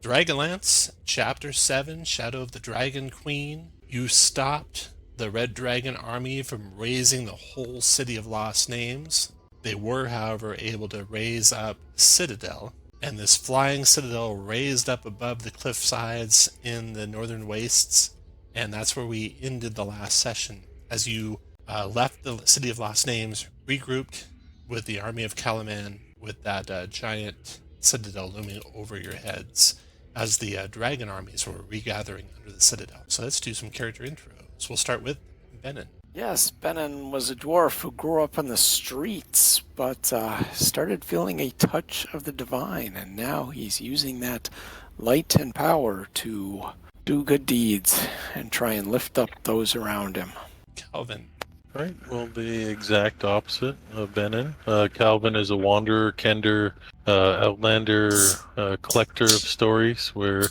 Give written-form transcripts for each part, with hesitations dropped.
Dragonlance, Chapter 7, Shadow of the Dragon Queen. You stopped the Red Dragon army from razing the whole city of Lost Names. They were, however, able to raise up Citadel, and this flying citadel raised up above the cliff sides in the northern wastes, and that's where we ended the last session. As you left the city of Lost Names, regrouped with the army of Kalaman, with that giant citadel looming over your heads, as the dragon armies were regathering under the citadel. So let's do some character intros. We'll start with Benin. Yes, Benin was a dwarf who grew up on the streets, but started feeling a touch of the divine, and now he's using that light and power to do good deeds and try and lift up those around him. Calvin. Right, well, the exact opposite of Benin. Calvin is a wanderer, kender, outlander, collector of stories, where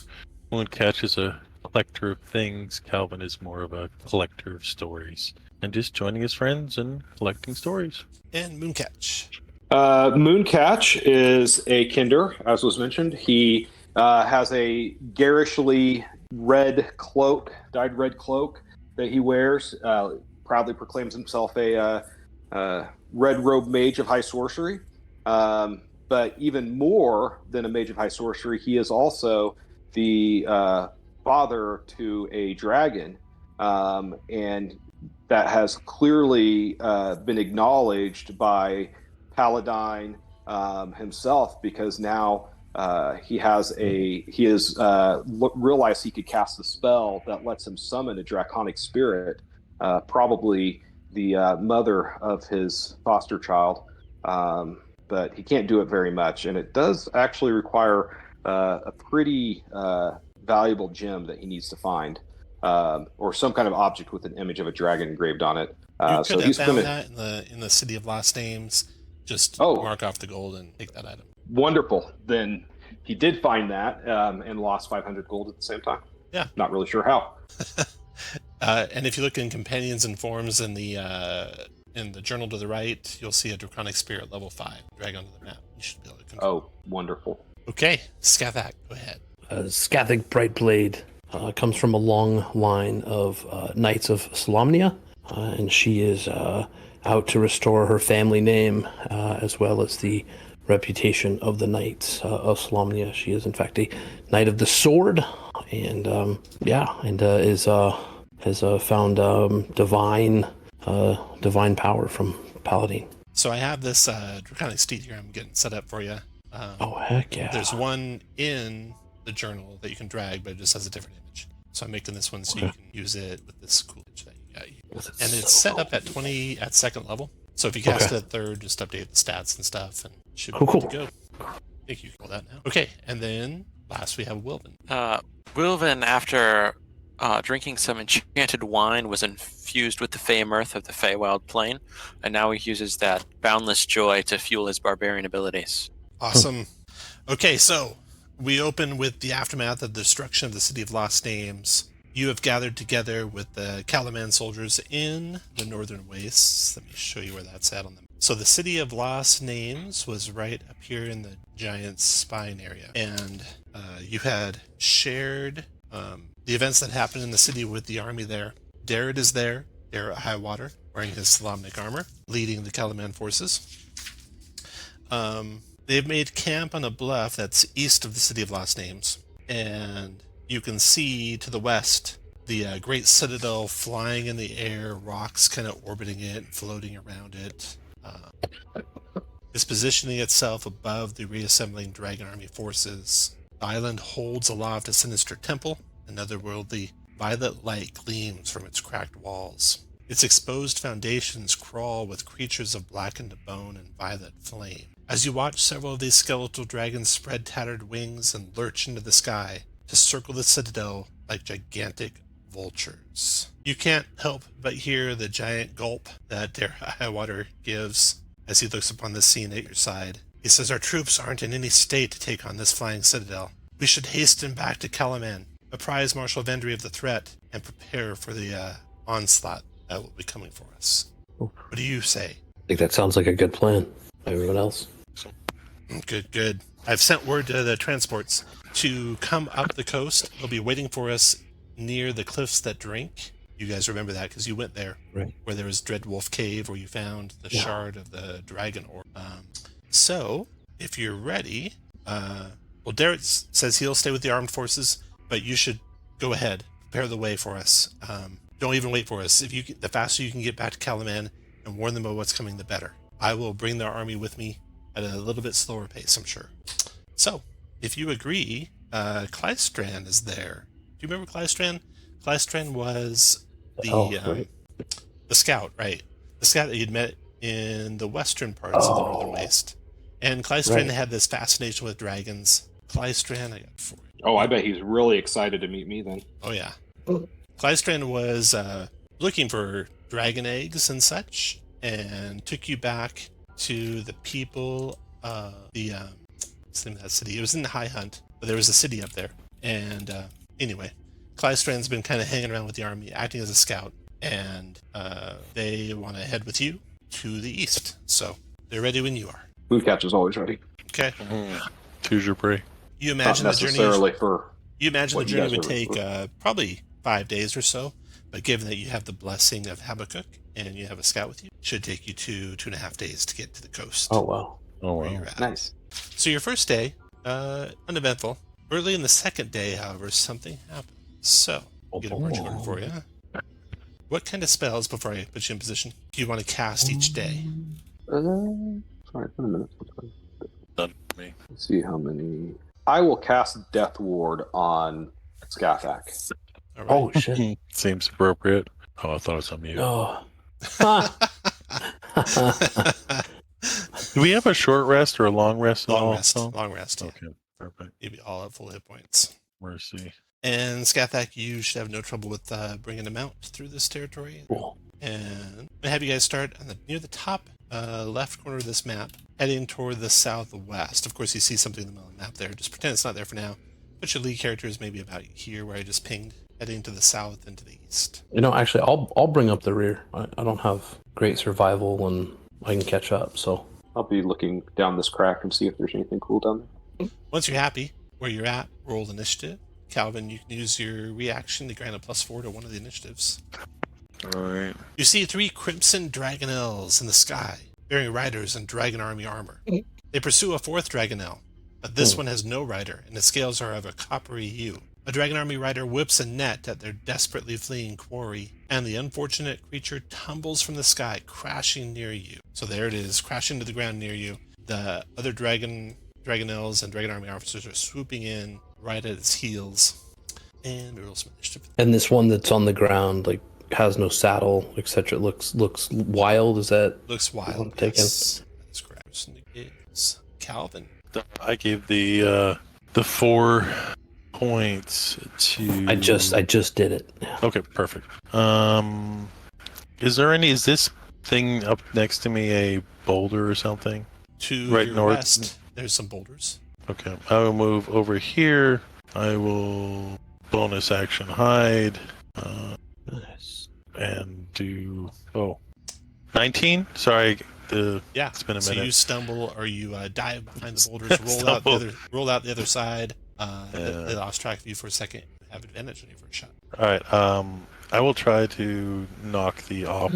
Mooncatch is a collector of things. Calvin is more of a collector of stories, and just joining his friends and collecting stories. And Mooncatch. Mooncatch is a kender, as was mentioned. He has a garishly red cloak, dyed red cloak that he wears. Proudly proclaims himself a red robe mage of high sorcery. But even more than a mage of high sorcery, he is also the father to a dragon, and that has clearly been acknowledged by Paladine himself, because now he has realized he could cast a spell that lets him summon a draconic spirit, probably the mother of his foster child, but he can't do it very much, and it does actually require a pretty valuable gem that he needs to find, or some kind of object with an image of a dragon engraved on it. You So could he's have found been that in the City of Lost Names. Just Oh. mark off the gold and take that item. wonderful. Then he did find that and lost 500 gold at the same time. Yeah. Not really sure how. And if you look in companions and forms in the journal to the right, you'll see a draconic spirit level 5 drag onto the map. You should be able to control. Oh, wonderful. Okay, Skathak, go ahead. Skathak Brightblade comes from a long line of Knights of Solamnia, and she is out to restore her family name as well as the reputation of the Knights of Solamnia. She is in fact a Knight of the Sword, and has found divine power from Paladine. So I have this draconic steed here I'm getting set up for you. Oh heck yeah! There's one in the journal that you can drag, but it just has a different image. So I'm making this one so you can use it with this cool image that you got here. And it's set up at 20 at second level. So if you cast it at third, just update the stats and stuff, and should be good to go. I think you can pull that now. Okay, and then last we have Wilvin. Wilvin, after drinking some enchanted wine, was infused with the Fey Mirth of the Feywild Plain, and now he uses that boundless joy to fuel his barbarian abilities. Awesome. Okay, so we open with the aftermath of the destruction of the City of Lost Names. You have gathered together with the Kalaman soldiers in the northern wastes. Let me show you where that's at on them. So the City of Lost Names was right up here in the giant's spine area. And you had shared the events that happened in the city with the army there. Darrett is there, Darrett Highwater, wearing his Solamnic armor, leading the Kalaman forces. They've made camp on a bluff that's east of the City of Lost Names, and you can see to the west the great citadel flying in the air, rocks kind of orbiting it, floating around it. It's positioning itself above the reassembling dragon army forces. The island holds aloft a sinister temple. Another otherworldly violet light gleams from its cracked walls. Its exposed foundations crawl with creatures of blackened bone and violet flame. As you watch several of these skeletal dragons spread tattered wings and lurch into the sky to circle the citadel like gigantic vultures. You can't help but hear the giant gulp that Darrett Highwater gives as he looks upon the scene at your side. He says, "Our troops aren't in any state to take on this flying citadel. We should hasten back to Kalaman, apprise Marshal Vendry of the threat, and prepare for the onslaught that will be coming for us." What do you say? I think that sounds like a good plan. Everyone else? Good. I've sent word to the transports to come up the coast. They'll be waiting for us near the cliffs that drink. You guys remember that because you went there, Right. where there was Dreadwolf Cave, where you found the Yeah. shard of the dragon orb. So, if you're ready, well, Derek says he'll stay with the armed forces, but you should go ahead, prepare the way for us. Don't even wait for us. The faster you can get back to Kalaman and warn them of what's coming, the better. I will bring their army with me at a little bit slower pace, I'm sure. So, if you agree, Clystran is there. Do you remember Clystran? Clystran was the scout, right? The scout that you'd met in the western parts of the Northern Waste. And Clystran had this fascination with dragons. Clystran, I got 4. Oh, I bet he's really excited to meet me then. Oh, yeah. Clystran was looking for dragon eggs and such, and took you back to the people of what's the name of that city? It was in the High Hunt, but there was a city up there. And anyway, Clystran's been kind of hanging around with the army, acting as a scout, and they want to head with you to the east. So they're ready when you are. Mooncatch is always ready. Okay. Choose your prey. You imagine Not the journey. necessarily for. You imagine the what you journey guys would are- take probably 5 days or so, but given that you have the blessing of Habakkuk and you have a scout with you, it should take you 2.5 days to get to the coast. Oh, wow. Oh, where wow. you're at. Nice. So your first day, uneventful. Early in the second day, however, something happened. So, I'll get a march order for you. What kind of spells, before I put you in position, do you want to cast each day? Sorry, wait a minute. Done with me. Let's see how many. I will cast Death Ward on Skathak. All right. Oh, shit. Seems appropriate. Oh, I thought it was on mute. Oh. Do we have a short rest or a long rest? at long all? rest. No? Long rest. Yeah. Okay, perfect. You'll be all at full hit points. Mercy. And Skathak, you should have no trouble with bringing them out through this territory. Cool. And I have you guys start near the top left corner of this map, heading toward the southwest. Of course, you see something in the middle of the map there. Just pretend it's not there for now. But your lead character is maybe about here, where I just pinged, heading to the south and to the east. Actually, I'll bring up the rear. I don't have great survival, and I can catch up. So I'll be looking down this crack and see if there's anything cool down there. Once you're happy where you're at, roll initiative. Calvin, you can use your reaction to grant a +4 to one of the initiatives. Alright. You see 3 crimson dragonels in the sky, bearing riders in dragon army armor. They pursue a 4th dragonel, but this one has no rider, and its scales are of a coppery hue. A dragon army rider whips a net at their desperately fleeing quarry, and the unfortunate creature tumbles from the sky, crashing near you. So there it is, crashing to the ground near you. The other dragonels and dragon army officers are swooping in right at its heels. And we roll some initiative. and this one that's on the ground, like, has no saddle, etc. Looks wild. Is that Looks wild. I'm taking. Yes, that's correct. Is Calvin. I gave the 4 points to. I just did it. Yeah. Okay, perfect. Is this thing up next to me a boulder or something? To Right your north. west, there's some boulders. Okay, I will move over here. I will bonus action hide Nice. and do 19. Sorry, Yeah. it's been a So minute. you stumble or you dive behind the boulders, roll out the other side. They lost track of you for a second. You have advantage on your first shot. All right. I will try to knock the off.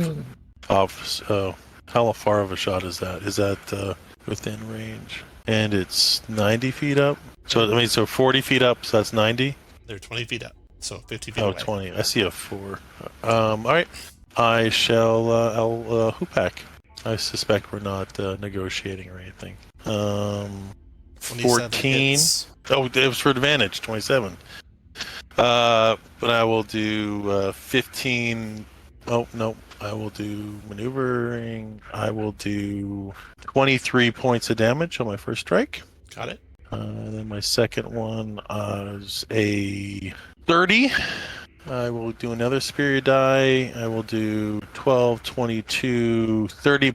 How far of a shot is that? Is that within range? And it's 90 feet up. So 40 feet up. So that's 90. They're 20 feet up, so 50 feet Oh, away. 20. I see a 4. All right. I shall. I'll hoopack. I suspect we're not negotiating or anything. 27 14. hits. Oh, it was for advantage. 27. But I will do 15. Oh no, I will do maneuvering. I will do 23 points of damage on my first strike. Got it. Then my second one is a 30. I will do another superior die. I will do 12, 22, 30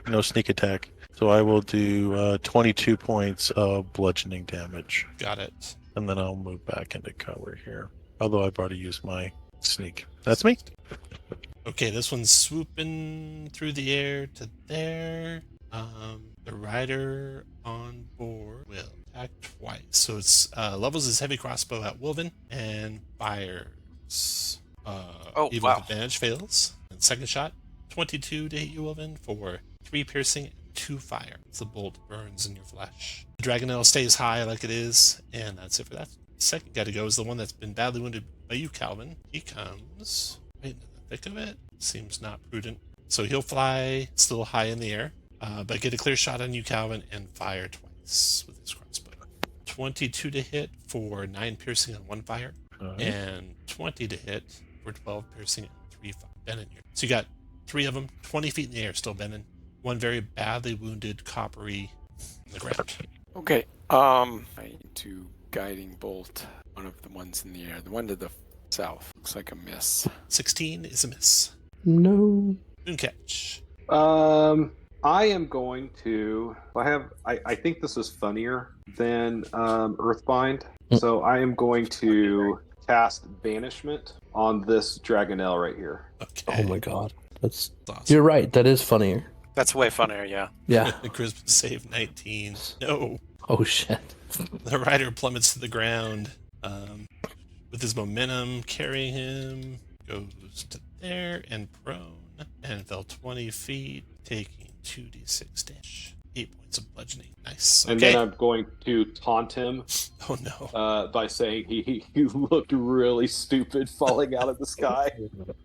no sneak attack. So I will do 22 points of bludgeoning damage. Got it. And then I'll move back into cover here. Although I've already used my sneak. That's me. Okay, this one's swooping through the air to there. The rider on board will attack twice. So it's levels his heavy crossbow at Wolven and fires. Even wow. with advantage fails. And second shot, 22 to hit you, Wolven, for 3 piercing and 2 fire. The bolt burns in your flesh. The Dragonelle stays high like it is, and that's it for that. Second guy to go is the one that's been badly wounded by you, Calvin. He comes right into the thick of it. Seems not prudent. So he'll fly still high in the air, but get a clear shot on you, Calvin, and fire twice with his crossbow. 22 to hit for 9 piercing and 1 fire, and 20 to hit for 12 piercing and 3 fire. Benin here. So you got 3 of them, 20 feet in the air, still Benin. One very badly wounded coppery on the ground. Okay. I need to guiding bolt one of the ones in the air. The one to the south looks like a miss. 16 is a miss. No. Mooncatch. I am going to. I think this is funnier than Earthbind, so I am going to cast Banishment on this Dragonelle right here. Okay. Oh my god. That's awesome. You're right. That is funnier. That's way funnier, yeah. Yeah. The charisma save 19. No. Oh shit. The rider plummets to the ground with his momentum carrying him. Goes to there and prone and fell 20 feet, taking 2d6 damage. 8 points of bludgeoning. Nice. Okay. And then I'm going to taunt him Oh no. by saying he looked really stupid falling out of the sky.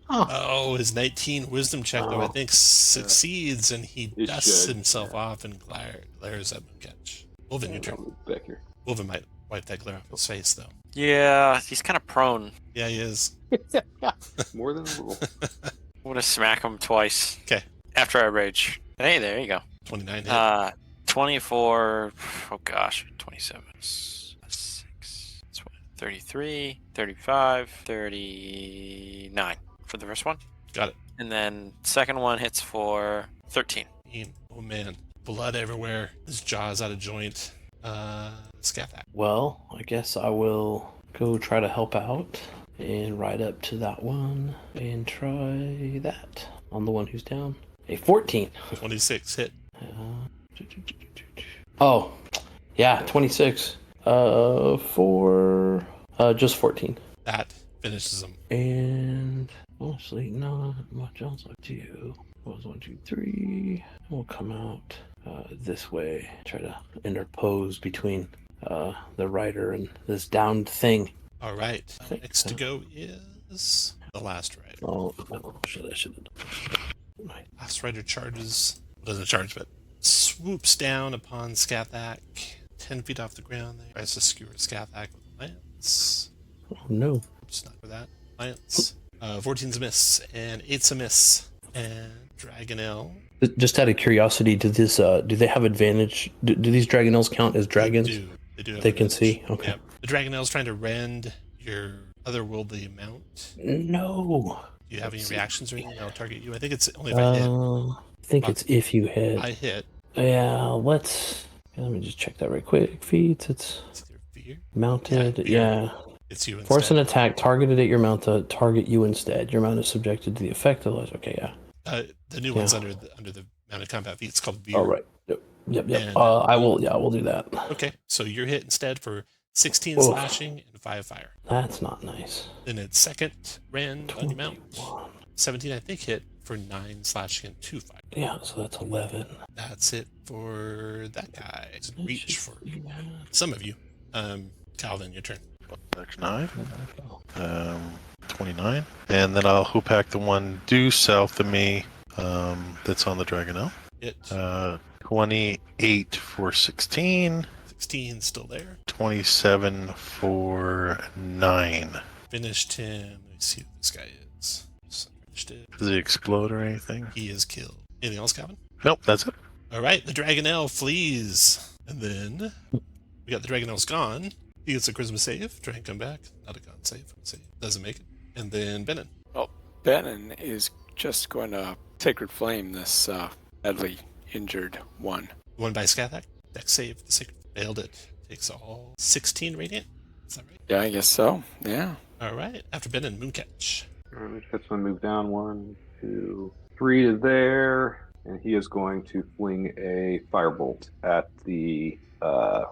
Oh, his 19 wisdom check, though, I think succeeds, and he It dusts should. himself off and glares at Mooncatch. Wolven, your turn. Back here. Wolven might wipe that glare off his face, though. Yeah, he's kind of prone. Yeah, he is. More than a little. I'm gonna smack him twice. Okay. After I rage. Hey, there you go. 29 hit. 24. Oh gosh, 27. 6, 33, 35, 39 for the first one. Got it. And then second one hits for 13. Oh man, blood everywhere. His jaw's out of joint. Scathak. Well, I guess I will go try to help out and ride up to that one and try that on the one who's down. A 14. 26 hit. Oh, yeah, 26. For just 14. That finishes him. And honestly, not much else I do. What was 1, 2, 3? We'll come out this way. Try to interpose between the rider and this downed thing. All right. think Next to so. go is the last rider. Oh, shit, I should have done. Last rider charges. Doesn't charge, but swoops down upon Scathak. 10 feet off the ground there. Tries to skewer Scathak with a lance. Oh, no. Oops, not for that. Lance. 14's a miss, and 8's a miss. And Dragonelle. Just out of curiosity, do they have advantage? Do these Dragonelles count as dragons? They do have They can advantage. see? Okay. Yep. The Dragonelle's trying to rend your otherworldly mount. No. Do you have any reactions or anything that'll target you? I think it's only if I hit. I think it's if you hit. I hit. Yeah, let me just check that right quick. Feats, it's It's either fear. mounted. fear. Yeah. It's you instead. Force an attack targeted at your mount to target you instead. Your mount is subjected to the effect of those. Okay, yeah. The new one's under the mounted combat feat. It's called veer. All right. Yep. And- I will do that. Okay, so you're hit instead for 16 Oof. slashing and 5 fire. That's not nice. Then it's second rend on your mount. 21. 17, I think, hit for 9 slashing and 2 fire. Yeah, so that's 11. That's it for that guy. It's That reach should for be bad. some of you. Calvin, your turn. That's 9. 29. And then I'll hoop hack the one due south of me that's on the Dragonelle. Hit. 28 for 16. 16 still there. 27 for 9. Finished him. Let me see who this guy is. Just finished it. Does he explode or anything? He is killed. Anything else, Calvin? Nope, that's it. All right, the Dragonelle flees. And then we got the Dragonelle's gone. He gets a charisma save. Try and come back. Not a con save. Doesn't make it. And then Benin. Benin is just going to Sacred Flame this badly injured one. One by Scathak. Dex save. The sacred failed it. Takes all 16 radiant. Is that right? Yeah, I guess so. Yeah. All right. After Benin, Mooncatch. Alright, that's one move down. 1, 2, 3 to there. and he is going to fling a firebolt at the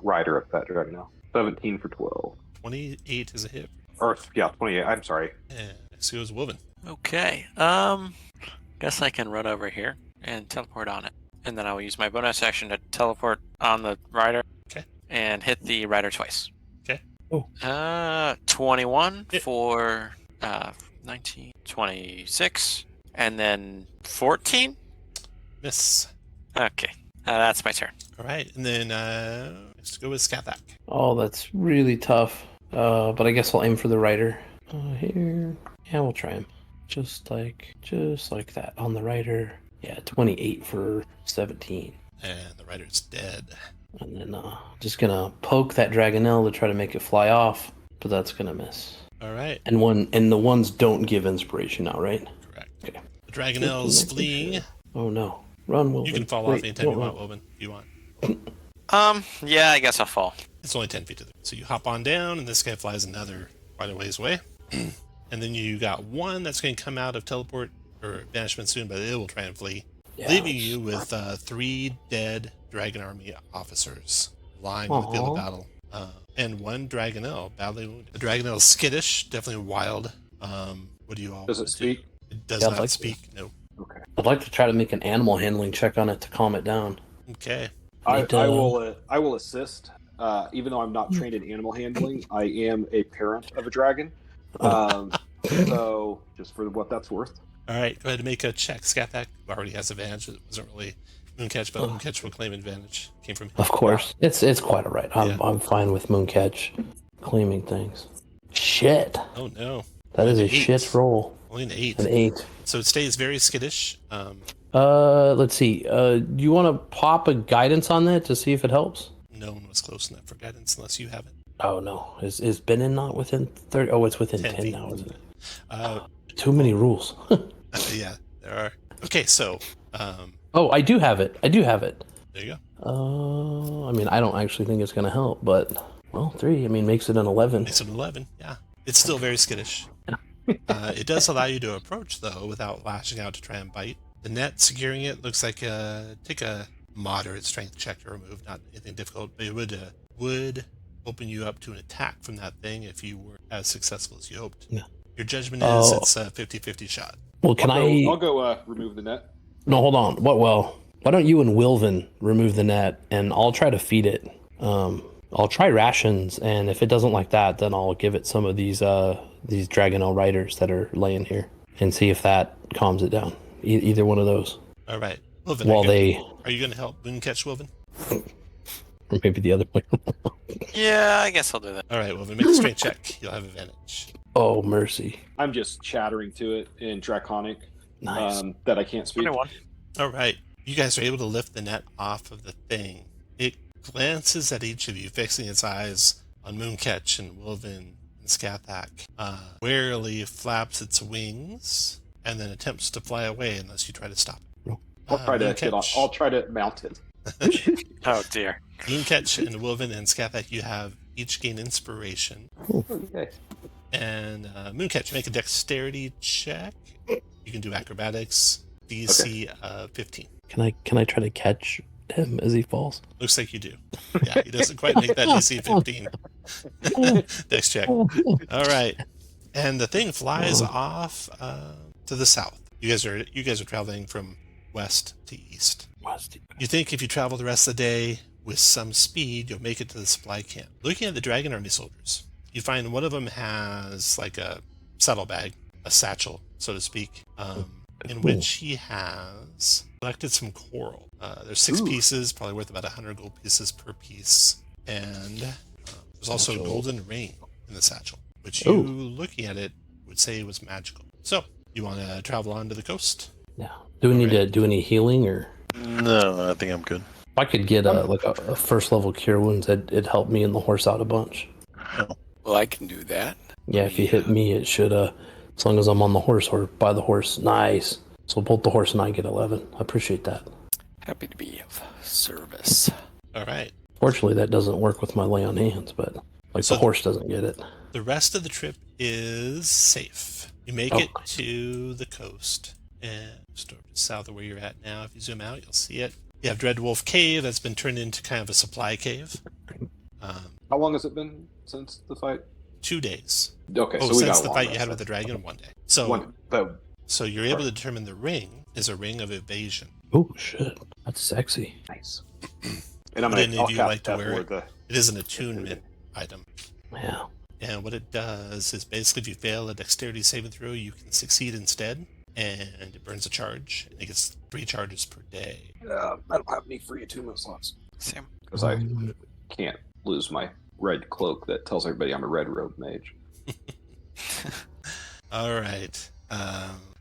rider of that dragon now. 17 for 12. 28 is a hit. Or, yeah, 28. I'm sorry. And next goes Woven. Okay. Guess I can run over here and teleport on it. And then I will use my bonus action to teleport on the rider. Okay. And hit the rider twice. Okay. Oh. 21 Hit. for 19, 26, and then 14? Miss. Okay. That's my turn. All right, and then let's go with Skathak. Oh, that's really tough. But I guess I'll aim for the rider. Here. Yeah, we'll try him. Just like that on the rider. Yeah, 28 for 17. And the rider's dead. And then just gonna poke that Dragonelle to try to make it fly off, but that's gonna miss. All right, And the ones don't give inspiration now, right? correct. Okay. The Dragonelle's fleeing. Oh no. Run, Wilson. You can fall off anytime you want, Woven, if you want. Yeah, I guess I'll fall. It's only 10 feet to the... So you hop on down, and this guy flies another quite a ways away. And then you got one that's going to come out of teleport or banishment soon, but it will try and flee. Yeah, Leaving you with 3 dead Dragon Army officers lying on the field of battle. And 1 Dragonelle badly wounded. The Dragonelle is skittish, definitely wild. What do you all Does it want to speak? do? It does Yeah, I'd not like to. speak, no. Okay. I'd like to try to make an animal handling check on it to calm it down. Okay. I Need, will assist. Even though I'm not trained in animal handling, I am a parent of a dragon. So just for what that's worth. All right, go ahead and make a check. Skathak already has advantage. It wasn't really Mooncatch, but Mooncatch will claim advantage. Came from him. Of course. It's quite all right. Yeah. I'm fine with Mooncatch claiming things. Shit. Oh, no. That is a Only an 8. shit roll. Only an 8. An 8. So it stays very skittish. Let's see. Do you want to pop a guidance on that to see if it helps? No one was close enough for guidance unless you have it. Oh no. Is Benin not within 30? Oh, it's within 10 10 feet. now, isn't it? Uh, Too many rules. yeah, there are. Okay, so Oh, I do have it. there you go. I mean, I don't actually think it's going to help, but, well, 3, I mean, makes it an 11. Makes it an 11. Yeah, it's still very skittish. It does allow you to approach though without lashing out to try and bite. The net securing it looks like take a moderate strength check to remove, not anything difficult, but it would open you up to an attack from that thing if you were as successful as you hoped. Yeah. Your judgment is it's a 50-50 shot. Well, I'll go remove the net. No, hold on. Why don't you and Wilvin remove the net, and I'll try to feed it. I'll try rations, and if it doesn't like that, then I'll give it some of these Dragonelle riders that are laying here, and see if that calms it down. Either one of those. All right, Wilvin, are you going to help Mooncatch, Wilvin? Or maybe the other way. Yeah, I guess I'll do that. All right, Wilvin, make a strength check. You'll have advantage. Oh, mercy. I'm just chattering to it in Draconic Nice. that I can't speak. 21. All right, you guys are able to lift the net off of the thing. It glances at each of you, fixing its eyes on Mooncatch and Wilvin and Skathak. Warily flaps its wings and then attempts to fly away unless you try to stop it. I'll try to get on. Mooncatch. I'll try to mount it. Oh, dear. Mooncatch and Wilvin and Skathak, you have each gain inspiration. Okay. And Mooncatch, make a dexterity check. You can do acrobatics. DC 15. Can I try to catch him as he falls? Looks like you do. Yeah, he doesn't quite make that DC 15. Dex check. All right, and the thing flies off to the south. You guys are traveling from west to east. You think if you travel the rest of the day with some speed, you'll make it to the supply camp. Looking at the Dragon Army soldiers, you find one of them has like a saddlebag, a satchel, so to speak, in which he has collected some coral. There's 6 pieces, probably worth about 100 gold pieces per piece, and there's also a golden ring in the satchel, which you, looking at it, would say was magical. So, you want to travel on to the coast? Yeah. Do we need to do any healing, or No, I think I'm good. if I could get a first level cure wounds, it'd help me and the horse out a bunch. Well, I can do that. Yeah, if you hit me, it should. As long as I'm on the horse or by the horse, nice. So both the horse and I get 11. I appreciate that. Happy to be of service. All right. Fortunately, that doesn't work with my lay on hands, but So the horse doesn't get it. The rest of the trip is safe. You make it to the coast. And just over south of where you're at now, if you zoom out, you'll see it. You have Dreadwolf Cave that's been turned into kind of a supply cave. How long has it been since the fight? 2 days. Okay, Oh, so we got since a the long fight you rest had with the then. dragon, 1 day. So, so you're able to determine the ring is a ring of evasion. Oh shit, that's sexy. Nice. And I'm Would any gonna of you like to wear it? The... It is an attunement item. Yeah. And what it does is basically if you fail a dexterity saving throw, you can succeed instead. And it burns a charge. And it gets 3 charges per day. I don't have any free attunement slots. Same. Because I can't lose my red cloak that tells everybody I'm a red robe mage. All right.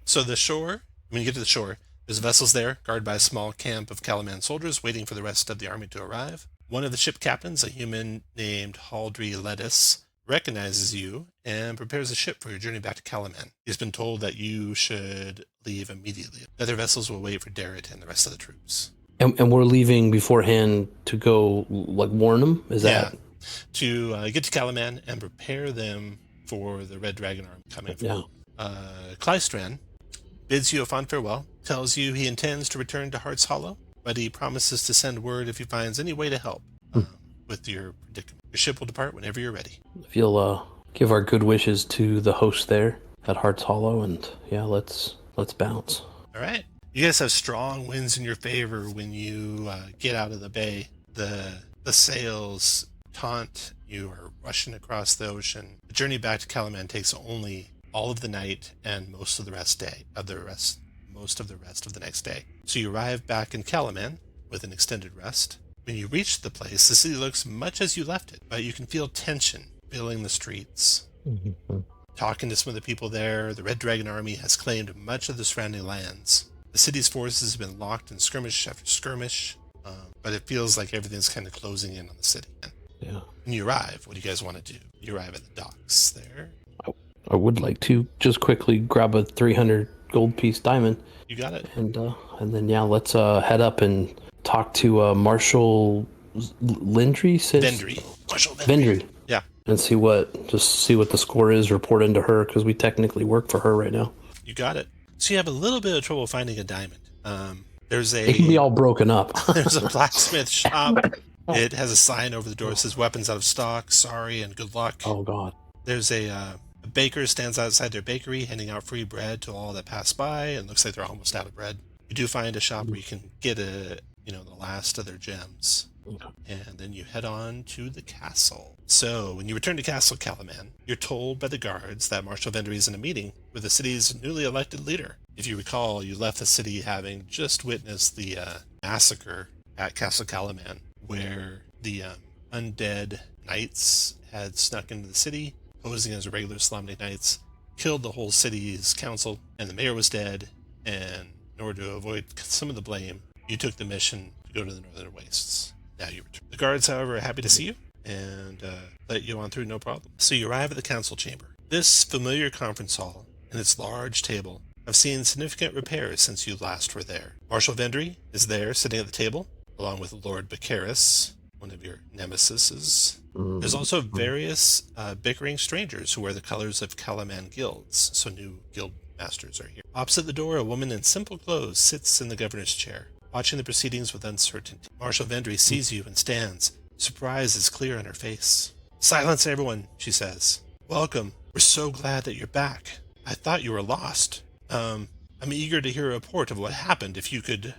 So the shore, when you get to the shore, there's vessels there, guarded by a small camp of Calaman soldiers waiting for the rest of the army to arrive. One of the ship captains, a human named Haldry Lettuce, recognizes you and prepares a ship for your journey back to Calaman. He's been told that you should leave immediately. The other vessels will wait for Darrett and the rest of the troops. And we're leaving beforehand to go, like, warn them? Is that... Yeah. To get to Calaman and prepare them for the Red Dragon army coming forward. Yeah. Clystran bids you a fond farewell, tells you he intends to return to Heart's Hollow, but he promises to send word if he finds any way to help with your predicament. Your ship will depart whenever you're ready. If you'll give our good wishes to the host there at Heart's Hollow, and yeah, let's bounce. All right. You guys have strong winds in your favor when you get out of the bay. The sails taunt you are rushing across the ocean. The journey back to Calaman takes only all of the night and most of the rest of the next day. So you arrive back in Calaman with an extended rest. When you reach the place, the city looks much as you left it, but you can feel tension filling the streets. Mm-hmm. Talking to some of the people there, the Red Dragon army has claimed much of the surrounding lands. The city's forces have been locked in skirmish after skirmish, but it feels like everything's kind of closing in on the city. Yeah. When you arrive, what do you guys want to do? You arrive at the docks there. I would like to just quickly grab a 300 gold piece diamond. You got it. And then, yeah, let's head up and talk to Marshal Lindry. Vendry. Marshal Vendry. Yeah. And see what the score is, report into her, because we technically work for her right now. You got it. So you have a little bit of trouble finding a diamond. It can be all broken up. There's a blacksmith shop. It has a sign over the door that says weapons out of stock, sorry, and good luck. Oh, God. There's a baker stands outside their bakery handing out free bread to all that pass by, and looks like they're almost out of bread. You do find a shop where you can get the last of their gems. Okay. And then you head on to the castle. So when you return to Castle Calaman, you're told by the guards that Marshal Vendry is in a meeting with the city's newly elected leader. If you recall, you left the city having just witnessed the massacre at Castle Calaman, where the undead knights had snuck into the city, posing as regular Solomnic knights, killed the whole city's council, and the mayor was dead, and in order to avoid some of the blame, you took the mission to go to the Northern Wastes. Now you return. The guards, however, are happy to see you, and let you on through no problem. So you arrive at the council chamber. This familiar conference hall and its large table have seen significant repairs since you last were there. Marshal Vendry is there, sitting at the table, along with Lord Bacaris, one of your nemesises. There's also various bickering strangers who wear the colors of Calaman guilds, so new guild masters are here. Opposite the door, a woman in simple clothes sits in the governor's chair, watching the proceedings with uncertainty. Marshal Vendry sees you and stands. Surprise is clear on her face. "Silence, everyone," she says. "Welcome. We're so glad that you're back. I thought you were lost. I'm eager to hear a report of what happened. If you could..."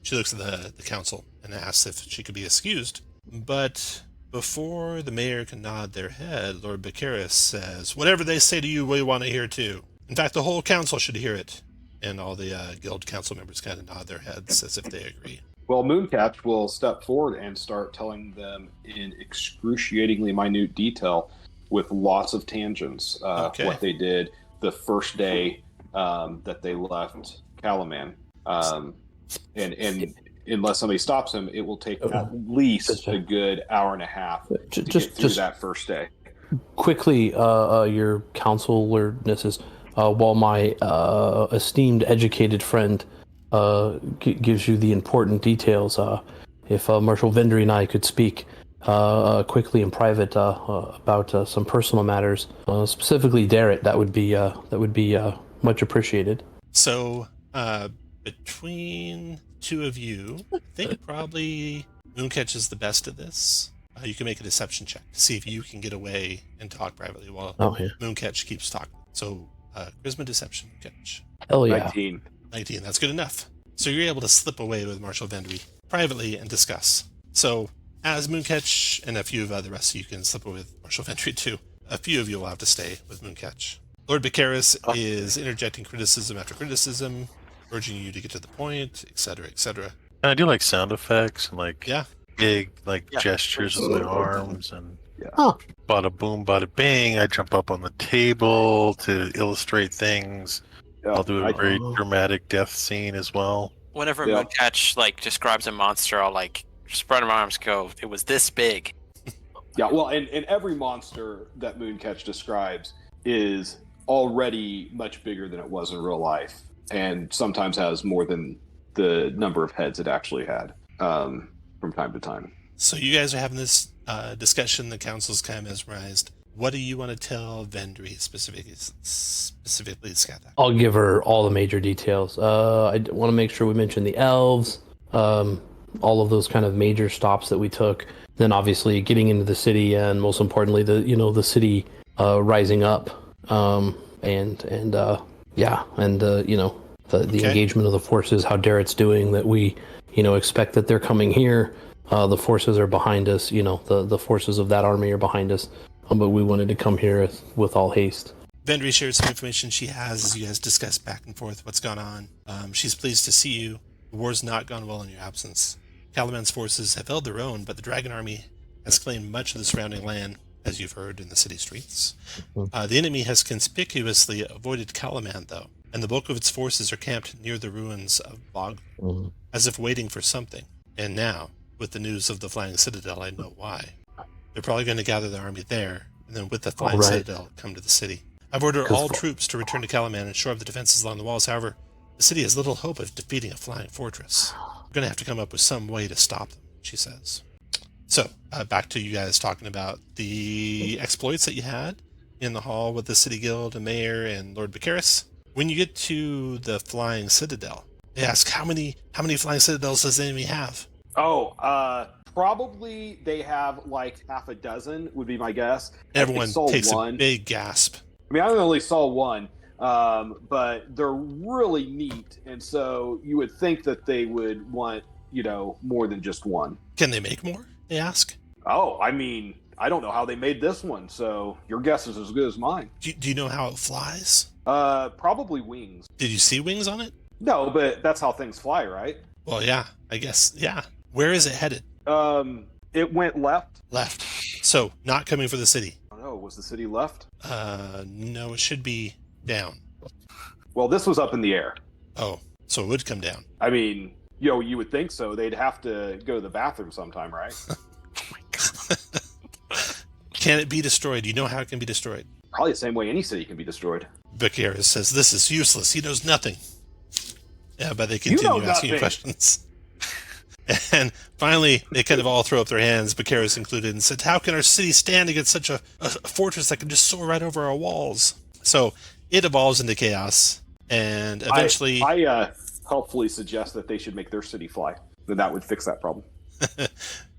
She looks at the council and asks if she could be excused. But before the mayor can nod their head, Lord Bacaris says, "Whatever they say to you, we want to hear too. In fact, the whole council should hear it." And all the guild council members kind of nod their heads as if they agree. Well, Mooncatch will step forward and start telling them in excruciatingly minute detail, with lots of tangents, what they did the first day that they left Calaman. And unless somebody stops him, it will take at least a good hour and a half to get through that first day. Quickly, your counselornesses, while my esteemed, educated friend gives you the important details, if Marshal Vendry and I could speak quickly in private about some personal matters, specifically Darrett, that would be much appreciated. So Between two of you, I think probably Mooncatch is the best at this. You can make a deception check to see if you can get away and talk privately while Mooncatch keeps talking. So, charisma deception, Mooncatch. Hell yeah. 19. 19, that's good enough. So you're able to slip away with Marshal Vendry privately and discuss. So, as Mooncatch and a few of the rest of you can slip away with Marshal Vendry too, a few of you will have to stay with Mooncatch. Lord Becaris is interjecting criticism after criticism, urging you to get to the point, etc., etc. And I do like sound effects and like Yeah. big gestures with my arms and Huh. bada boom, bada bang. I jump up on the table to illustrate things. Yeah, I'll do a very dramatic death scene as well. Whenever Yeah. Mooncatch describes a monster, I'll spread my arms, go, it was this big. Yeah, well, and every monster that Mooncatch describes is already much bigger than it was in real life, and sometimes has more than the number of heads it actually had from time to time. So you guys are having this discussion. The council's kind of mesmerized. What do you want to tell Vendry specifically, Skathak? I'll give her all the major details. I want to make sure we mention the elves, all of those kind of major stops that we took. Then obviously getting into the city, and most importantly, the city rising up, the engagement of the forces, how Darrett's doing, that we, expect that they're coming here. The forces are behind us, the forces of that army are behind us. But we wanted to come here with all haste. Vendry shared some information she has as you guys discuss back and forth what's gone on. She's pleased to see you. The war's not gone well in your absence. Caliban's forces have held their own, but the Dragon Army has claimed much of the surrounding land, as you've heard in the city streets. The enemy has conspicuously avoided Caliban, though, and the bulk of its forces are camped near the ruins of Bog, as if waiting for something. And now, with the news of the Flying Citadel, I know why. They're probably going to gather their army there, and then with the Flying Citadel, come to the city. I've ordered all troops to return to Caliban and shore up the defenses along the walls. However, the city has little hope of defeating a flying fortress. We're going to have to come up with some way to stop them, she says. So, back to you guys talking about the exploits that you had in the hall with the City Guild and Mayor and Lord Becaris. When you get to the Flying Citadel, they ask, how many Flying Citadels does the enemy have? Probably they have like half a dozen, would be my guess. Everyone takes a big gasp. I mean, I only saw one, but they're really neat, and so you would think that they would want, more than just one. Can they make more? They ask. Oh, I mean, I don't know how they made this one, so your guess is as good as mine. Do you know how it flies? Probably wings. Did you see wings on it? No, but that's how things fly, right? Well, yeah, I guess, yeah. Where is it headed? It went left. Left. So, not coming for the city. I don't know, was the city left? No, it should be down. Well, this was up in the air. Oh, so it would come down. I mean, you would think so. They'd have to go to the bathroom sometime, right? Oh my God. Can it be destroyed? Do you know how it can be destroyed? Probably the same way any city can be destroyed. Becaris says, this is useless. He knows nothing. Yeah, but they continue asking questions. And finally, they kind of all throw up their hands, Becaris included, and said, how can our city stand against such a fortress that can just soar right over our walls? So it evolves into chaos, and eventually... I helpfully suggest that they should make their city fly. Then that would fix that problem.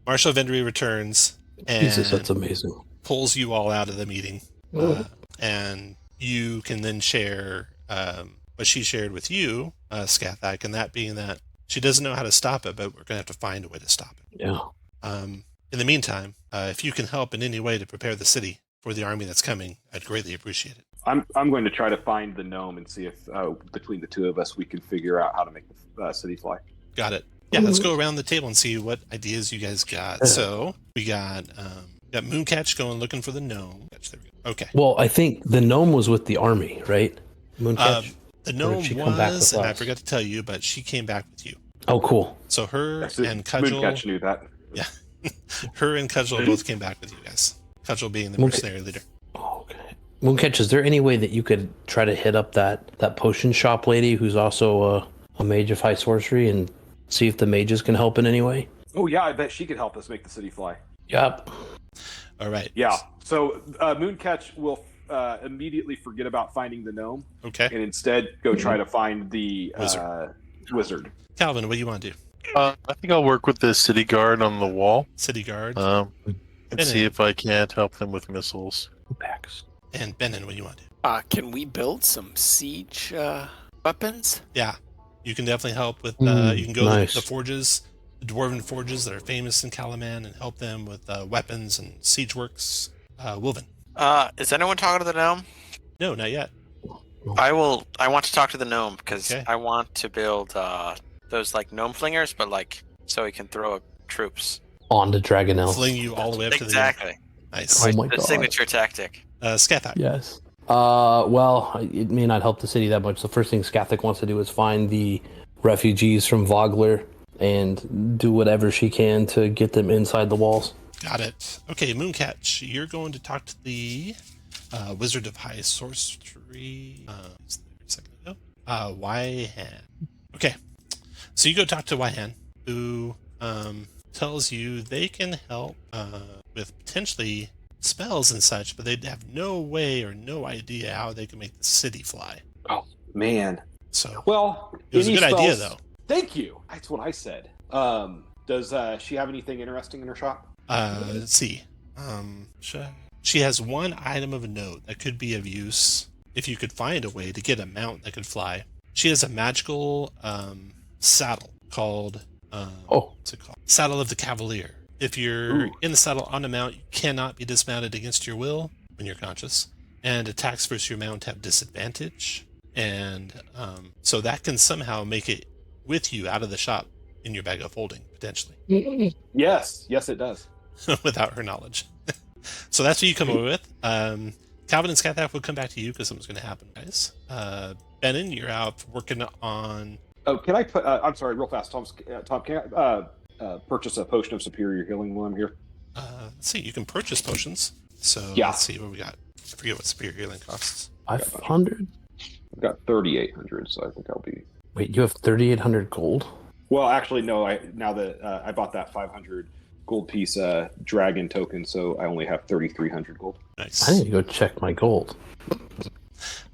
Marshal Vendry returns and Jesus, that's amazing. Pulls you all out of the meeting. And you can then share what she shared with you, Skathak, and that being that she doesn't know how to stop it, but we're going to have to find a way to stop it. Yeah. In the meantime, if you can help in any way to prepare the city for the army that's coming, I'd greatly appreciate it. I'm going to try to find the gnome and see if between the two of us we can figure out how to make the city fly. Got it. Yeah, let's go around the table and see what ideas you guys got. So we got Mooncatch going looking for the gnome. There we go. Okay. Well, I think the gnome was with the army, right? Mooncatch. The gnome was, and I forgot to tell you, but she came back with you. Oh, cool. So her and Cudgel... Mooncatch knew that. Yeah. Her and Cudgel both came back with you guys. Cudgel being the mercenary leader. Oh, okay. Mooncatch, is there any way that you could try to hit up that potion shop lady who's also a mage of high sorcery and see if the mages can help in any way? Oh, yeah, I bet she could help us make the city fly. Yep. All right. Yeah. So Mooncatch will immediately forget about finding the gnome Okay. and instead go try to find the wizard. Calvin, what do you want to do? I think I'll work with the city guard on the wall. City guard. And Benin. see if I can't help them with missiles. Packs. And Benin, what do you want to do? Can we build some siege weapons? Yeah. You can definitely help with, you can go nice. to the forges, the dwarven forges that are famous in Calaman, and help them with weapons and siege works. Wilven. Is anyone talking to the gnome? No, not yet. I want to talk to the gnome because Okay. I want to build those like gnome flingers, but like so he can throw up troops. On the Dragon Elf. Fling you all the way up to the Exactly. Nice. Oh my The god. signature tactic. Scathak. Yes. Well, it may not help the city that much. The first thing Skathik wants to do is find the refugees from Vogler and do whatever she can to get them inside the walls. Got it. Okay, Mooncatch, you're going to talk to the Wizard of High Sorcery. A second ago. Waihan. Okay, so you go talk to Waihan, who tells you they can help with potentially spells and such, but they'd have no way or no idea how they can make the city fly. Oh man. So Well, it was a any good idea, spells- though. Thank you. That's what I said. Does she have anything interesting in her shop? Let's see. She has one item of note that could be of use if you could find a way to get a mount that could fly. She has a magical saddle called what's it called? Saddle of the Cavalier. If you're in the saddle on a mount, you cannot be dismounted against your will when you're conscious, and attacks versus your mount have disadvantage. And so that can somehow make it with you out of the shop in your bag of holding, potentially, Yes, it does. without her knowledge. So that's what you come up with. Calvin and Scathak will come back to you because something's going to happen, guys. Benin, you're out working on... Oh, can I put? I'm sorry, real fast, Tom. Can I purchase a potion of superior healing while I'm here? let's see, you can purchase potions. So Yeah. let's see what we got. I forget what superior healing costs. 500? I've got 3,800, so I think I'll be. Wait, you have 3,800 gold? Well, actually, no. Now that I bought that 500 gold piece dragon token, so I only have 3,300 gold. Nice. I need to go check my gold.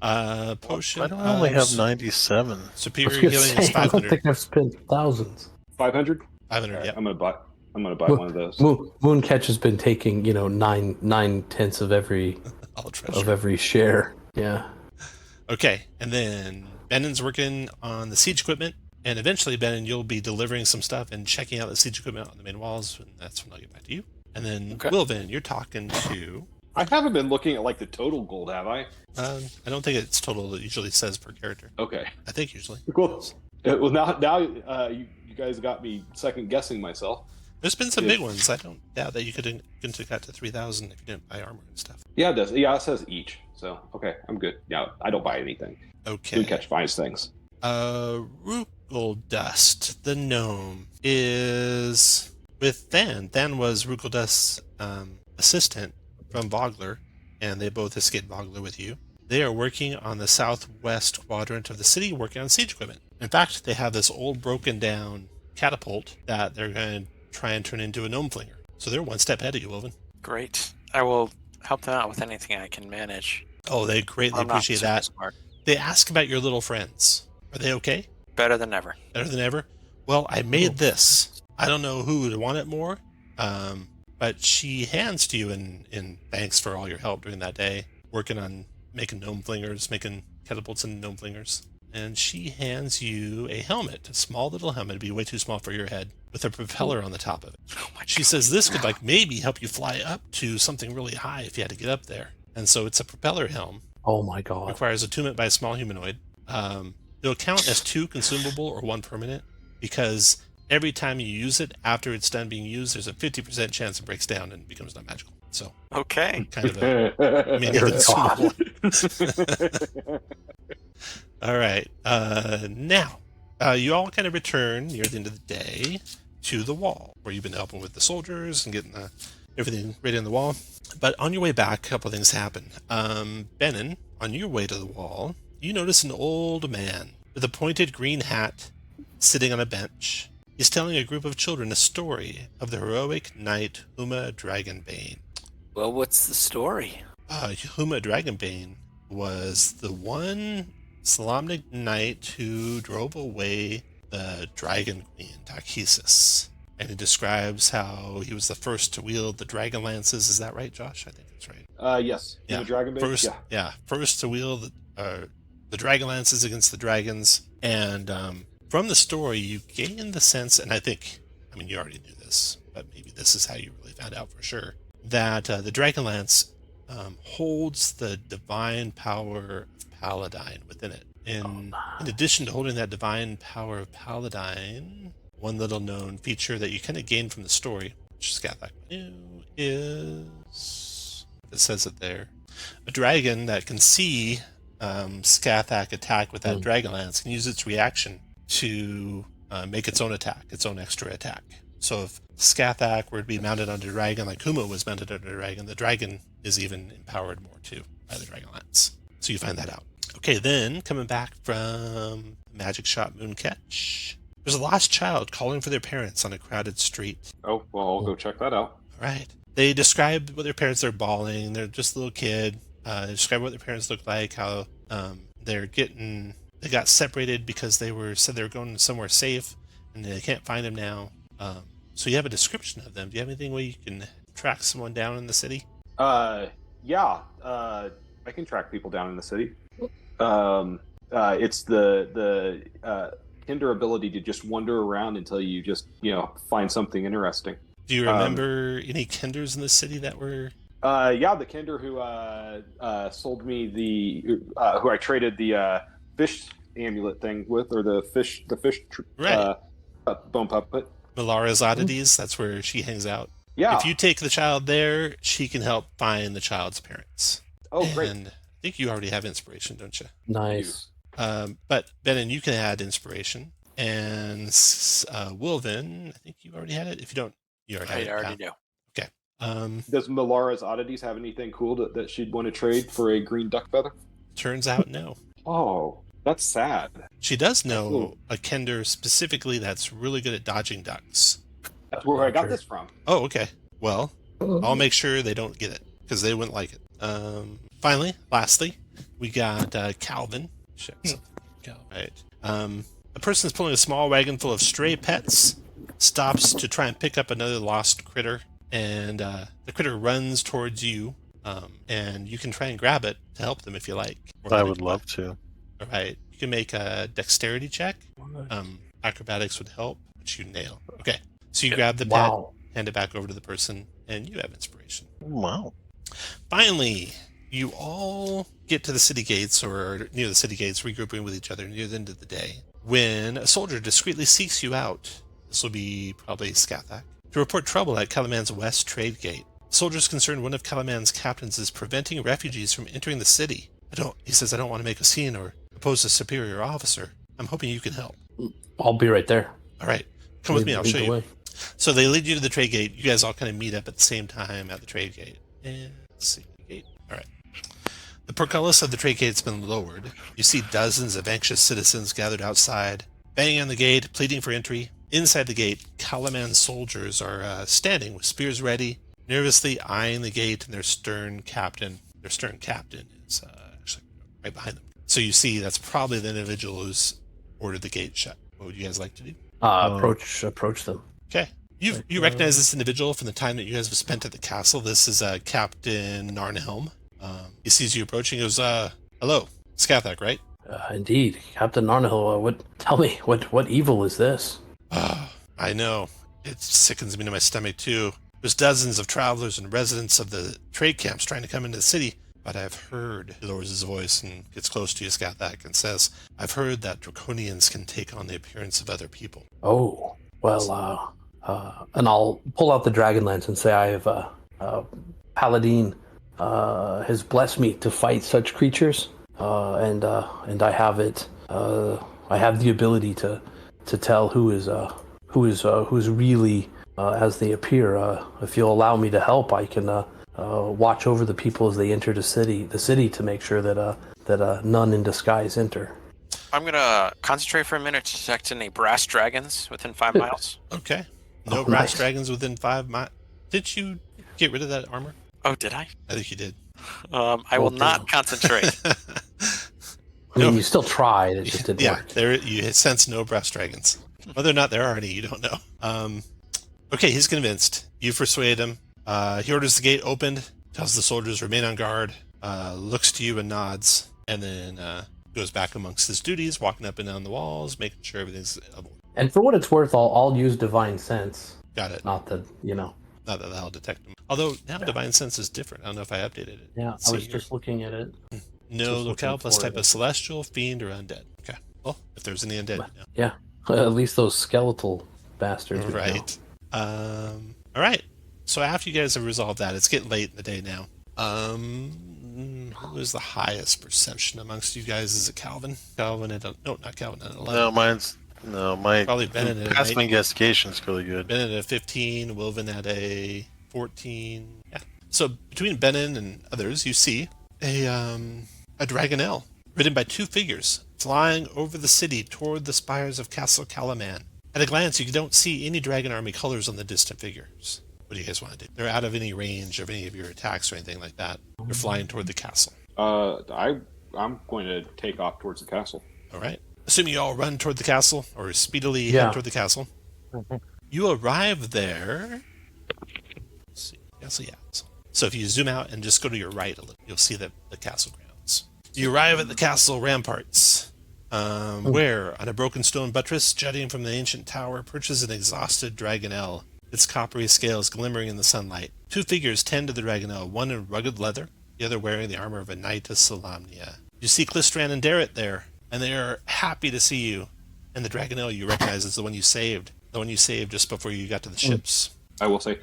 Potion. I don't only have 97. Superior I was healing gonna is say, I don't 500. think I've spent thousands. 500. 500, yeah. I'm gonna buy one of those. Mooncatch has been taking, 9/10 of every All treasure. of every share. Yeah. Okay, and then Benin's working on the siege equipment, and eventually, Benin, you'll be delivering some stuff and checking out the siege equipment on the main walls, and that's when I'll get back to you. And then, Okay. Wilvin, you're talking to... I haven't been looking at like the total gold, have I? I don't think it's total. It usually says per character. Okay. I think usually. Cool. Well, now you guys got me second guessing myself. There's been some Yeah. big ones. I don't doubt that you could have got to 3,000 if you didn't buy armor and stuff. Yeah, it does. Yeah, it says each. So okay, I'm good. Yeah, I don't buy anything. Okay. We catch buys things. Rukeldust, the gnome, is with Than. Than was Rukeldust's assistant from Vogler, and they both escaped Vogler with you. They are working on the southwest quadrant of the city, working on siege equipment. In fact, they have this old broken down catapult that they're going to try and turn into a gnome flinger. So they're one step ahead of you, Wilvin. Great. I will help them out with anything I can manage. Oh, they greatly I'm not appreciate super that. smart. They ask about your little friends. Are they okay? Better than ever. Better than ever? Well, I made this. I don't know who would want it more, but she hands to you in thanks for all your help during that day, working on making gnome flingers, making catapults and gnome flingers. And she hands you a helmet, a small little helmet. It'd be way too small for your head, with a propeller on the top of it. Oh my She says this could maybe help you fly up to something really high if you had to get up there. And so it's a propeller helm. Oh my god. Requires attunement by a small humanoid. It'll count as 2 consumable or 1 permanent, because every time you use it, after it's done being used, there's a 50% chance it breaks down and becomes not magical. So, Okay. kind of a mini consumable. All right. Now, you all kind of return near the end of the day to the wall, where you've been helping with the soldiers and getting everything ready on the wall. But on your way back, a couple of things happen. Benin, on your way to the wall, you notice an old man with a pointed green hat sitting on a bench. He's telling a group of children a story of the heroic knight Uma Dragonbane. Well, what's the story? Huma Dragonbane was the one Solamnic knight who drove away the Dragon Queen, Takhisis. And he describes how he was the first to wield the Dragonlances. Is that right, Josh? I think that's right. Yes. Yeah. The Dragon Bait? First, Yeah. first to wield the Dragonlances against the dragons. And from the story, you gain the sense, and I mean, you already knew this, but maybe this is how you really found out for sure, that the Dragonlance holds the divine power of Paladine within it. In addition to holding that divine power of Paladine, one little known feature that you kind of gain from the story, which Skathak knew, is, it says it there, a dragon that can see Skathak attack with that Dragonlance can use its reaction to make its own attack, its own extra attack. So if Skathak were to be mounted on a dragon like Huma was mounted on a dragon, the dragon is even empowered more too by the Dragonlance. So you find that out. Okay, then coming back from Magic Shop Mooncatch, there's a lost child calling for their parents on a crowded street. Oh, well, I'll go check that out. All right. They describe what their parents are bawling. They're just a little kid. They describe what their parents look like, how they got separated because said they were going somewhere safe, and they can't find them now. So you have a description of them. Do you have anything where you can track someone down in the city? Yeah. I can track people down in the city. It's the Kinder ability to just wander around until you just, find something interesting. Do you remember any Kinders in the city that were... Yeah, the Kinder who sold me who I traded the fish amulet thing with, or the fish Right. Bone puppet. Milara's Oddities, that's where she hangs out. Yeah. If you take the child there, she can help find the child's parents. Oh, great. And I think you already have inspiration, don't you? Nice. But Benin, you can add inspiration. And Wilvin, I think you already had it. If you don't, you already have it. I already do. Okay. Does Milara's Oddities have anything cool that she'd want to trade for a green duck feather? Turns out, no. Oh, that's sad. She does know a Kender specifically that's really good at dodging ducks. That's where I got this from. Oh, okay. Well, I'll make sure they don't get it, because they wouldn't like it. Lastly, we got Calvin. Right. A person is pulling a small wagon full of stray pets, stops to try and pick up another lost critter, and the critter runs towards you, and you can try and grab it to help them if you like. I would love to. All right. You can make a dexterity check. Acrobatics would help, which you nail. Okay. So you grab the pet, hand it back over to the person, and you have inspiration. Wow. Finally, you all get to the city gates, or near the city gates, regrouping with each other near the end of the day, when a soldier discreetly seeks you out. This will be probably Skathak, to report trouble at Kalaman's West Trade Gate. Soldiers concerned one of Kalaman's captains is preventing refugees from entering the city. He says, I don't want to make a scene or oppose a superior officer. I'm hoping you can help. I'll be right there. All right. Come with me, I'll show you. Way. So they lead you to the trade gate. You guys all kind of meet up at the same time at the trade gate. And let's see. Gate. All right. The portcullis of the trade gate's been lowered. You see dozens of anxious citizens gathered outside, banging on the gate, pleading for entry. Inside the gate, Kalaman's soldiers are standing with spears ready, nervously eyeing the gate, and their stern captain is actually right behind them. So you see that's probably the individual who's ordered the gate shut. What would you guys like to do? Approach them. Okay. You recognize this individual from the time that you guys have spent at the castle. This is Captain Narnhelm. He sees you approaching. He goes, hello, Skathak, right? Indeed, Captain Narnhill. Tell me, what evil is this? I know. It sickens me to my stomach, too. There's dozens of travelers and residents of the trade camps trying to come into the city, but I've heard, he lowers his voice and gets close to you, Skathak, and says, I've heard that Draconians can take on the appearance of other people. Oh, well, and I'll pull out the Dragonlance and say I have Paladin has blessed me to fight such creatures, and I have it. I have the ability to tell who's really as they appear. If you'll allow me to help, I can watch over the people as they enter the city to make sure that none in disguise enter. I'm gonna concentrate for a minute to detect any brass dragons within 5 miles. Okay. No brass dragons within 5 miles. Did you get rid of that armor? Oh, did I? I think you did. I will not concentrate. I mean, you still tried. It just didn't Yeah, work. there you sense no breast dragons. Whether or not there are any, you don't know. Okay, he's convinced. You persuade him. He orders the gate opened, tells the soldiers remain on guard, looks to you and nods, and then goes back amongst his duties, walking up and down the walls, making sure everything's And for what it's worth, I'll use divine sense. got it. Not that Not that I'll detect them. Although now divine sense is different. I don't know if I updated it. Yeah, Let's I was see here. just looking at it. No just locale looking plus for type it. of celestial, fiend, or undead. Okay. Well, if there's any undead, you know. Yeah, at least those skeletal bastards. would know. Right. All right. So after you guys have resolved that, it's getting late in the day now. Who is the highest perception amongst you guys? Is it Calvin? Calvin at not Calvin at 11. My Probably Bennett at passive 8. investigation is really good. Bennett at 15. Wilvin at a 14. Yeah. So between Bennett and others, you see a dragonelle ridden by two figures flying over the city toward the spires of Castle Calaman. At a glance, you don't see any dragon army colors on the distant figures. What do you guys want to do? They're out of any range of any of your attacks or anything like that. They're flying toward the castle. I'm going to take off towards the castle. All right. Assuming you all run toward the castle or speedily Yeah. head toward the castle. You arrive there. Let's see. Castle, yeah. So if you zoom out and just go to your right a little, you'll see the castle grounds. You arrive at the castle ramparts, where, on a broken stone buttress jutting from the ancient tower, perches an exhausted dragonelle, its coppery scales glimmering in the sunlight. Two figures tend to the dragonelle, one in rugged leather, the other wearing the armor of a knight of Solamnia. You see Clistran and Darrett there, and they are happy to see you. And the dragonelle you recognize is the one you saved just before you got to the ships. I will say,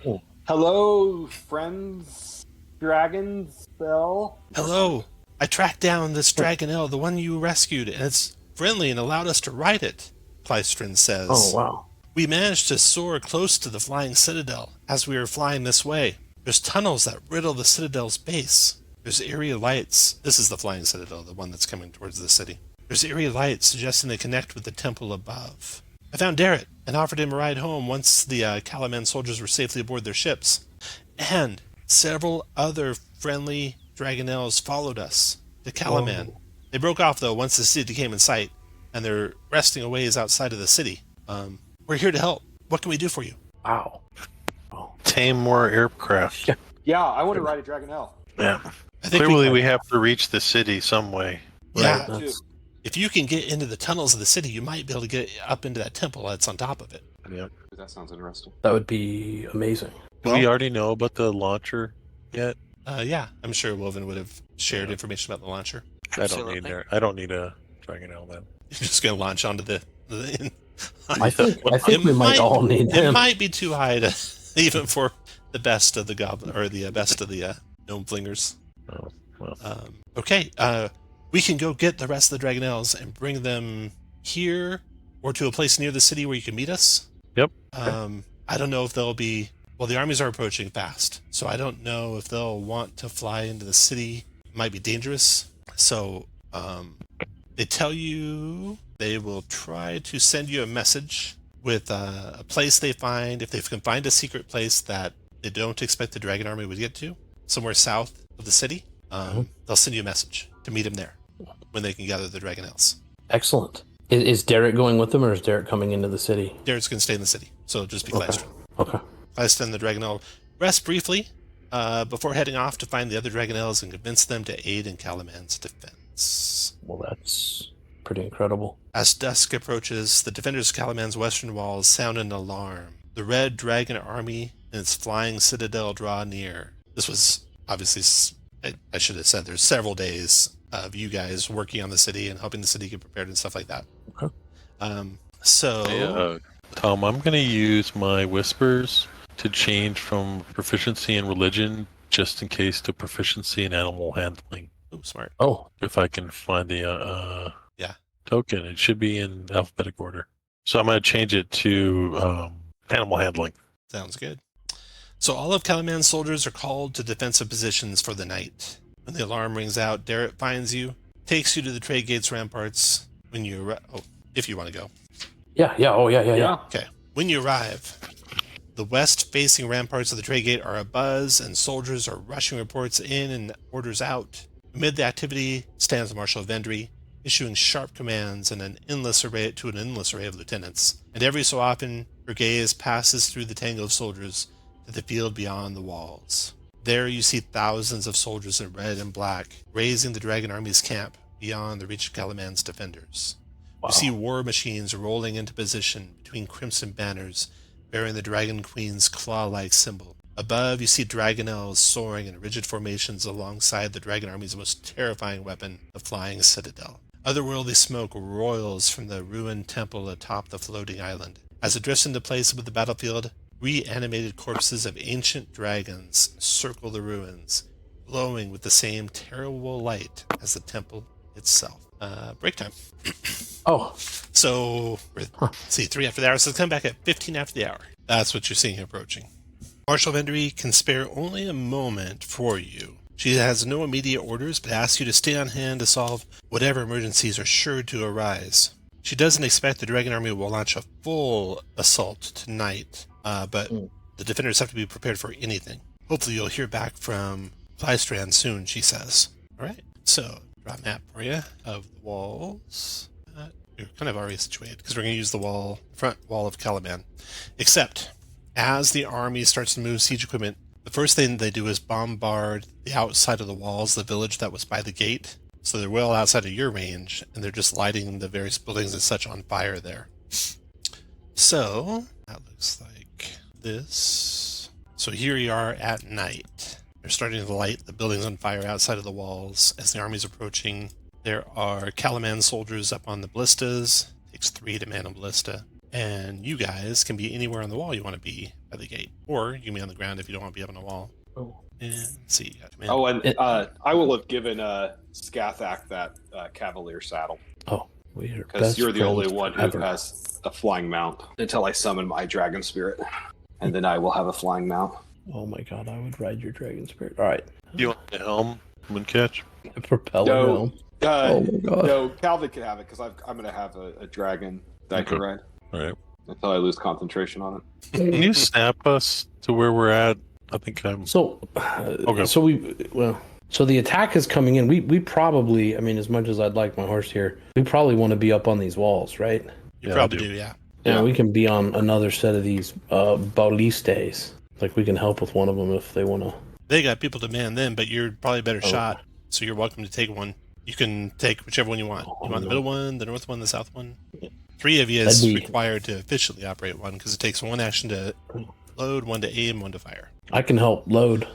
hello, friends, dragons, Bell. Hello, I tracked down this dragonelle, the one you rescued, and it's friendly and allowed us to ride it, Clistran says. Oh wow! We managed to soar close to the flying citadel as we were flying this way. There's tunnels that riddle the citadel's base. There's eerie lights. This is the flying citadel, the one that's coming towards the city. There's eerie lights suggesting they connect with the temple above. I found Darrett and offered him a ride home once the Calaman soldiers were safely aboard their ships. And several other friendly dragonelles followed us to Calaman. Whoa. They broke off, though, once the city came in sight, and they're resting a ways outside of the city. We're here to help. What can we do for you? Wow! Tame more aircraft. Yeah, I want to ride a dragonelle. Yeah. I think Clearly, we have to reach the city some way. Yeah, Right, too. if you can get into the tunnels of the city, you might be able to get up into that temple that's on top of it. Yep. That sounds interesting. That would be amazing. Do we already know about the launcher yet? Yeah, I'm sure Woven would have shared information about the launcher. Absolutely. I don't need a Dragonelle then. You're just going to launch onto the I think we might all need It him. might be too high to even for the best of the goblin or the best of the gnome flingers. Oh, well. Okay, we can go get the rest of the dragonelles and bring them here or to a place near the city where you can meet us. Yep. I don't know if they'll be. Well, the armies are approaching fast, so I don't know if they'll want to fly into the city. It might be dangerous. So they tell you they will try to send you a message with a place they find. If they can find a secret place that they don't expect the dragon army would get to, somewhere south of the city, they'll send you a message to meet them there when they can gather the dragonelles. Excellent. Is Derek going with them, or is Derek coming into the city? Derek's going to stay in the city, so it'll just be Okay. Clystron. Okay. Clystron and the dragonelle rest briefly before heading off to find the other dragonelles and convince them to aid in Calaman's defense. Well, that's pretty incredible. As dusk approaches, the defenders of Calaman's western walls sound an alarm. The red dragon army and its flying citadel draw near. This was obviously, I should have said, there's several days of you guys working on the city and helping the city get prepared and stuff like that. Okay. Tom, I'm going to use my whispers to change from proficiency in religion just in case to proficiency in animal handling. Oh, smart. Oh, If I can find the Yeah. token, it should be in alphabetic order. So I'm going to change it to animal handling. Sounds good. So all of Calaman's soldiers are called to defensive positions for the night. When the alarm rings out, Darrett finds you, takes you to the trade gates ramparts. When you if you want to go. yeah. Oh, yeah. Yeah. Okay. When you arrive, The west-facing ramparts of the trade gate are abuzz, and soldiers are rushing reports in and orders out. Amid the activity stands Marshal Vendry, issuing sharp commands and an endless array of lieutenants. And every so often, her gaze passes through the tangle of soldiers to the field beyond the walls. There you see thousands of soldiers in red and black, raising the Dragon Army's camp beyond the reach of Calaman's defenders. Wow. You see war machines rolling into position between crimson banners, bearing the Dragon Queen's claw-like symbol. Above, you see dragonels soaring in rigid formations alongside the Dragon Army's most terrifying weapon, the flying citadel. Otherworldly smoke roils from the ruined temple atop the floating island. As it drifts into place above the battlefield, reanimated corpses of ancient dragons circle the ruins, glowing with the same terrible light as the temple itself. Break time. Oh, So, let's see, 3 after the hour, so it's come back at 15 after the hour. That's what you're seeing approaching. Marshal Vendry can spare only a moment for you. She has no immediate orders, but asks you to stay on hand to solve whatever emergencies are sure to arise. She doesn't expect the Dragon Army will launch a full assault tonight, but the defenders have to be prepared for anything. Hopefully you'll hear back from Flystrand soon, she says. Alright, so, draw a map for you of the walls. You're kind of already situated, because we're going to use the front wall of Calaman. Except, as the army starts to move siege equipment, the first thing they do is bombard the outside of the walls, the village that was by the gate. So they're well outside of your range, and they're just lighting the various buildings and such on fire there. So, that looks like this. So here you are at night. They're starting to light the buildings on fire outside of the walls as the army's approaching. There are Calaman soldiers up on the ballistas. It takes 3 to man a ballista. And you guys can be anywhere on the wall you want to be by the gate. Or you can be on the ground if you don't want to be up on the wall. Oh. And let's see. I will have given Scathak that Cavalier saddle. Oh, we are Because you're the only one who ever. has a flying mount until I summon my dragon spirit. And then I will have a flying mount. Oh my god, I would ride your dragon spirit. All right. Do you want the helm, Mooncatch? A propeller No. helm. Oh my god. No, Calvin can have it because I'm going to have a dragon that I can ride All right. until I lose concentration on it. Can you snap us to where we're at? I think I'm. So, Okay. so the attack is coming in. We probably, I mean, as much as I'd like my horse here, we probably want to be up on these walls, right? You Yeah, probably I do. do, yeah. Yeah, we can be on another set of these ballistas. Like we can help with one of them if they want to. They got people to man them, but you're probably a better shot, so you're welcome to take one. You can take whichever one you want. You want the middle one, the north one, the south one? 3 of you is That'd be- required to officially operate one, because it takes 1 action to load, 1 to aim, 1 to fire. I can help load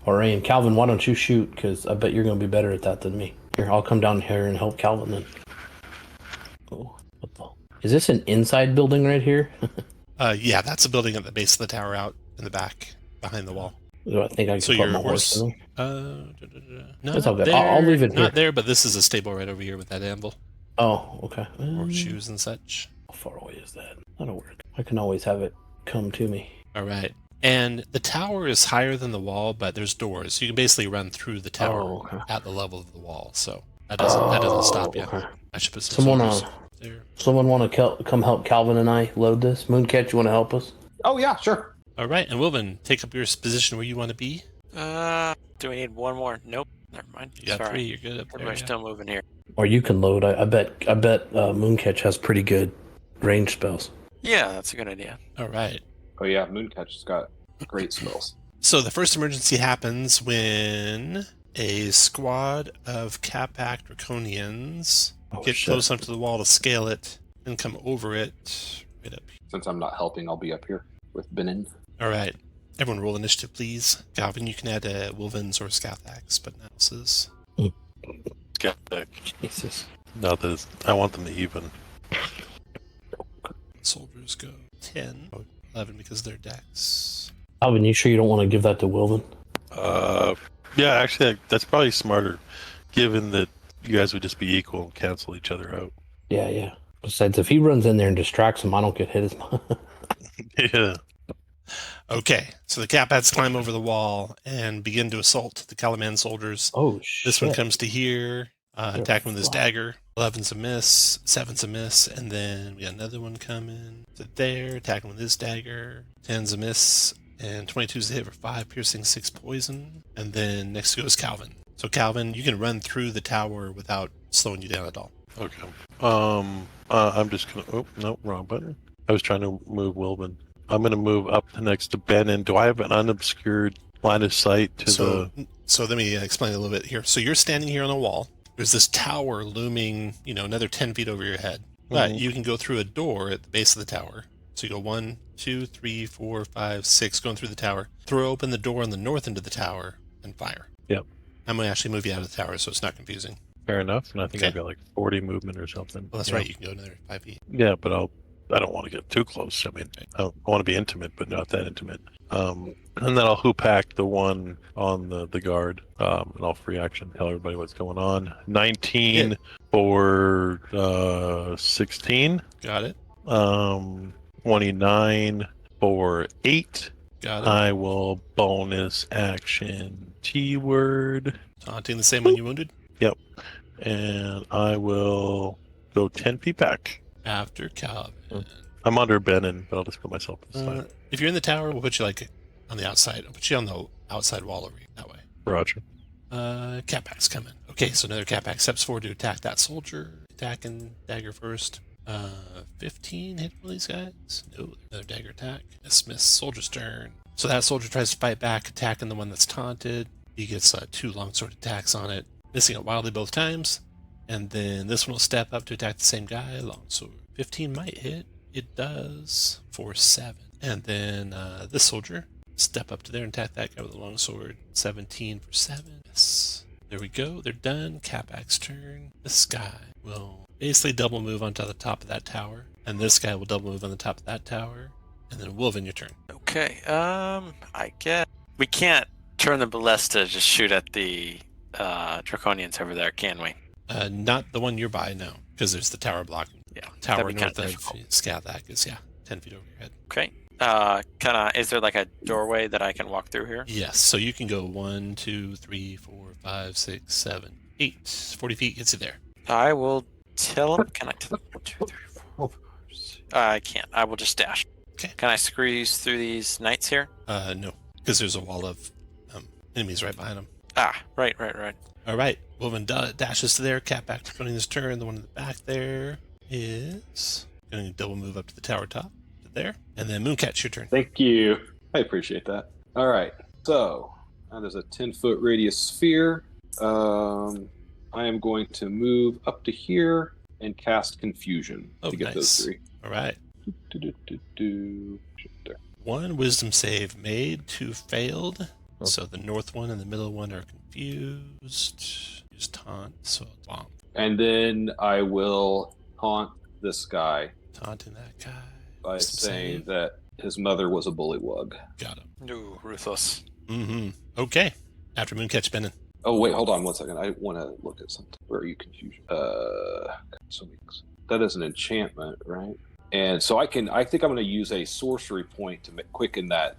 or aim. Calvin, why don't you shoot? Because I bet you're going to be better at that than me. Here, I'll come down here and help Calvin then. Oh, what the? Is this an inside building right here? Yeah, that's a building at the base of the tower out in the back, behind the wall. Do I think I can So put your my horse in there? No, That's all not good. I'll leave it here. Not there, but this is a stable right over here with that anvil, Oh, okay. horseshoes and such. How far away is that? That'll work. I can always have it come to me. All right. And the tower is higher than the wall, but there's doors. You can basically run through the tower Oh, okay. at the level of the wall. So that doesn't stop you. Okay. I should put some Someone soldiers there. Someone want to come help Calvin and I load this? Mooncatch, you want to help us? Oh, yeah, sure. All right, and Wilvin, take up your position where you want to be. Do we need one more? Nope. Never mind. You got Sorry. 3. You're good up there. We're Yeah. still moving here. Or you can load. I bet Mooncatch has pretty good range spells. Yeah, that's a good idea. All right. Oh, yeah, Mooncatch's got great spells. So the first emergency happens when a squad of Capac Draconians get close enough to the wall to scale it and come over it right up here. Since I'm not helping, I'll be up here with Benin. All right. Everyone roll initiative, please. Calvin, you can add Wilvins or Scathax, but not else's. Got that. Jesus. Not that it's, I want them to even. Soldiers go 10, 11 because they're dex. Alvin, you sure you don't want to give that to Wilvin? Yeah, actually, that's probably smarter, given that you guys would just be equal and cancel each other out. Yeah. Besides, if he runs in there and distracts him, I don't get hit as much. Yeah. Okay, so the Capats climb over the wall and begin to assault the Calaman soldiers. Oh, shit. This one comes to here, They're attack him with his flying. dagger. 11's a miss, 7's a miss, and then we got another one coming to there, attacking with his dagger. 10's a miss, and 22's a hit for 5 piercing, 6 poison. And then next goes Calvin. So Calvin, you can run through the tower without slowing you down at all. Okay. I'm just gonna. Oh no, wrong button. I was trying to move Wilbin. I'm gonna move up next to Benin. Do I have an unobscured line of sight to So let me explain a little bit here. So you're standing here on a wall. There's this tower looming, another 10 feet over your head. But you can go through a door at the base of the tower. So you go 1, 2, 3, 4, 5, 6, going through the tower. Throw open the door on the north end of the tower and fire. Yep. I'm going to actually move you out of the tower so it's not confusing. Fair enough. And I think Okay. I've got like 40 movement or something. Well, that's right. You can go another 5 feet. Yeah, but I don't want to get too close. I mean, I want to be intimate, but not that intimate. And then I'll hoop hack the one on the guard. And I'll free action, tell everybody what's going on. 19 for 16. Got it. 29 for 8. Got it. I will bonus action T-word. Taunting the same one you wounded. Yep. And I will go 10 feet back. After Calvin. I'm under Benin, but I'll just put myself this side. If you're in the tower, we'll put you on the outside. I'll put you on the outside wall over you that way. Roger. Catpack's coming. Okay, so another Catpack steps forward to attack that soldier. Attacking dagger first. 15 hit one of these guys. No, another dagger attack. Miss soldier's turn. So that soldier tries to fight back, attacking the one that's taunted. He gets 2 longsword attacks on it, missing it wildly both times. And then this one will step up to attack the same guy. Longsword. 15 might hit. It does for 7. And then this soldier step up to there and attack that guy with a longsword. 17 for 7. Yes. There we go. They're done. Catback's turn. This guy will basically double move onto the top of that tower. And this guy will double move on the top of that tower. And then Wolven, your turn. Okay. I guess we can't turn the ballista to just shoot at the draconians over there, can we? Not the one you're by, no. Because there's the tower blocking. Yeah. Tower that'd be north kinda of difficult. Scathack is, 10 feet over your head. Okay. Is there like a doorway that I can walk through here? Yes, so you can go 1, 2, 3, 4, 5, 6, 7, 8. 40 feet gets you there. I will tell him. Can I tell him? 1, 2, 3, 4, 5, 6. I can't. I will just dash. Okay. Can I squeeze through these knights here? No, because there's a wall of enemies right behind them. Ah, right. All right, Wolven dashes to there. Catback to putting his turn. The one in the back there is going to double move up to the tower top to there. And then Mooncat's your turn. Thank you. I appreciate that. All right. So now there's a 10-foot radius sphere. I am going to move up to here and cast Confusion to get those 3. All right. There. 1 wisdom save made, 2 failed. So the north one and the middle one are confused. Use taunt, so bomb. And then I will taunt this guy Taunting that guy. by Wisdom saying save. that his mother was a bullywug. Got him. Ooh, ruthless. Mm-hmm. Okay. After Mooncat's Benin. Oh wait, hold on 1 second. I want to look at something. Where are you, Confusion? That is an enchantment, right? And so I think I'm going to use a sorcery point to quicken that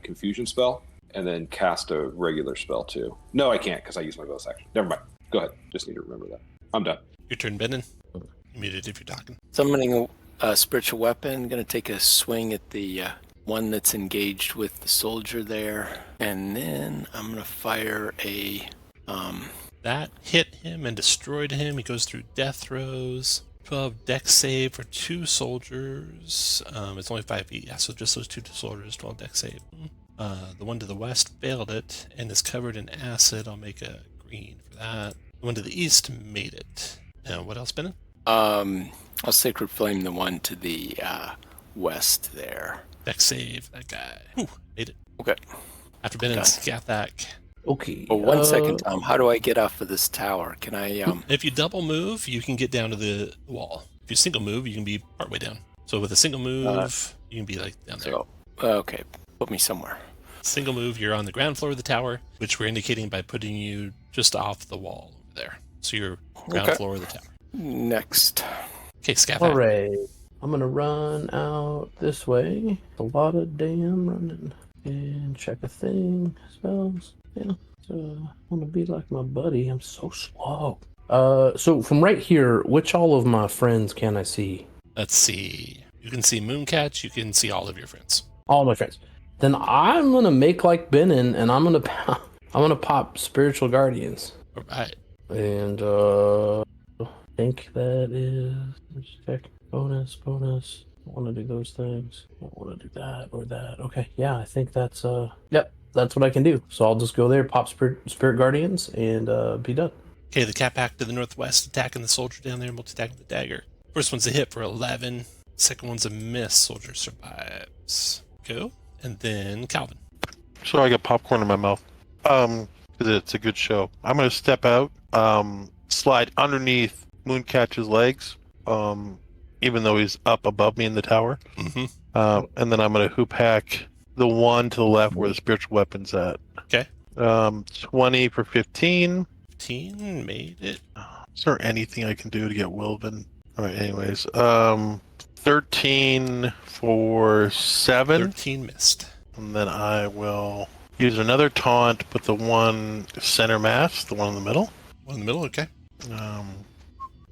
Confusion spell, and then cast a regular spell too. No, I can't because I use my bonus action. Never mind. Go ahead. Just need to remember that. I'm done. Your turn, Benin. You muted if you're talking. Summoning a spiritual weapon. Going to take a swing at the one that's engaged with the soldier there. And then I'm going to fire a... That hit him and destroyed him. He goes through death throes. 12 dex save for 2 soldiers. It's only 5 feet. Yeah, so just those 2 soldiers, 12 dex save. The one to the west failed it and is covered in acid. I'll make a green for that. The one to the east made it. Now, what else, Benin? I'll Sacred Flame the one to the west there. Dex save, that guy. Ooh, made it. Okay. After Benin, Done. Scathak. Okay. But 1 second, Tom. How do I get off of this tower? Can I... If you double move, you can get down to the wall. If you single move, you can be partway down. So with a single move, you can be like down there. So, okay. Put me somewhere. Single move, you're on the ground floor of the tower, which we're indicating by putting you just off the wall over there. So you're ground Okay. floor of the tower. Next. Okay, Scathak. All right. I'm going to run out this way. A lot of damn running. And check a thing. Spells. Yeah. So I want to be like my buddy. I'm so slow. So from right here, which all of my friends can I see? Let's see. You can see Mooncatch. You can see all of your friends. All my friends. Then I'm gonna make like Benin, and I'm gonna pop Spiritual Guardians. All right. And I think that is check bonus. I want to do those things. I want to do that or that. Okay, yeah, I think that's yep, that's what I can do. So I'll just go there, pop Spirit Guardians, and be done. Okay, the cat pack to the northwest, attacking the soldier down there, multi-attacking the dagger. First one's a hit for 11. Second one's a miss. Soldier survives. Go. And then Calvin. So I got popcorn in my mouth. Because it's a good show. I'm gonna step out, slide underneath Mooncatch's legs, even though he's up above me in the tower. Mm-hmm. And then I'm gonna hoop hack the one to the left where the spiritual weapon's at. Okay. 20 for 15. 15 made it. Is there anything I can do to get Wilvin? All right. Anyways, 13 for 7. 13 missed. And then I will use another taunt, but the one center mass, the one in the middle. One in the middle, okay.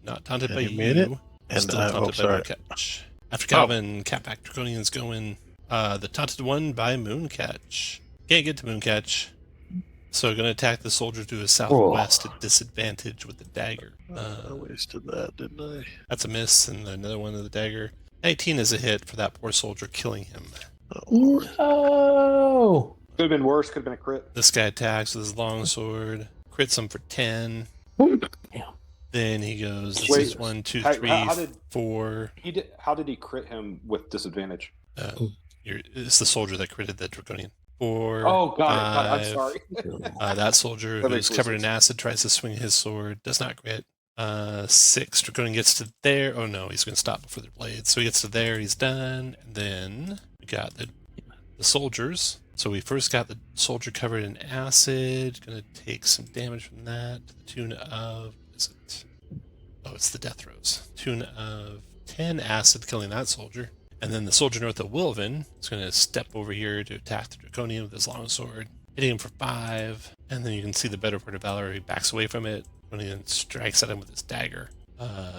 Not taunted by you. Made it. And Still taunted by sorry. Mooncatch. After Calvin, Catback Draconian's going. The taunted one by Mooncatch. Can't get to Mooncatch. So going to attack the soldier to his southwest at disadvantage with the dagger. I wasted that, didn't I? That's a miss, and another one of the dagger. 19 is a hit for that poor soldier, killing him. No. Could have been worse. Could have been a crit. This guy attacks with his longsword, crits him for 10. Yeah. Then he goes, this Wait, is 1, 2, how 3, did- 4. How did he crit him with disadvantage? It's the soldier that critted the Draconian. 4. Oh, got it. I'm 5. sorry. That soldier That who's makes covered in sense. acid tries to swing his sword, does not crit. 6. Draconian gets to there. Oh no, he's going to stop before their blades. So he gets to there, he's done. And then we got the soldiers. So we first got the soldier covered in acid. Going to take some damage from that to the tune of, is it? Oh, it's the death throws. Tune of 10 acid, killing that soldier. And then the soldier north of Wilvin is going to step over here to attack the Draconian with his longsword, hitting him for 5. And then you can see the better part of Valor. He backs away from it when he strikes at him with his dagger,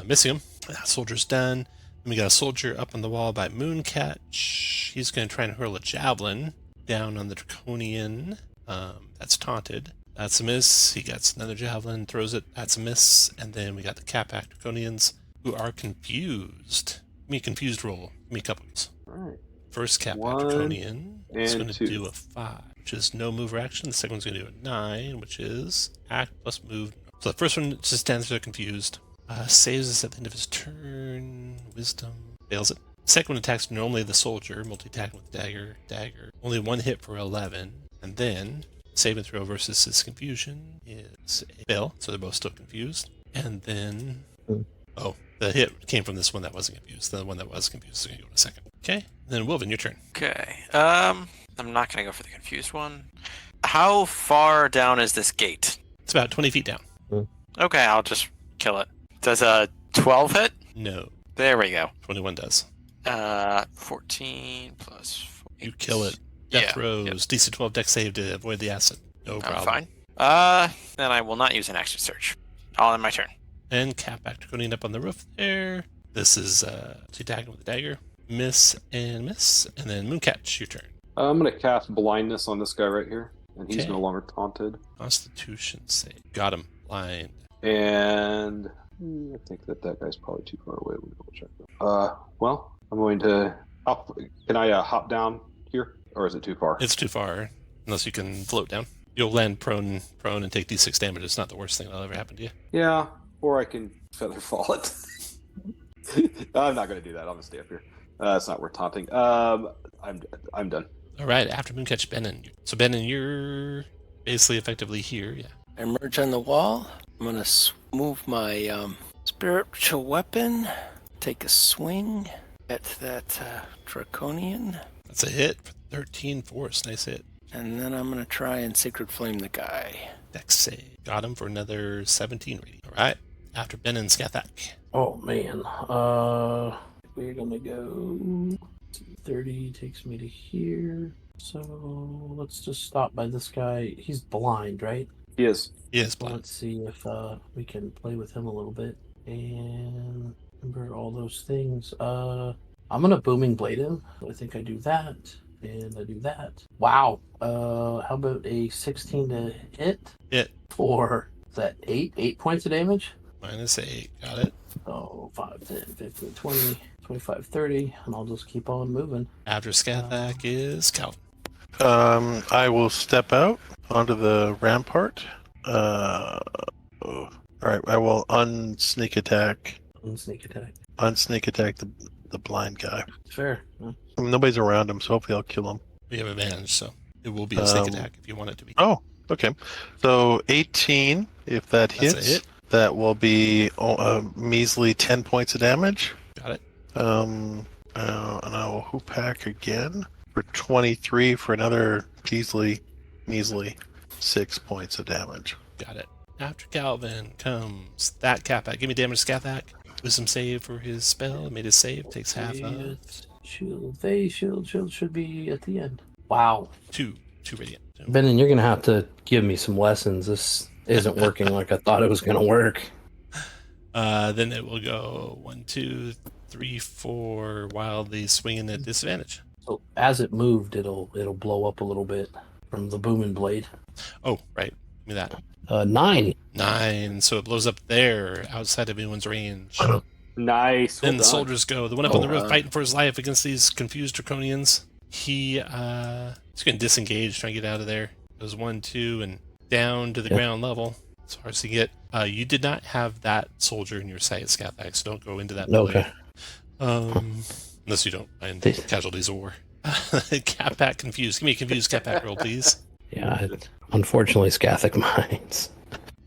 missing him. That soldier's done. Then we got a soldier up on the wall by Mooncatch. He's going to try and hurl a javelin down on the Draconian. That's taunted. That's a miss. He gets another javelin, throws it. That's a miss. And then we got the Capac Draconians who are confused. Give me a confused roll. Give me a couple. All right. First Capac 1 Draconian is and going to 2. do a 5, which is no move or action. The second one's going to do a 9, which is act plus move. So the first one just stands there confused. Saves us at the end of his turn. Wisdom. Fails it. Second one attacks normally the soldier, multi-attacking with dagger. Only one hit for 11. And then, saving throw versus his confusion is a fail, so they're both still confused. And then, oh, the hit came from this one that wasn't confused. The one that was confused is going to go in a second. Okay, then Wilvin, your turn. Okay. I'm not gonna go for the confused one. How far down is this gate? It's about 20 feet down. Okay, I'll just kill it. Does a 12 hit? No, There we go. 21 does. 14 plus 4. You kill it. Death Yeah, throws. yep. DC 12 dex save to avoid the acid. No problem. I'm fine. Then I will not use an action search. All in my turn. And Capac Draconian up on the roof there. This is attacking with the dagger. Miss and miss. And then Mooncatch, your turn. I'm going to cast blindness on this guy right here, and he's Okay. no longer taunted. Constitution save. Got him. Blind. And I think that guy's probably too far away. Let me double check that. Well, I'm going to. Can I hop down here, or is it too far? It's too far, unless you can float down. You'll land prone and take d6 damage. It's not the worst thing that'll ever happen to you. Yeah, or I can feather fall it. I'm not going to do that. I'm going to stay up here. It's not worth taunting. I'm done. All right, after Mooncatch, Benin. So Benin, you're basically effectively here. Yeah. I emerge on the wall. I'm going to move my spiritual weapon, take a swing at that Draconian, That's a hit for 13 force. Nice hit. and then I'm going to try and Sacred Flame the guy. Dex save. Got him for another 17 rating. All right. After Benin, Skathak. Oh man. We're gonna go 30 takes me to here. So let's just stop by this guy. He's blind, right? He is. He is Well, blind. let's see if we can play with him a little bit. And remember all those things. I'm gonna booming blade him. I think I do that, and I do that. Wow. How about a 16 to hit? Hit. For is that 8 points of damage? -8. Got it. Oh, 5, 10, 15, 20, 25, 30, and I'll just keep on moving. After Skathak is Calvin. I will step out onto the rampart. All right, I will unsneak attack. Sneak attack. Unsneak attack the blind guy. Fair. I mean, nobody's around him, so hopefully I'll kill him. We have advantage, so it will be a sneak attack if you want it to be. Oh, okay. So 18, if that That's a hits, hit. that will be a measly 10 points of damage. Got it. And I will hoop hack again for 23 for another measly 6 points of damage. Got it. After Calvin comes that Capac. Give me damage, Skathak. Wisdom save for his spell. Made his save. Takes half of Shield, phase, shield should be at the end. Wow. 2 radiant. So, Benin, you're gonna have to give me some lessons. This isn't working like I thought it was gonna work. then it will go 1, 2, 3, 4, wildly swinging at disadvantage. So as it moved, it'll blow up a little bit from the booming blade. Oh, right. Give me that. 9. 9. So it blows up there outside of anyone's range. Nice. Then Well the done. soldiers go. The one up on the roof done. fighting for his life against these confused draconians. He's going to disengage, try and get out of there. Goes 1, 2, and down to the ground level as far as he get. You did not have that soldier in your sight, Skathak, so don't go into that building. Okay. Unless you don't mind casualties of war. Capac confused. Give me a confused Capac roll, please. Yeah, unfortunately, Skathak mines.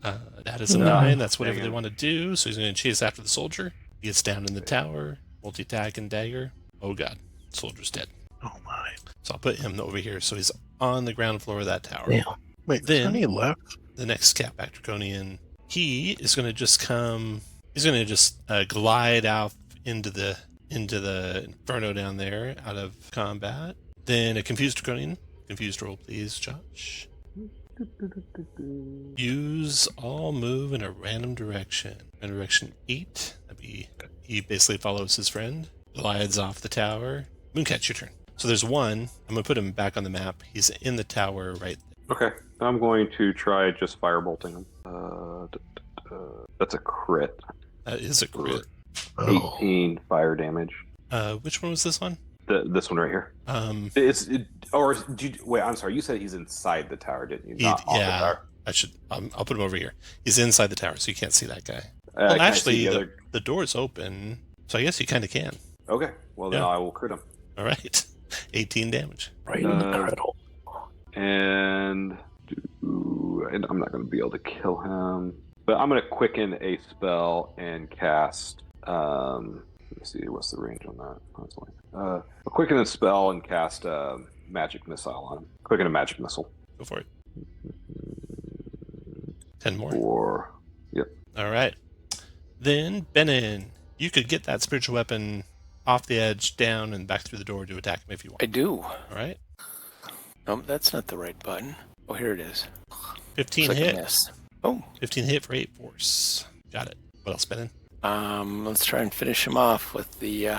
That is a 9. That's whatever they want to do. So he's going to chase after the soldier. He gets down in the tower. Multi-attack and dagger. Oh god. Soldier's dead. Oh my. So I'll put him over here. So he's on the ground floor of that tower. Yeah. Wait, Then- then, any left? The next Capac Draconian, he is going to just come. He's going to just glide out into the inferno down there out of combat. Then a confused Draconian. Confused roll, please, Josh. Use all move in a random direction. In direction 8. That'd be, he basically follows his friend. Glides off the tower. Mooncat, your turn. So there's one. I'm going to put him back on the map. He's in the tower right there. Okay. I'm going to try just firebolting him. That's a crit. That is a crit. 18 fire damage. Which one was this one? This one right here. Wait, I'm sorry. You said he's inside the tower, didn't you? Not off the tower. I should. I'll put him over here. He's inside the tower, so you can't see that guy. Can Well, I actually, see the other- the door's open, so I guess you kind of can. Okay. Well, then Yeah. I will crit him. All right, 18 damage. Right in the cradle. And I'm not going to be able to kill him. But I'm going to quicken a spell and cast. Let me see, what's the range on that? I'll quicken a spell and cast magic missile on him. Quicken a magic missile. Go for it. 10 more. Or yep. All right. Then Benin, you could get that spiritual weapon off the edge, down, and back through the door to attack him if you want. I do. All right. No, that's not the right button. Oh, here it is. 15 Click hit. and miss. Oh, 15 hit for 8 force. Got it. What else, Benin? let's try and finish him off with the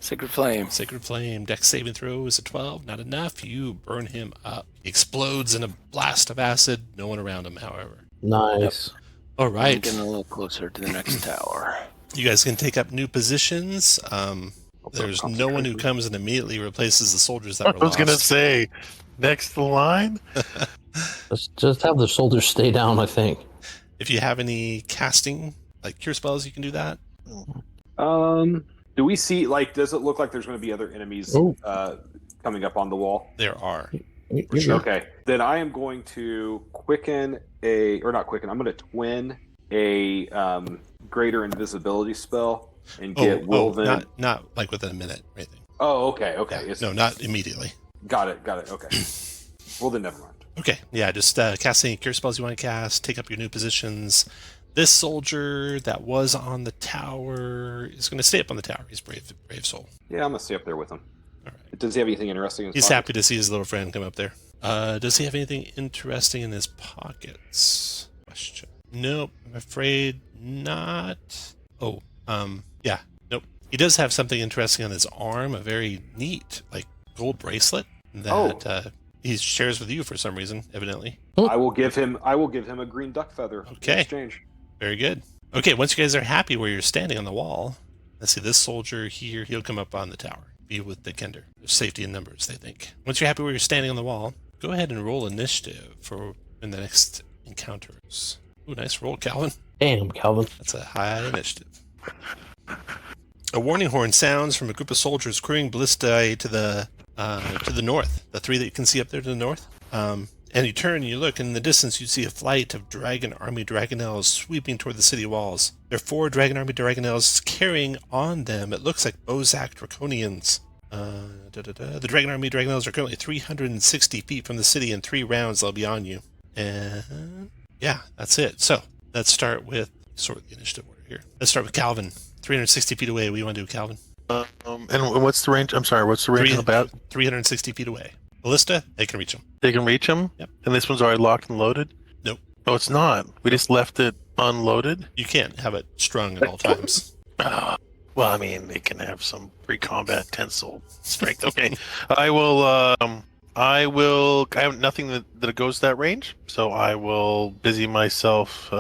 Sacred Flame. Sacred Flame. Dex saving throw is a 12. Not enough. You burn him up. He explodes in a blast of acid. No one around him, however. Nice. All I'm right. getting a little closer to the next tower. You guys can take up new positions. There's no one who comes and immediately replaces the soldiers that I were was lost. gonna say, next in line. Just have the soldiers stay down, I think. If you have any casting, like cure spells, you can do that. Do we see, does it look like there's going to be other enemies coming up on the wall? There are. Okay. Then I am going to I'm going to twin a greater invisibility spell and get Wilven. Not like within a minute or anything. Oh, okay. No, not immediately. Got it. Okay. Well, then never mind. Okay, yeah, just cast any cure spells you want to cast, take up your new positions. This soldier that was on the tower is going to stay up on the tower. He's brave soul. Yeah, I'm going to stay up there with him. All right. Does he have anything interesting in his He's pocket? happy to see his little friend come up there. Does he have anything interesting in his pockets? Question. Nope, I'm afraid not. Oh, yeah, nope. He does have something interesting on his arm, a very neat, like, gold bracelet that he shares with you for some reason, evidently. I will give him a green duck feather in Okay. exchange. Very good. Okay, once you guys are happy where you're standing on the wall, let's see, this soldier here, he'll come up on the tower. Be with the Kender. There's safety in numbers, they think. Once you're happy where you're standing on the wall, go ahead and roll initiative for in the next encounters. Ooh, nice roll, Calvin. Damn, Calvin. That's a high initiative. A warning horn sounds from a group of soldiers crewing ballistae to the north. The three that you can see up there to the north. And you turn and you look, and in the distance you see a flight of Dragon Army Dragonels sweeping toward the city walls. There are 4 Dragon Army Dragonels carrying on them. It looks like Bozak Draconians. The Dragon Army Dragonels are currently 360 feet from the city, and 3 rounds they'll be on you. And yeah, that's it. So let's start with sort of the initiative order here. Let's start with Calvin. 360 feet away. What do you want to do, Calvin? And what's the range? I'm sorry, what's the range of the bat? 360 feet away. Ballista, they can reach them. They can reach him? Yep. And this one's already locked and loaded? Nope. Oh, it's not. We just left it unloaded? You can't have it strung at all times. Well, I mean, they can have some pre-combat tensile strength. Okay. I have nothing that goes that range, so I will busy myself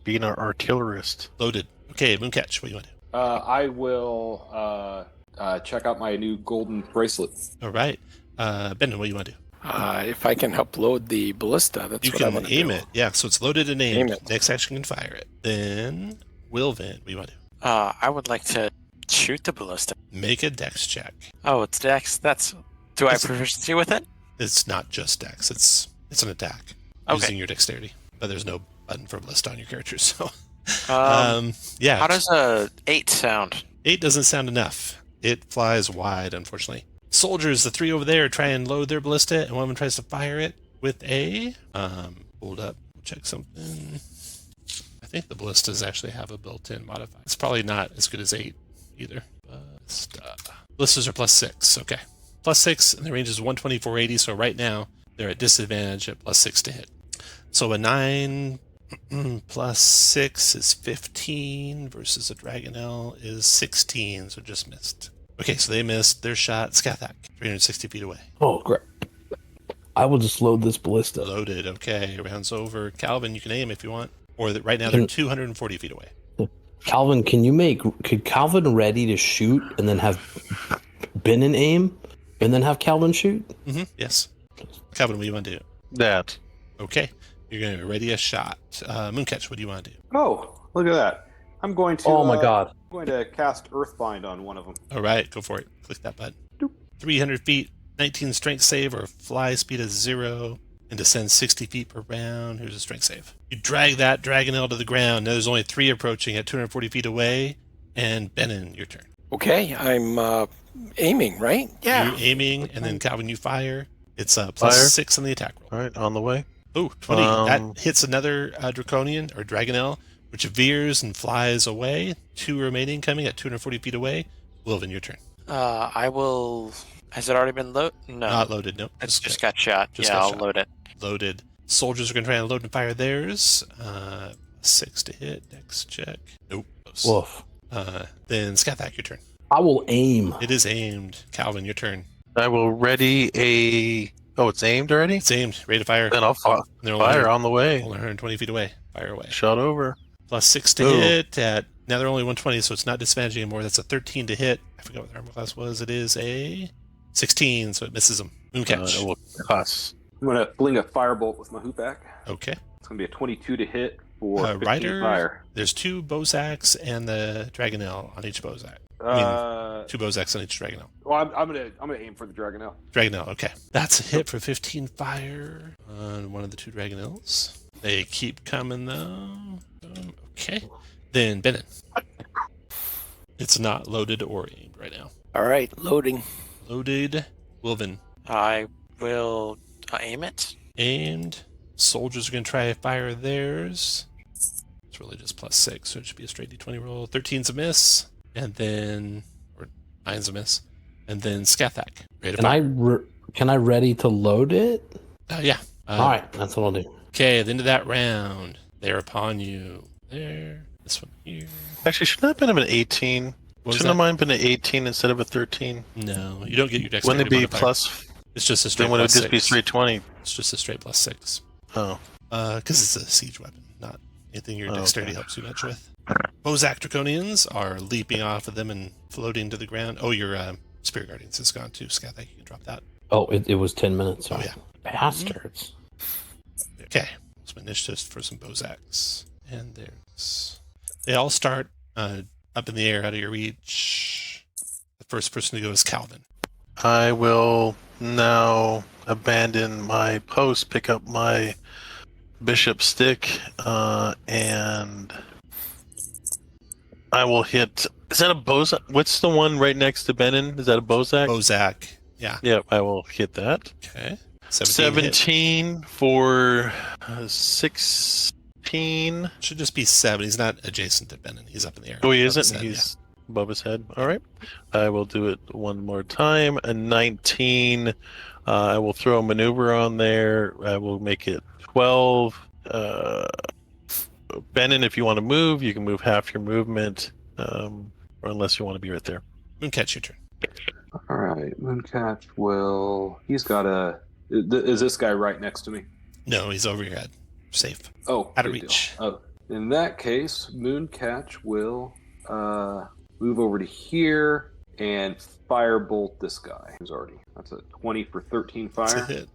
being an artillerist. Loaded. Okay, Mooncatch, what do you want to do? I will check out my new golden bracelet. All right. Bendon, what do you want to do? If I can help load the ballista, that's You what I can want to aim do. it. Yeah, so it's loaded and aimed. Aim it. Next action can fire it. Then, Wilvin, what do you want to do? I would like to shoot the ballista. Make a dex check. Oh, it's dex. Do I have proficiency with it? It's not just dex. It's an attack Okay. using your dexterity. But there's no button for ballista on your character, so... yeah. How does a 8 sound? 8 doesn't sound enough. It flies wide, unfortunately. Soldiers, the 3 over there, try and load their ballista, and one of them tries to fire it with a... hold up. Check something. I think the ballistas actually have a built-in modifier. It's probably not as good as 8 either. Ballistas are +6. Okay. +6, and the range is 120, 480, so right now they're at disadvantage at +6 to hit. So a 9 +6 is 15 versus a Dragonel is 16, so just missed. Okay, so they missed their shot. Skathak, 360 feet away. Oh, great. I will just load this ballista. Loaded. Okay, round's over. Calvin, you can aim if you want. Or right now they're 240 feet away. Calvin, could Calvin ready to shoot and then have Benin aim and then have Calvin shoot? Mm-hmm. Yes. Calvin, what do you want to do? That. Okay. You're going to ready a shot. Mooncatch, what do you want to do? Oh, look at that! I'm going to. Oh my God! I'm going to cast Earthbind on one of them. All right, go for it. Click that button. 300 feet, 19 strength save, or fly speed of 0, and descend 60 feet per round. Here's a strength save. You drag that Dragonel to the ground. Now there's only 3 approaching at 240 feet away. And Benin, your turn. Okay, I'm aiming, right? Yeah. You're aiming, and then Calvin, you fire. It's Fire. +6 on the attack roll. All right, on the way. Oh, 20. That hits another Draconian or Dragonel, which veers and flies away. 2 remaining coming at 240 feet away. Wilvin, your turn. I will. Has it already been loaded? No. Not loaded, nope. It's just got shot. just Yeah, got I'll shot. load it. Loaded. Soldiers are going to try and load and fire theirs. 6 to hit. Dex check. Nope. Close. Woof. Then Skathak, your turn. I will aim. It is aimed. Calvin, your turn. I will ready a... Oh, it's aimed already? It's aimed. Ready to fire. Then I'll They're fire on the way. only 120 feet away. Fire away. Shot over. +6 to Ooh. hit. Now they're only 120, so it's not disadvantage anymore. That's a 13 to hit. I forgot what the armor class was. It is a 16, so it misses them. Mooncatch. It will cuss. I'm going to bling a firebolt with my hoopback. Okay. It's going to be a 22 to hit for 15 Ryder, fire. there's 2 Bozaks and the Dragonel on each Bozak. 2 Bozaks on each Dragonel. Well, I'm gonna aim for the Dragonel. Dragonel, okay. That's a hit for 15 fire on one of the 2 Dragonels. They keep coming, though. Okay. Then Benin. It's not loaded or aimed right now. All right, loading. Loaded. Wilvin. I will aim it. Aimed. Soldiers are going to try to fire theirs. It's really just +6, so it should be a straight d20 roll. 13's a miss. And then... Or 9's a miss. And then Skathak. Ready to Can I ready to load it? yeah. All right, that's what I'll do. Okay, at the end of that round, they're upon you. There. This one here. Actually, shouldn't that have been an 18? What was Shouldn't that? mine been an 18 instead of a 13? No, you don't get your dexterity Wouldn't it be modifier. plus? It's just a straight Then would it plus just be 6. straight 20? It's just a straight plus 6. Oh. Because it's a siege weapon, not anything your Oh, dexterity okay. helps you much with. Bozak Draconians are leaping off of them and floating to the ground. Oh, your Spirit Guardians is gone too, Skathak. You can drop that. Oh, it was 10 minutes. Oh, Sorry. yeah. Bastards. Okay, let's my initiative for some Bozaks. And there's... They all start up in the air out of your reach. The first person to go is Calvin. I will now abandon my post, pick up my bishop stick, and I will hit. Is that a Bozak? What's the one right next to Benin? Is that a Bozak? Bozak, yeah. Yep, I will hit that. Okay. 17 hit. 17 for 16. Should just be 7. He's not adjacent to Benin. He's up in the air. Oh, he Above his isn't? head, He's above his head. All right. I will do it one more time. A 19. I will throw a maneuver on there. I will make it 12. Benin, if you want to move, you can move half your movement, or unless you want to be right there. Mooncatch, your turn. All right, Mooncatch will. He's got a. Is this guy right next to me? No, he's over your head. Safe. Oh, Out of good deal. reach. Oh, in that case, Mooncatch will move over to here and firebolt this guy who's already. That's a 20 for 13 That's a fire, hit.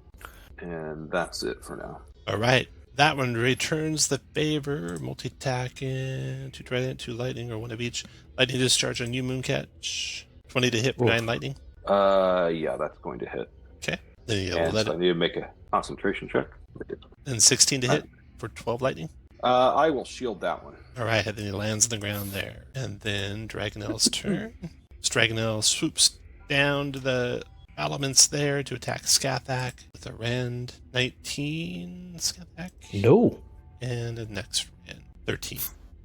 and that's it for now. All right. That one returns the favor. Multi-attacking, 2 trident, 2 lightning, or 1 of each. Lightning discharge on you, Mooncatch. 20 to hit for Oof. 9 lightning. Yeah, that's going to hit. Okay. Then you'll And let so I it. need to make a concentration check. And 16 to hit for 12 lightning. I will shield that one. All right. And then he lands on the ground there. And then Dragonel's turn. Dragonel swoops down to the elements there to attack Skathak with a rend. 19, Skathak. No. And a next rend. 13.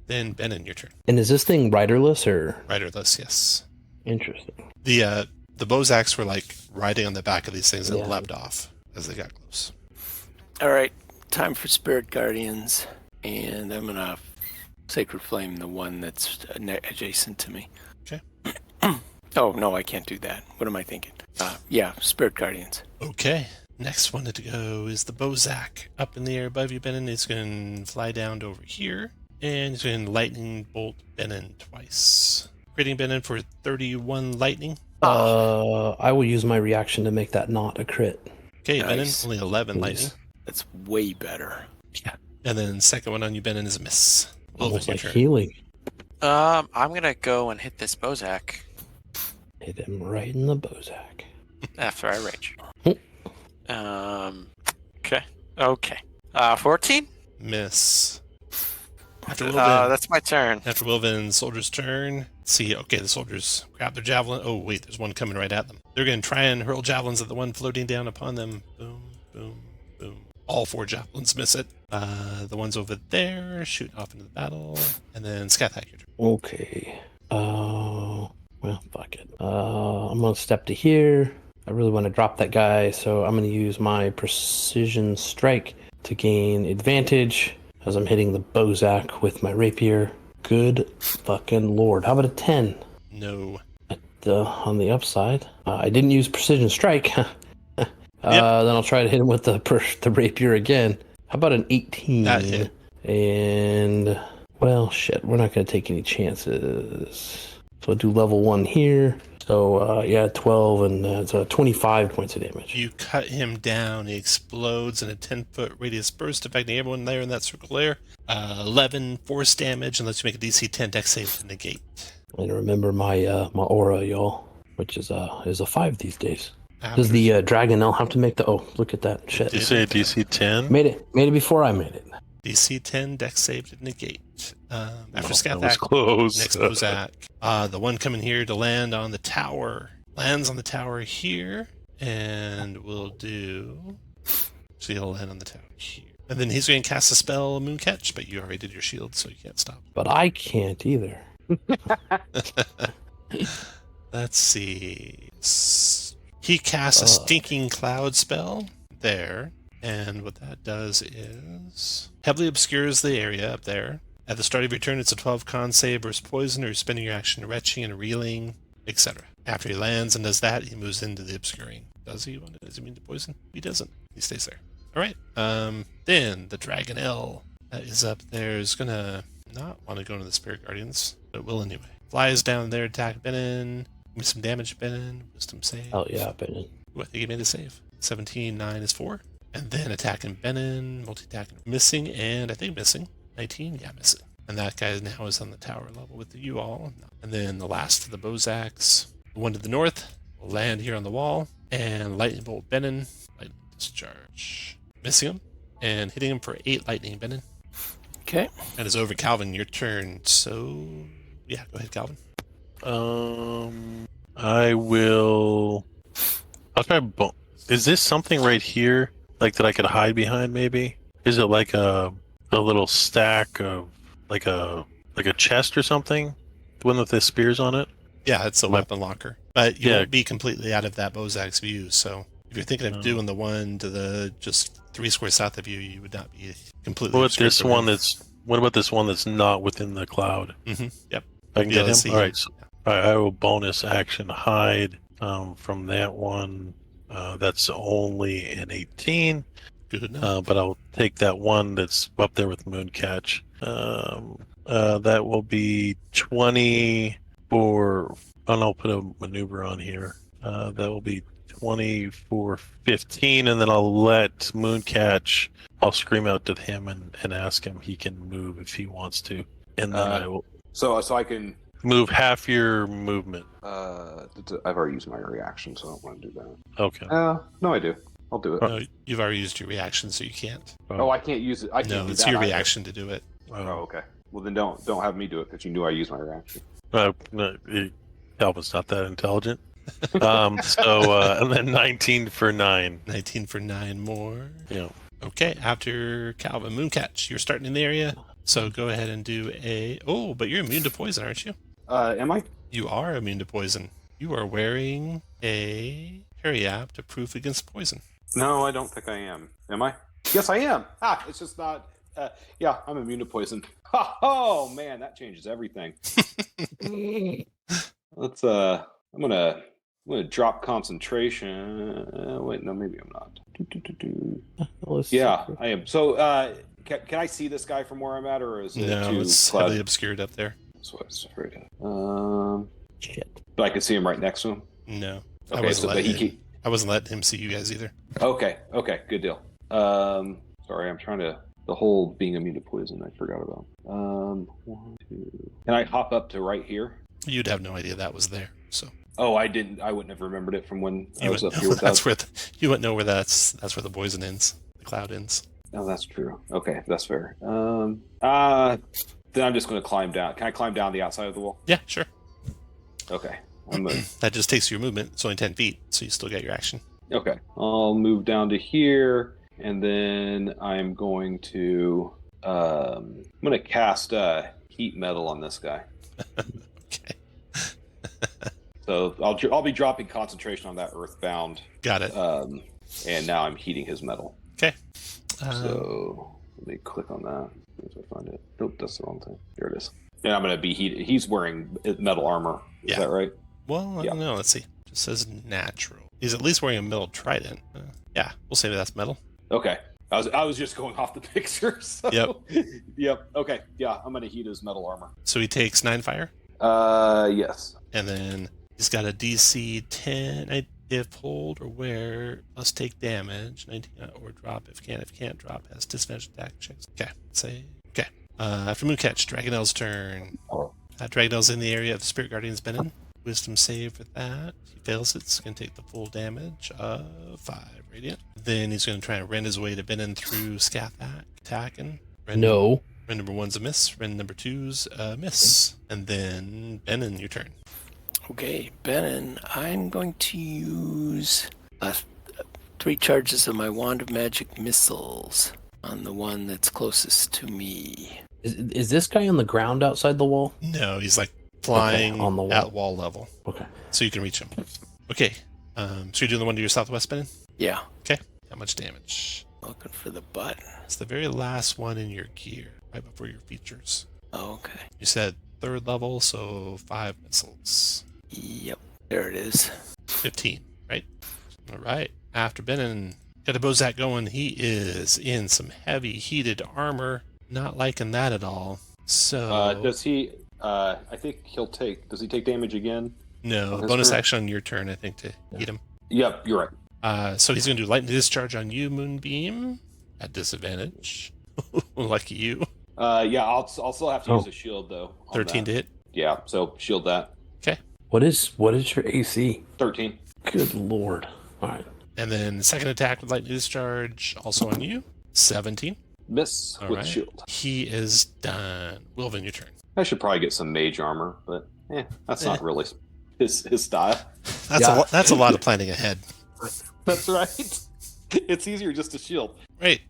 Then Benin, your turn. And is this thing riderless or Riderless, yes. interesting? The Bozaks were like riding on the back of these things and Yeah. leapt off as they got close. All right, time for Spirit Guardians, and I'm gonna Sacred Flame the one that's adjacent to me. Okay. Oh no, I can't do that. What am I thinking? Yeah, Spirit Guardians. Okay. Next one to go is the Bozak. Up in the air above you, Benin. He's going to fly down to over here. And he's going to lightning bolt Benin twice. Critting Benin for 31 lightning. I will use my reaction to make that not a crit. Okay, Nice. Benin, only 11 Please. lightning. That's way better. And then second one on you, Benin, is a miss. Wolven, Almost your like turn. healing. I'm gonna go and hit this Bozak Hit him right in the Bozak. after I rage. Okay. 14? Miss. After Wolven, That's my turn. After Wilvin's soldier's turn, see, okay, the soldiers grab their javelin. Oh, wait, there's one coming right at them. They're going to try and hurl javelins at the one floating down upon them. Boom, boom, boom. All 4 javelins miss it. The ones over there shoot off into the battle. And then Skathak, your turn. Okay. Well, fuck it. I'm gonna step to here. I really want to drop that guy, so I'm gonna use my precision strike to gain advantage as I'm hitting the Bozak with my rapier. Good fucking lord. How about a 10? No. On the upside. I didn't use precision strike. Then I'll try to hit him with the rapier again. How about an 18? That hit. And, well, shit, we're not going to take any chances. So I'll do level 1 here. So, 12 and it's 25 points of damage. You cut him down. He explodes in a 10-foot radius burst, affecting everyone there in that circle there. 11 force damage, and lets you make a DC 10 dex save to negate. And remember my aura, y'all, which is a 5 these days. After Does the Dragonel have to make the... Oh, look at that shit. Did you say DC 10? Made it before I made it. DC 10 dex save to negate. After That was Skathak, close. next Bozak. The one coming here to land on the tower. Lands on the tower here. And we'll do... So he'll land on the tower here. And then he's going to cast a spell, Mooncatch, but you already did your shield, so you can't stop. But I can't either. Let's see. He casts a stinking cloud spell there, and what that does is heavily obscures the area up there. At the start of your turn, it's a 12 con save versus poison, or spending your action retching and reeling, etc. After he lands and does that, he moves into the obscuring. Does he mean to poison? He doesn't. He stays there. All right. Then the Dragon L that is up there is gonna not want to go into the Spirit Guardians, but will anyway. Flies down there, attack Benin. Give me some damage, Benin. Wisdom save. Oh yeah, Benin. Ooh, I think he made a save. 17, 9 is 4. And then attacking Benin, multi-attacking, missing, and I think missing. 19, yeah, missing. And that guy now is on the tower level with you all. And then the last of the Bozaks, the one to the north, will land here on the wall, and lightning bolt Benin, lightning discharge, missing him, and hitting him for 8 lightning, Benin. Okay. That is over, Calvin. Your turn. So, yeah, go ahead, Calvin. I will. I'll try. Is this something right here, like that I could hide behind? Maybe. Is it like a little stack of like a chest or something? The one with the spears on it. Yeah, it's a weapon locker, but you Yeah. won't be completely out of that Bozak's view. So, if you're thinking of doing the one to the just 3 squares south of you, you would not be completely. What about obscured this from one? him. What about this one that's not within the cloud? Yep. I can Yeah, get let's see him. All him. right. So, I will bonus action hide from that one. That's only an 18. Good enough. But I'll take that one that's up there with Mooncatch. That will be 20 for. And I'll put a maneuver on here. That will be 20 for 15, and then I'll let Mooncatch. I'll scream out to him and ask him he can move if he wants to, and then I will So I can. move half your movement. I've already used my reaction, so I don't want to do that. Okay. No, I do. I'll do it. No, you've already used your reaction, so you can't. Oh, I can't use it. I can't No, do it's that your either. reaction to do it. Oh, okay. Well, then don't have me do it because you knew I used my reaction. Calvin's not that intelligent. And then 19 for 9. 19 for 9 more. Yeah. Okay, after Calvin, Mooncatch, you're starting in the area, so go ahead and do a... Oh, but you're immune to poison, aren't you? Am I? You are immune to poison. You are wearing a periapt, a proof against poison. No, I don't think I am. Am I? Yes, I am. It's just not. Yeah, I'm immune to poison. Oh man, that changes everything. Let's. I'm gonna drop concentration. Wait, no, maybe I'm not. Yeah, I am. So, can I see this guy from where I'm at, or is it No, too it's clouded? heavily obscured up there. That's what I was afraid of. Shit. But I can see him right next to him. No. Okay, so but I wasn't letting him see you guys either. Okay, good deal. Sorry, I'm trying to. The whole being immune to poison, I forgot about. 1, 2. Can I hop up to right here? You'd have no idea that was there, so... Oh, I didn't. I wouldn't have remembered it from when I You was up wouldn't here know with that's that. where you wouldn't know where that's where the poison ends. The cloud ends. Oh, that's true. Okay, that's fair. Then I'm just going to climb down. Can I climb down the outside of the wall? Yeah, sure. Okay. That just takes your movement. It's only 10 feet, so you still get your action. Okay. I'll move down to here, and then I'm going to cast heat metal on this guy. Okay. So I'll be dropping concentration on that earthbound. Got it. And now I'm heating his metal. Okay. So let me click on that. Where do I find it? Nope, that's the wrong thing. There it is. And I'm going to be heated. He's wearing metal armor. Is that right? Well, I don't know. Let's see. It just says natural. He's at least wearing a metal trident. Yeah, we'll say that's metal. Okay. I was just going off the picture. So. Yep. Yep. Okay. Yeah, I'm going to heat his metal armor. So he takes 9 fire, Yes. and then he's got a DC 10 if hold or wear, plus take damage, 19 or drop if can't. If can't drop, has disadvantage attack checks. Okay. Say okay. After Mooncatch, Dragonel's turn. Dragonel's in the area of the Spirit Guardian's been in. Wisdom save for that. He fails it. It's going to take the full damage of 5 radiant. Then he's going to try and rend his way to Benin through Scath attacking. No. Rend number 1's a miss. Rend number 2's a miss. And then Benin, your turn. Okay, Benin, I'm going to use 3 charges of my Wand of Magic missiles on the one that's closest to me. Is this guy on the ground outside the wall? No, he's like flying on the wall. at wall level. Okay. So you can reach him. Okay. So you're doing the one to your southwest, Ben? Yeah. Okay. How much damage? Looking for the button. It's the very last one in your gear, right before your features. Oh, okay. You said 3rd level, so 5 missiles. Yep. There it is. 15, right? All right. After Benin got a Bozak going, he is in some heavy heated armor. Not liking that at all. So Does he? I think he'll take. Does he take damage again? no, on his bonus turn? action on your turn, I think, to hit him. Yep, you're right. So he's going to do lightning discharge on you, Moonbeam, at disadvantage. Lucky you. Yeah, I'll still have to use a shield though. on 13 to that. hit. Yeah, so shield that. Okay. What is your AC? 13. Good lord. All right. And then second attack with lightning discharge, also on you. 17. Miss All with right. shield. He is done. Wilvin, your turn. I should probably get some mage armor, but that's not really his style. That's a lot of planning ahead. That's right. It's easier just to shield. Right.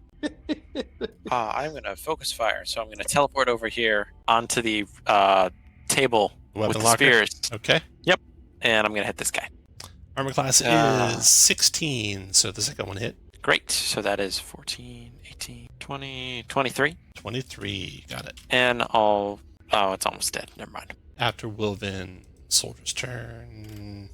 I'm going to focus fire, so I'm going to teleport over here onto the table Weapon with the locker. spears, Okay. and I'm going to hit this guy. Armor class Uh, is 16, so the second one hit. Great. So that is 14, 18, 20, 23. 23. Got it. And I'll... Oh, it's almost dead. Never mind. After Wilvin, soldier's turn.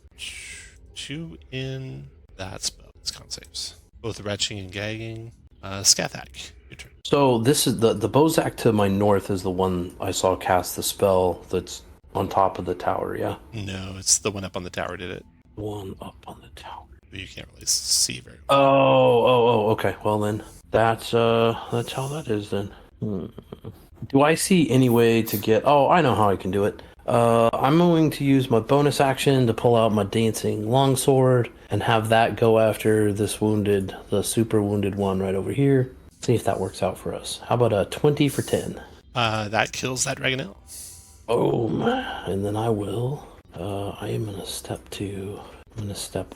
2 in that spell. It's con saves. Both retching and gagging. Skathak, your turn. So this is the Bozak to my north is the one I saw cast the spell that's on top of the tower. Yeah. No, it's the one up on the tower did it. One up on the tower. But you can't really see very well. Oh, okay. Well then, that's how that is then. Do I see any way to get? Oh, I know how I can do it. I'm going to use my bonus action to pull out my dancing longsword and have that go after the super wounded one right over here. See if that works out for us. How about a 20 for 10? That kills that Dragonel. Boom. And then I will. I am going to step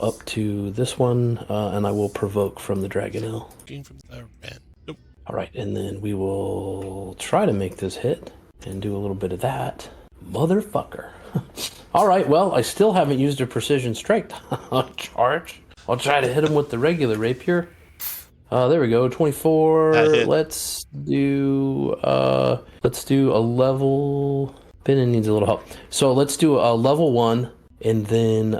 up to this one, and I will provoke from the Dragonel. Green from the red. Nope. All right, and then we will try to make this hit and do a little bit of that. Motherfucker. All right, well, I still haven't used a precision strike charge. I'll try to hit him with the regular rapier. There we go, 24. That hit. Let's do a level... Benin needs a little help. So let's do a level 1, and then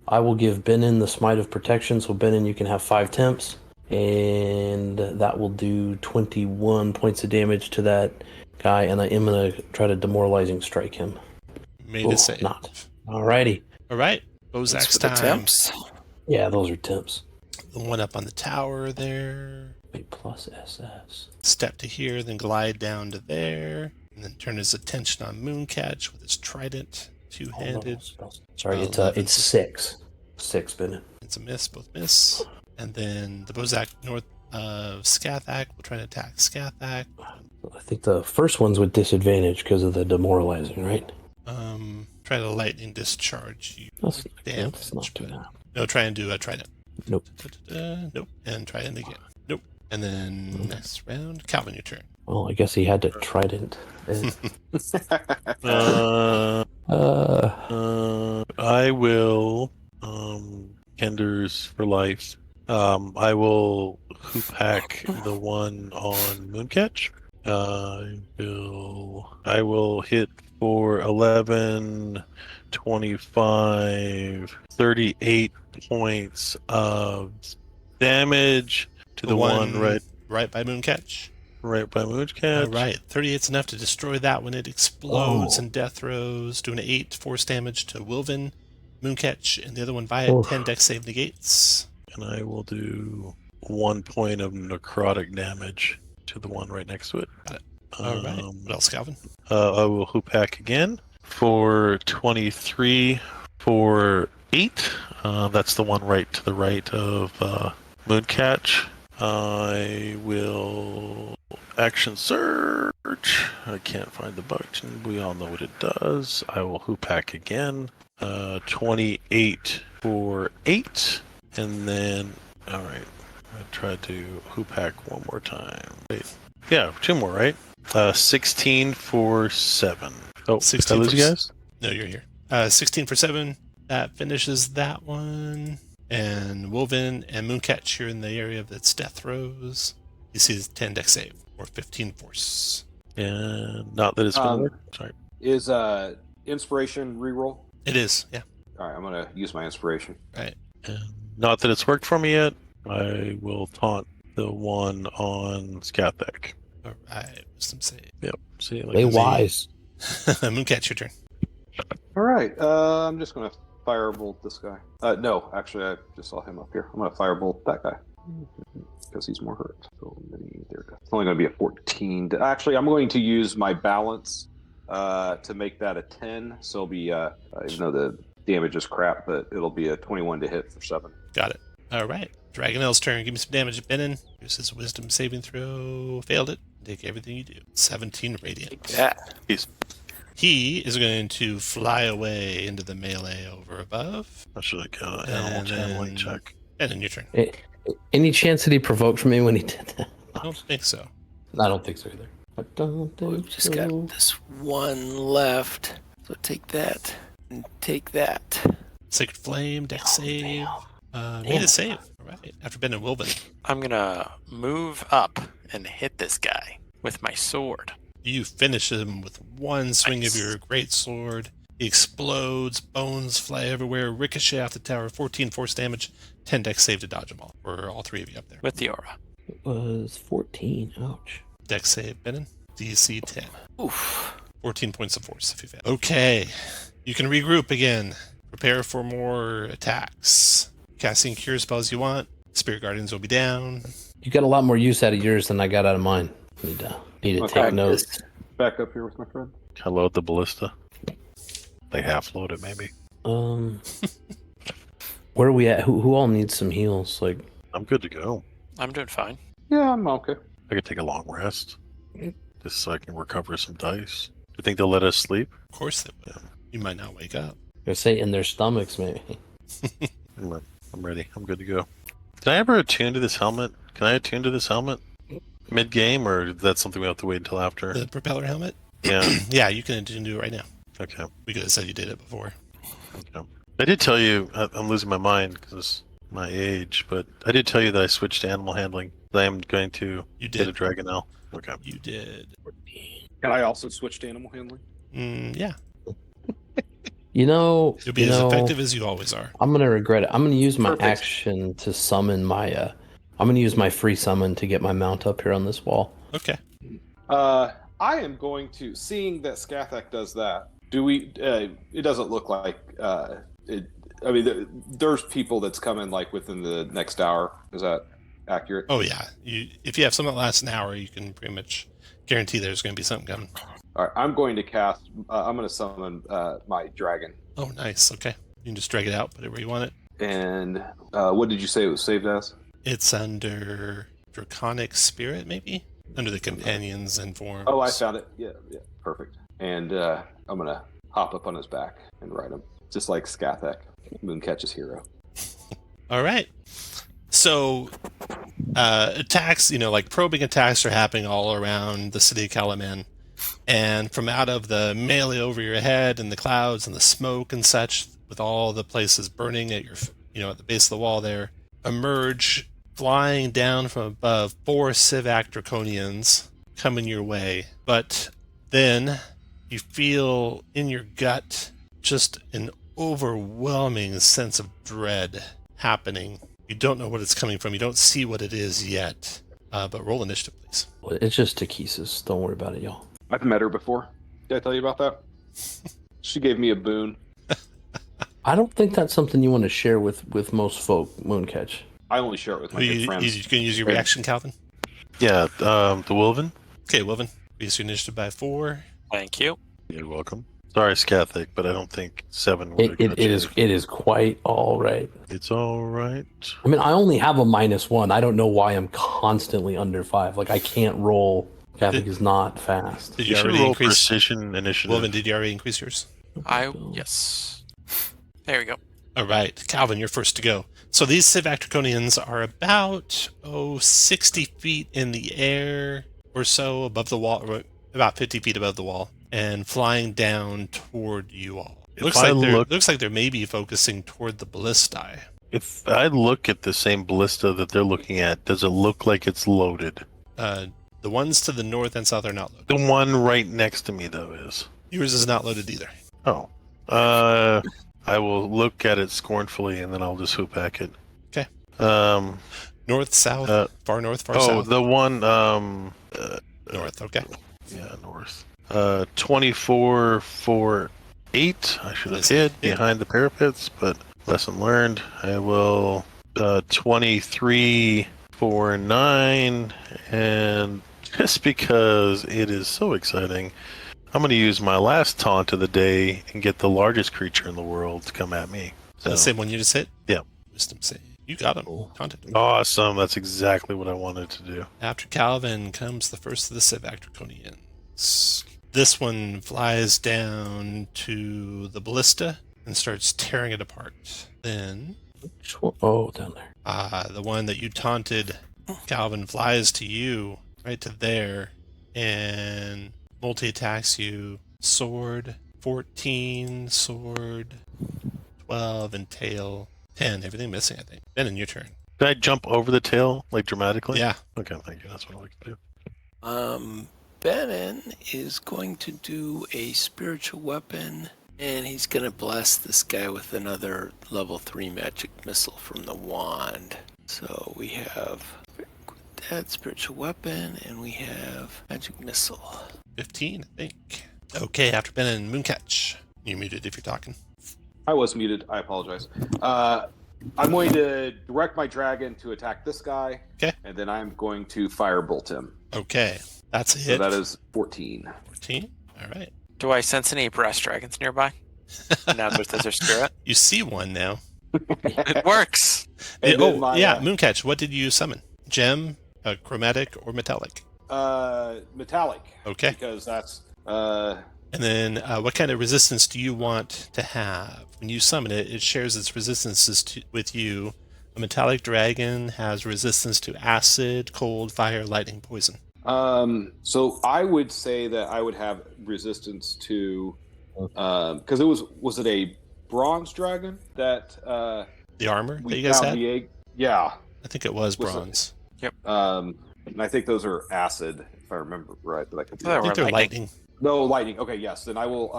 I will give Benin the Smite of Protection. So Benin, you can have 5 temps, and that will do 21 points of damage to that guy, and I am going to try to demoralizing strike him. Made a save. Not. Alrighty. All right. That's Bozak's for the time. temps. Yeah, those are temps. The one up on the tower there. Wait, plus SS. Step to here, then glide down to there. And then turn his attention on Mooncatch with his trident. Two-handed. Sorry, 11. it's 6. 6, Benin. It's a miss, both miss. And then the Bozak north of Skathak will try to attack Skathak. I think the first one's with disadvantage because of the demoralizing, right? Try to lightning discharge you. That's not too bad. No, try and do a trident. Nope. Nope. And try it again. Nope. And then next round, Calvin, your turn. Well, I guess he had to trident. I will Kenders for life. I will hoop hack the one on Mooncatch. I will hit for 11, 25, 38 points of damage to the one right by Mooncatch. Right by Mooncatch. All right, 38's enough to destroy that when it explodes and death throws. Doing an 8 force damage to Wilvin, Mooncatch, and the other by it. 10 dex save negates. And I will do 1 point of necrotic damage to the one right next to it. Got it. All right. What else, Calvin? I will hoop hack again for 23 for 8. That's the one right to the right of Mooncatch. I will action surge. I can't find the button. We all know what it does. I will hoop hack again. 28 for 8. And then, all right. I tried to hoop hack one more time. Wait. Yeah, 2 more, right? 16 for 7. Oh, 16 did I lose for you guys? No, you're here. 16 for 7. That finishes that one. And Wolven and Mooncatch, you're in the area of its death throes. You see the 10 dex save, or 15 force. And not that it's going to work. Sorry. Is inspiration reroll? It is, yeah. All right, I'm gonna use my inspiration. Right. And not that it's worked for me yet. I will taunt the one on Skathek. All right. Wisdom save. Yep. See, like They a Z. wise. Mooncatch, your turn. All right, I'm just gonna firebolt this guy. No, actually, I just saw him up here. I'm gonna firebolt that guy because he's more hurt. So many there. It's only gonna be a 14. Actually, I'm going to use my balance to make that a 10. So it'll be even though the damage is crap, but it'll be a 21 to hit for 7. Got it. All right. Dragonel's turn. Give me some damage, Benin. Here's his wisdom saving throw. Failed it. Take everything you do. 17 radiant. Yeah. He is going to fly away into the melee over above. I should like animal channeling check. And then your turn. Any chance that he provoked from me when he did that? I don't think so. I don't think so either. I don't think We've just got this one left. So take that and take that. Sacred Flame, dex save. Made a save. All right. After Ben and Wilben. I'm gonna move up and hit this guy with my sword. You finish him with one swing Nice. of your great sword. He explodes, bones fly everywhere, ricochet off the tower, 14 force damage, 10 dex save to dodge them all. For all three of you up there. With the aura. It was 14. Ouch. Dex save, Benin. DC 10. Oof. 14 points of force if you fail. Okay. You can regroup again. Prepare for more attacks. Casting cure spells you want. Spirit Guardians will be down. You got a lot more use out of yours than I got out of mine. Need to Okay. take notes. Back up here with my friend. I load the ballista. They half load it, maybe. Where are we at? Who all needs some heals? Like, I'm good to go. I'm doing fine. Yeah, I'm okay. I could take a long rest. Just so I can recover some dice. Do you think they'll let us sleep? Of course they will. You might not wake up. I say in their stomachs, maybe. I'm ready. I'm good to go. Can I ever attune to this helmet? Can I attune to this helmet mid-game, or is that something we have to wait until after? The propeller helmet? Yeah. Yeah, you can do it right now. Okay. We could have said you did it before. Okay. I did tell you, I'm losing my mind because my age, but I did tell you that I switched to animal handling. I am going to You get a did. Dragonel. Okay. You did. Can I also switch to animal handling? Yeah. You know, You'll be as effective as you always are. I'm gonna regret it. I'm gonna use my Perfect. action to summon my. I'm gonna use my free summon to get my mount up here on this wall. Okay. I am going to, seeing that Skathek does that. Do we? It doesn't look like it. I mean, there's people that's coming like within the next hour. Is that accurate? Oh, yeah. If you have something that lasts an hour, you can pretty much guarantee there's going to be something coming. All right, I'm going to cast. I'm going to summon my dragon. Oh, nice. Okay. You can just drag it out, put it where you want it. And what did you say it was saved as? It's under Draconic Spirit, maybe? Under the Companions and Forms. Oh, I found it. Yeah, perfect. And I'm gonna hop up on his back and ride him, just like Skathek, Mooncatch's hero. All right. So, attacks, like probing attacks are happening all around the city of Kalaman. And from out of the melee over your head and the clouds and the smoke and such, with all the places burning at at the base of the wall there, emerge flying down from above 4 Civac Draconians coming your way. But then you feel in your gut just an overwhelming sense of dread happening. You don't know what it's coming from. You don't see what it is yet. But roll initiative, please. It's just Takesis. Don't worry about it, y'all. I've met her before. Did I tell you about that? She gave me a boon. I don't think that's something you want to share with most folk, Mooncatch. I only share it with my You good friends. can use your reaction, Calvin. Yeah, the Wolven. Okay, Wilvin. Reduce your initiative by 4. Thank you. You're welcome. Sorry, Skathek, but I don't think 7 would have It is quite all right. It's all right. I mean, I only have a -1. I don't know why I'm constantly under 5. Like, I can't roll. Catholic is not fast. Did You you should already roll increase? precision initiative. Wilvin, did you already increase yours? Yes. There we go. All right, Calvin, you're first to go. So these Civac Draconians are about 60 feet in the air or so above the wall, about 50 feet above the wall and flying down toward you all. If Looks I like they're maybe focusing toward the ballistae. If I look at the same ballista that they're looking at, does it look like it's loaded? The ones to the north and south are not loaded. The one right next to me, though, is. Yours is not loaded either. Oh. I will look at it scornfully, and then I'll just swoop back it. Okay. North, south, far north, far south. south. The one, North, okay. Yeah, north. 24 for 8. I should have hid behind the parapets, but lesson learned. I will 23 for 9, and just because it is so exciting, I'm going to use my last taunt of the day and get the largest creature in the world to come at me. So, The same one you just hit? Yeah. Wisdom save. You got him. Taunted him. Awesome. That's exactly what I wanted to do. After Calvin comes the first of the Civac Draconians. This one flies down to the ballista and starts tearing it apart. Then Oh, down there. the one that you taunted, Calvin, flies to you, right to there, and multi-attacks you. Sword 14, sword 12, and tail 10. Everything missing, I think. Ben, in your turn. Did I jump over the tail, like dramatically? Yeah. Okay, thank you. That's what I like to do. Benin is going to do a spiritual weapon, and he's going to bless this guy with another level 3 magic missile from the wand. So we have that spiritual weapon, and we have magic missile. 15, I think. Okay, after Ben and Mooncatch. You're muted if you're talking. I was muted. I apologize. I'm going to direct my dragon to attack this guy. Okay. And then I'm going to firebolt him. Okay, that's a So hit. that is 14. 14. All right. Do I sense any brass dragons nearby? Now that there's a spirit. You see one now. It works. And then my, Mooncatch. What did you summon? Gem, chromatic, or metallic? metallic. Okay. Because that's And then what kind of resistance do you want to have? When you summon it, it shares its resistances with you. A metallic dragon has resistance to acid, cold, fire, lightning, poison. so I would say that I would have resistance to because it was it a bronze dragon that The armor that we you guys found had? the egg? Yeah. I think it was Was it- bronze. And I think those are acid, if I remember right. But I could be I think they're lightning. No, lightning. Okay, yes. Then I will.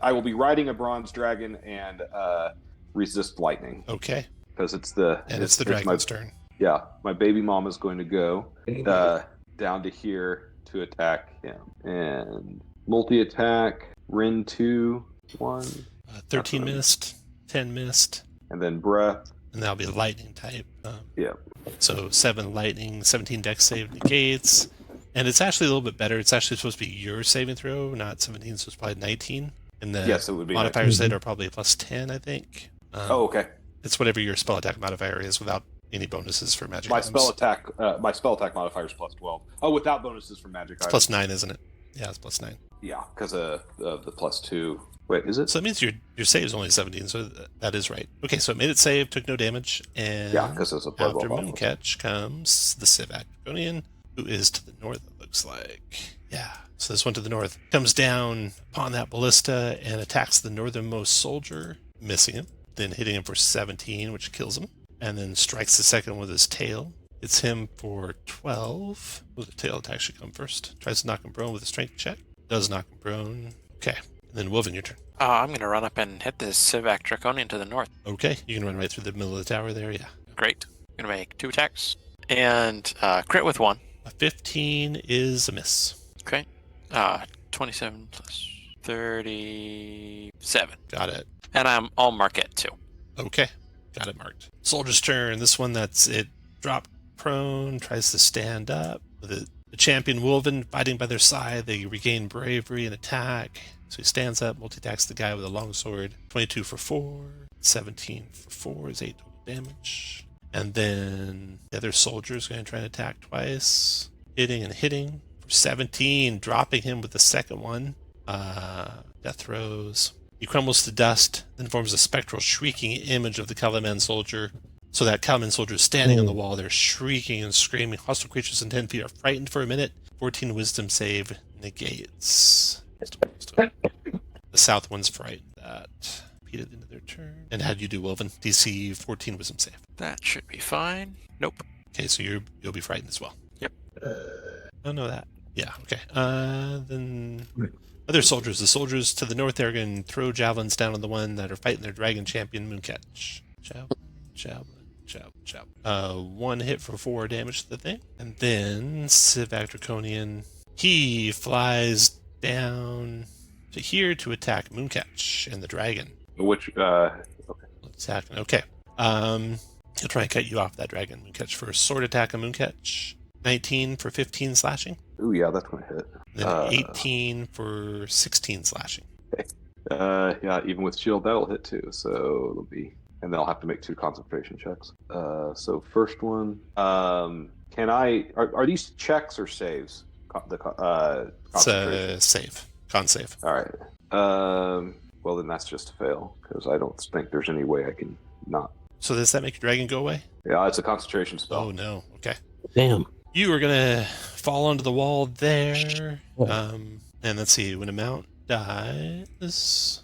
I will be riding a bronze dragon and resist lightning Okay. because it's the dragon's turn. Yeah, my baby mom is going to go down to here to attack him and multi-attack. Rin 2, 1, 13 missed, 10 missed, and then breath. and that'll be lightning type. Yeah. So 7 lightning, 17 dex save negates. And it's actually a little bit better. It's actually supposed to be your saving throw, not 17, so it's probably 19. And the Yes, it would be modifiers that are probably plus 10, I think. Oh, okay. It's whatever your spell attack modifier is without any bonuses for magic My items. spell attack modifier is plus 12. Oh, without bonuses for magic It's items. plus 9, isn't it? Yeah, it's plus 9. Yeah, because of the plus 2. Wait, is it? So that means your save is only 17, so that is right. Okay, so it made it save, took no damage, and Yeah, because it's a blood after roll. Mooncatch comes the Civac Draconian, who is to the north, it looks like. Yeah, so this one to the north comes down upon that ballista and attacks the northernmost soldier, missing him, then hitting him for 17, which kills him, and then strikes the second with his tail. Hits him for 12. Well, the tail attack should come first. Tries to knock him prone with a strength check. Does knock him prone. Okay, and then Wolven, your turn. I'm going to run up and hit this Civac Draconian to the north. Okay, you can run right through the middle of the tower there, yeah. Great. I'm going to make 2 attacks. And crit with 1. A 15 is a miss. Okay. 27 plus 37. Got it. And I'll mark it too. Okay, got it marked. Soldier's turn. This one, that's it. Dropped prone, tries to stand up. The champion Wolven fighting by their side, they regain bravery and attack. So he stands up, multi-attacks the guy with a longsword. 22 for 4, 17 for 4 is 8 total damage. And then the other soldier's going to try and attack twice. Hitting and hitting for 17, dropping him with the second one. Death throws. He crumbles to dust, then forms a spectral shrieking image of the Kalaman soldier. So that Kalaman soldier is standing on the wall. They're shrieking and screaming. Hostile creatures in 10 feet are frightened for a minute. 14 wisdom save, negates. The south one's frightened. That repeat at the end of their turn. And how'd you do, Wilvin? DC 14 wisdom save. That should be fine. Nope. Okay, so you'll be frightened as well. Yep. Oh, no, that. Yeah, okay. Then other soldiers. The soldiers to the north there are going to throw javelins down on the one that are fighting their dragon champion, Mooncatch. Javelin. 1 hit for 4 damage to the thing. And then Sivak Draconian, he flies down to here to attack Mooncatch and the dragon. Which, okay. Attack. Okay. He'll try and cut you off that dragon, Mooncatch, for a sword attack on Mooncatch. 19 for 15 slashing. Ooh, yeah, that's going to hit. Then 18 for 16 slashing. Yeah, even with shield, that'll hit too. So it'll be, and they'll have to make 2 concentration checks. So first one, can I? Are these checks or saves? It's a save. Con save. All right. Well, then that's just a fail because I don't think there's any way I can not. So does that make your dragon go away? Yeah, it's a concentration spell. Oh no. Okay. Damn. You are gonna fall onto the wall there. And let's see, when a mount dies,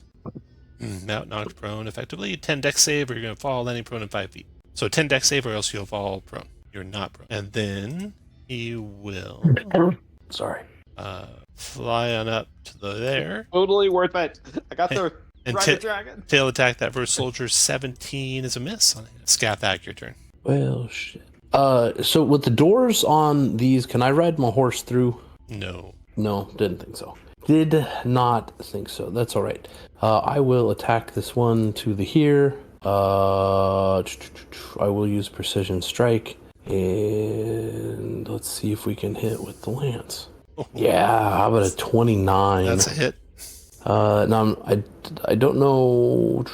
mount knocked prone effectively. 10 dex save, or you're gonna fall landing prone in 5 feet. So 10 dex save, or else you'll fall prone. You're not prone. And then he will Sorry. fly on up to there. Totally worth it. I got the And dragon. tail attack that first soldier. 17 is a miss on it. Scathak, your turn. Well, shit. So with the doors on these, can I ride my horse through? No. No, didn't think so. Did not think so. That's all right. I will attack this one to the here. I will use precision strike, and let's see if we can hit with the lance. Yeah, how about a 29? That's a hit. Now I don't know.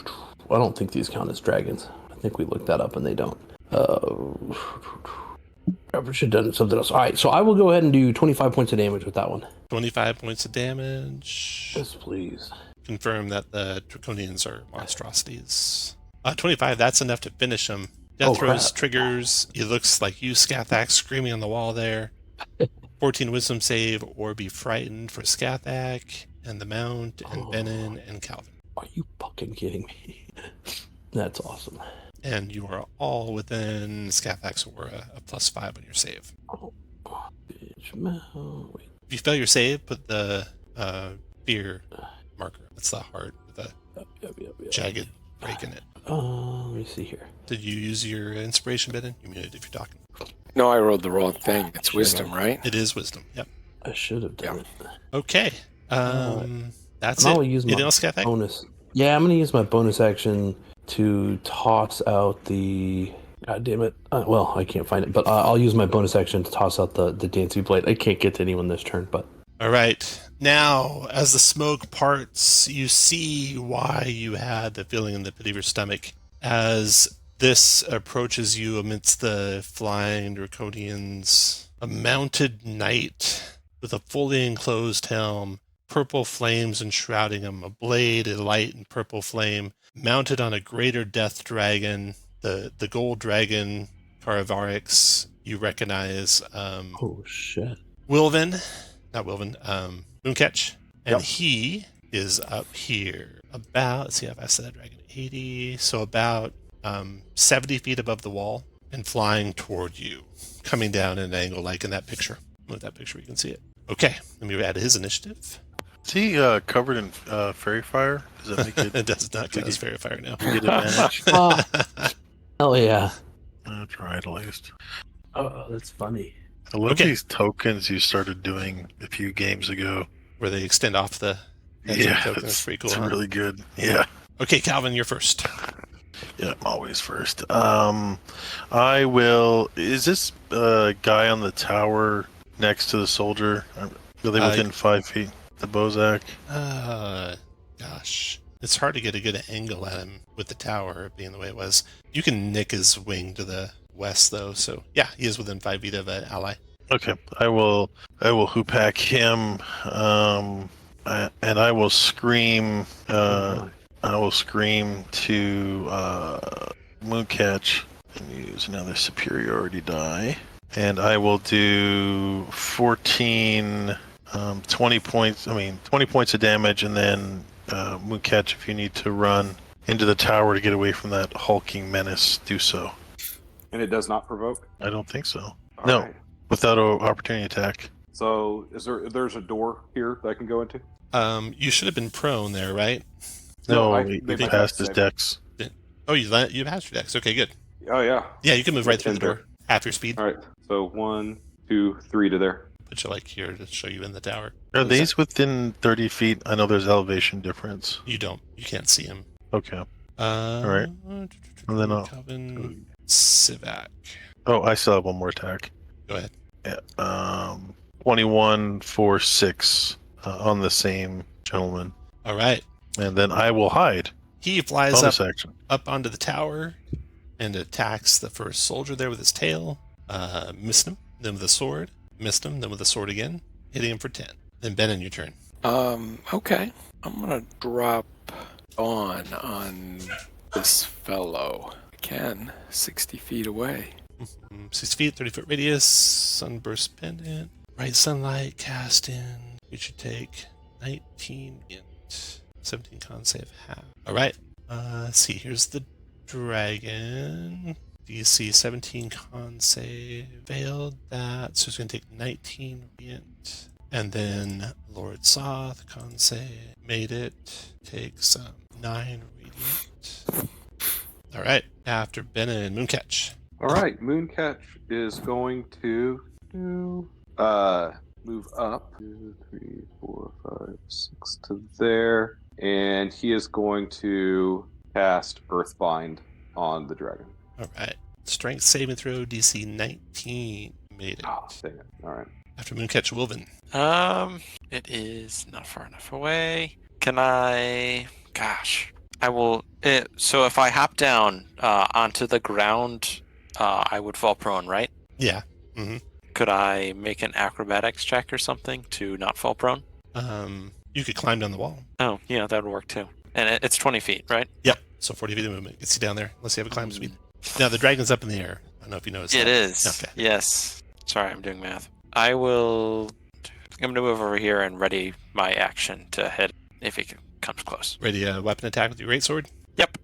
I don't think these count as dragons. I think we looked that up and they don't. I should have done something else. All right, so I will go ahead and do 25 points of damage with that one. 25 points of damage. Yes, please. Confirm that the Draconians are monstrosities. 25, that's enough to finish him. Death throws triggers. He looks like you, Scathak, screaming on the wall there. 14 wisdom save or be frightened for Scathak and the Mount and Benin and Calvin. Are you fucking kidding me? That's awesome. And you are all within Scathak's aura, a +5 on your save. Oh, bitch, wait. If you fail your save, put the fear marker. That's the heart with a jagged break in it. Let me see here. Did you use your inspiration, Benin? You muted if you're talking. No, I rolled the wrong thing. It's wisdom, right? It is wisdom. Yep. I should have done it. Okay. That's I'll it. use my Anything else, Scathak? bonus. Yeah, I'm gonna use my bonus action to toss out the. God damn it! Well, I can't find it, but I'll use my bonus action to toss out the dancing blade. I can't get to anyone this turn, but. All right. Now, as the smoke parts, you see why you had the feeling in the pit of your stomach as this approaches you amidst the flying Draconians. A mounted knight with a fully enclosed helm, purple flames enshrouding him, a blade, a light and purple flame, mounted on a greater death dragon, the gold dragon, Caravarix, you recognize. Oh, shit. Not Wilvin, Mooncatch. And he is up here about, let's see how fast that dragon, 80, so about 70 feet above the wall and flying toward you, coming down at an angle like in that picture. With that picture, you can see it. Okay, let me add his initiative. Is he covered in fairy fire? Does that make it? It does not count as fairy fire now. Get advantage? Hell yeah. That's right, at least. Oh, that's funny. I love these tokens you started doing a few games ago. Where they extend off the token. That's pretty cool. It's Huh? really good. Yeah. Okay, Calvin, you're first. Yeah, I'm always first. I will. Is this guy on the tower next to the soldier? Are they within 5 feet? The Bozak? Gosh. It's hard to get a good angle at him with the tower being the way it was. You can nick his wing to the west, though. So, yeah, he is within 5 feet of an ally. Okay, I will hoopack him, and I will scream. I will scream to Mooncatch and use another superiority die, and I will do 14 20 points. 20 points of damage, and then Mooncatch, if you need to run into the tower to get away from that hulking menace, do so. And it does not provoke? I don't think so. All No, right. without an opportunity attack. So there's a door here that I can go into? You should have been prone there, right? No, they he might passed have his to dex. Oh, you passed your dex. Okay, good. Oh, yeah. Yeah, you can move right through the Enter. door. Half your speed. All right. So 1, 2, 3 to there. Put you like here to show you in the tower. Are these within 30 feet? I know there's elevation difference. You can't see him. Okay. Right. And then Calvin Sivak. Oh, I still have one more attack. Go ahead. Yeah. 21 for 6 on the same gentleman. All right. And then I will hide. He flies Bonus action. up onto the tower and attacks the first soldier there with his tail. Missed him. Then with a sword. Missed him. Then with a sword again. Hitting him for 10. Then Ben, your turn. Okay. I'm gonna drop on this fellow. Again, 60 feet away. 6 feet, 30-foot radius. Sunburst pendant. Bright sunlight cast in. You should take 19 int. 17 con save half. All right. Let's see. Here's the dragon. DC 17 con save. Failed that. So it's going to take 19 int. And then Lord Soth con save. Made it. Takes 9 radiant. All right. After Ben and Mooncatch. All right. Mooncatch is going to move up 2, 3, 4, 5, 6 to there, and he is going to cast Earthbind on the dragon. All right. Strength saving throw DC 19. Made it. Ah, dang it. All right. After Mooncatch, Wilvin. It is not far enough away. Can I? Gosh, I will. So if I hop down onto the ground, I would fall prone, right? Yeah. Mm-hmm. Could I make an acrobatics check or something to not fall prone? You could climb down the wall. Oh, yeah, that would work too. And it's 20 feet, right? Yep. So 40 feet of movement gets you down there, unless you have a climb speed. Now the dragon's up in the air. I don't know if you noticed. It that. is. Okay. Yes. Sorry, I'm doing math. I'm going to move over here and ready my action to hit if he comes close. Ready a weapon attack with your greatsword? Yep.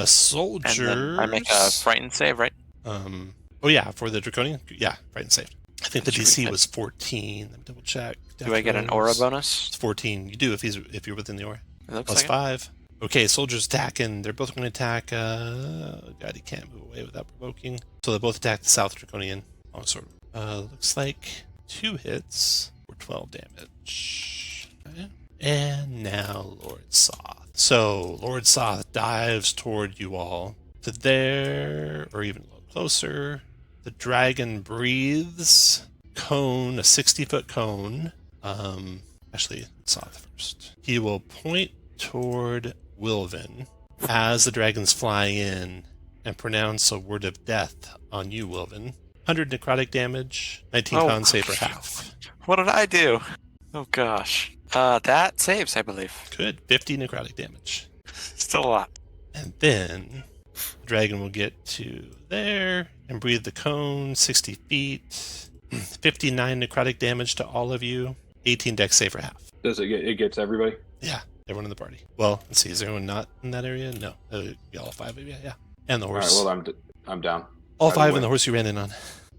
Soldiers. And then I make a frightened save, right? Oh yeah, for the draconian. Yeah, frightened save. I think the DC was 14. Let me double check. Do I get an aura bonus? It's 14. You do if you're within the aura. It looks Plus like 5. Okay, soldiers attacking. They're both going to attack. God, he can't move away without provoking. So they both attack the South Draconian. Longsword. Looks like 2 hits for 12 damage. Okay. And now Lord Soth. So Lord Soth dives toward you all to there, or even a little closer. The dragon breathes. Cone, a 60-foot cone. Actually, Soth first. He will point toward Wilvin as the dragon's flying in and pronounce a word of death on you, Wilvin. 100 necrotic damage, 19 con save for half. What did I do? Oh gosh. That saves, I believe. Good. 50 necrotic damage. Still a lot. And then the dragon will get to there and breathe the cone, 60 feet. 59 necrotic damage to all of you. 18 dex save for half. Does it gets everybody? Yeah, everyone in the party. Well, let's see. Is everyone not in that area? No. All 5 of you? Yeah. And the horse. All right, well, I'm down. All Either 5 way. and the horse you ran in on.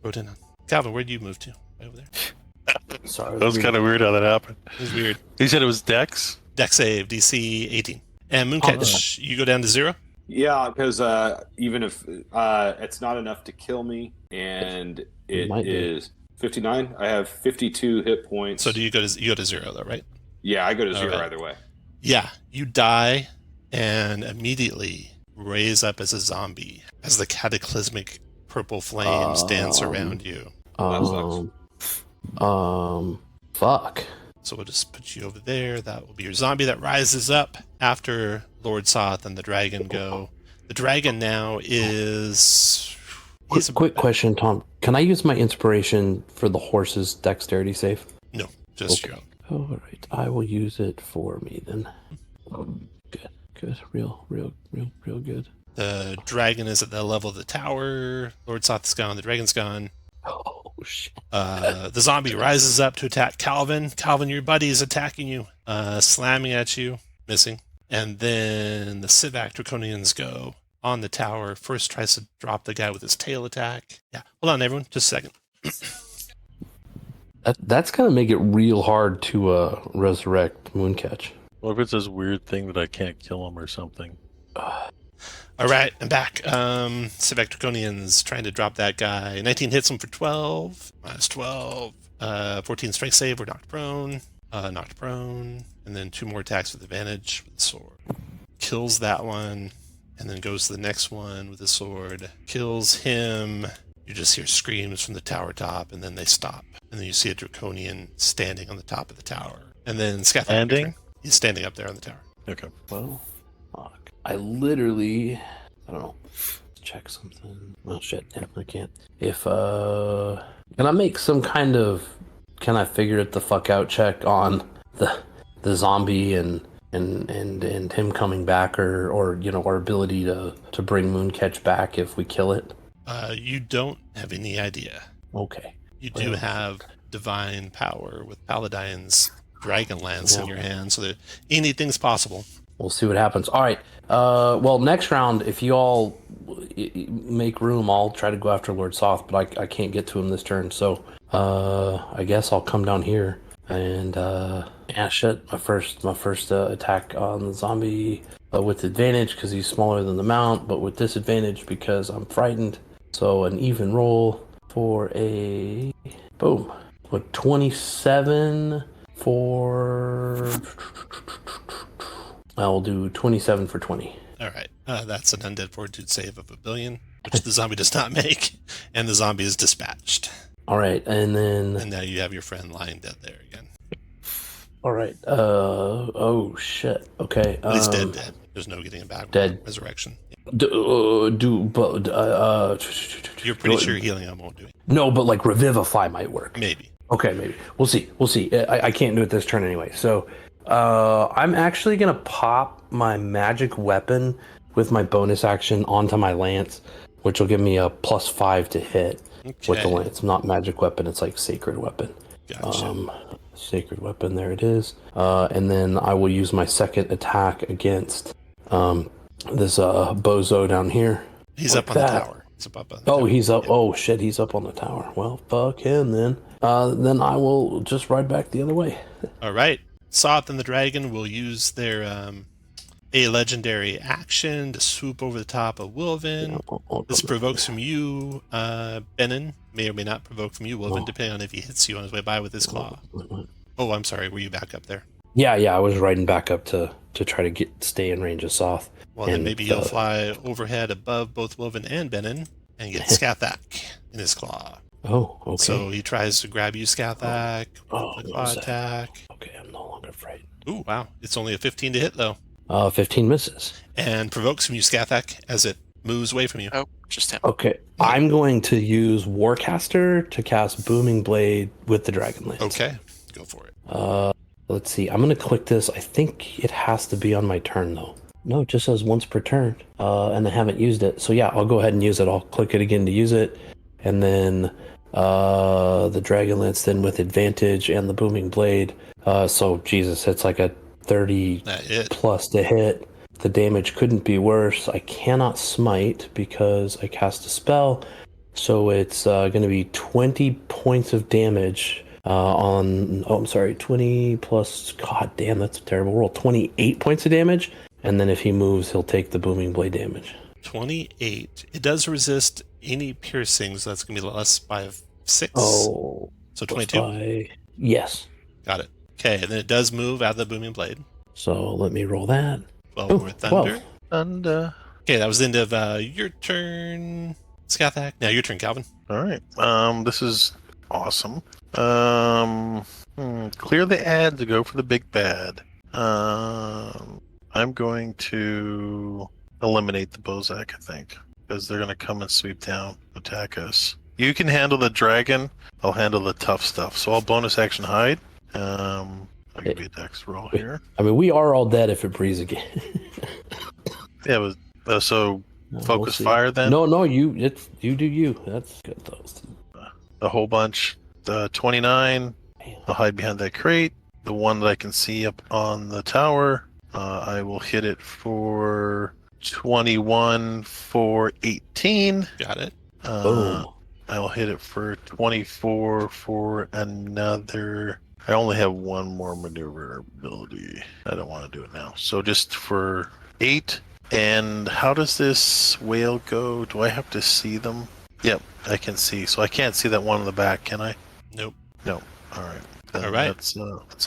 Rode in on. Calvin, where'd you move to? Right over there. Sorry. That was kind of weird how that happened. It was weird. He said it was Dex? Dex save, DC 18. And Mooncatch, you go down to 0? Yeah, because even if it's not enough to kill me, and it might be. is 59, I have 52 hit points. So you go to 0 though, right? Yeah, I go to 0 right. either way. Yeah, you die and immediately raise up as a zombie as the cataclysmic purple flames dance around you. Fuck. So we'll just put you over there. That will be your zombie that rises up after Lord Soth and the dragon go. The dragon now is... Quick question, Tom. Can I use my inspiration for the horse's dexterity save? No, just Okay. your own. All right. I will use it for me then. Good. Real good. The dragon is at the level of the tower. Lord Soth's gone. The dragon's gone. Oh, shit. The zombie rises up to attack Calvin. Calvin, your buddy is attacking you, slamming at you, missing. And then the Civac Draconians go on the tower. First tries to drop the guy with his tail attack. Yeah, hold on, everyone, just a second. That's gonna make it real hard to resurrect Mooncatch. What if it's this weird thing that I can't kill him or something? All right, I'm back. Civac Draconians trying to drop that guy. 19 hits him for 12, minus 12. 14 strength save, we're knocked prone. And then 2 more attacks with advantage with the sword. Kills that one, and then goes to the next one with the sword. Kills him. You just hear screams from the tower top, and then they stop. And then you see a Draconian standing on the top of the tower. And then Scathach. Standing? He's standing up there on the tower. Okay. Well, fuck. I don't know. Check something. Oh shit, yeah, I can't. If can I make some kind of figure it the fuck out check on the zombie and him coming back or you know, our ability to bring Mooncatch back if we kill it? You don't have any idea. Okay. You do have divine power with Paladine's Dragonlance in your hand, so that anything's possible. We'll see what happens. All right. Well, next round, if you all make room, I'll try to go after Lord Soth, but I can't get to him this turn. So I guess I'll come down here and yeah, shit. My first attack on the zombie with advantage because he's smaller than the mount, but with disadvantage because I'm frightened. So an even roll for a boom with 27 for. I will do 27 for 20. All right. That's an undead fortitude save of 1 billion, which the zombie does not make, and the zombie is dispatched. All right, and then. And now you have your friend lying dead there again. All right. Oh shit. Okay. But he's dead. There's no getting him back. Dead. Resurrection. You're pretty sure healing him won't do it. No, but like revivify might work. Maybe. Okay, maybe. We'll see. I can't do it this turn anyway. So I'm actually gonna pop my magic weapon with my bonus action onto my lance, which will give me a +5 to hit with the lance. Not magic weapon, it's like sacred weapon. Gotcha. Sacred weapon, there it is. And then I will use my second attack against this bozo down here. He's up on the tower. He's up on the tower. He's up. Yeah. Oh shit, he's up on the tower. Well, fuck him then. Then I will just ride back the other way. All right. Soth and the dragon will use their a legendary action to swoop over the top of Wilvin. This provokes from you, Benin. May or may not provoke from you, Wilvin, depending on if he hits you on his way by with his claw. Oh, I'm sorry. Were you back up there? Yeah. I was riding back up to try to stay in range of Soth. Well, then maybe he'll fly overhead above both Wilvin and Benin and get Scathach in his claw. Oh, okay. So he tries to grab you, Scathach, with a claw attack. Okay, I'm no longer afraid. Ooh, wow. It's only a 15 to hit, though. 15 misses. And provokes from you, Scathach, as it moves away from you. Oh, just him. Okay, I'm going to use Warcaster to cast Booming Blade with the Dragonlance. Okay, go for it. Let's see. I'm going to click this. I think it has to be on my turn, though. No, it just says once per turn, and I haven't used it. So yeah, I'll go ahead and use it. I'll click it again to use it, and then the Dragonlance then with advantage and the Booming Blade. So Jesus, it's like a 30 plus to hit. The damage couldn't be worse. I cannot smite because I cast a spell, so it's going to be 20 points of damage. 20 plus, god damn, that's a terrible roll. 28 points of damage, and then if he moves, he'll take the Booming Blade damage. 28. It does resist any piercing, so that's going to be less by 6. Oh. So 22? Yes. Got it. Okay, and then it does move out of the Booming Blade. So let me roll that. 12 more thunder. 12. Thunder. Okay, that was the end of your turn, Scathach. Now your turn, Calvin. All right. This is awesome. Clear the ad to go for the big bad. I'm going to eliminate the Bozak, I think, because they're going to come and sweep down, attack us. You can handle the dragon. I'll handle the tough stuff. So I'll bonus action hide. I'll give you a dex roll here. I mean, we are all dead if it breathes again. Yeah, but focus fire then. No, you do you. That's good though. a whole bunch. 29. I'll hide behind that crate. The one that I can see up on the tower, I will hit it for 21 for 18. Got it. Boom. I will hit it for 24 for another. I only have one more maneuverability. I don't want to do it now. So just for 8. And how does this whale go? Do I have to see them? Yep, I can see. So I can't see that one in the back, can I? Nope. No. All right. Then All right. That's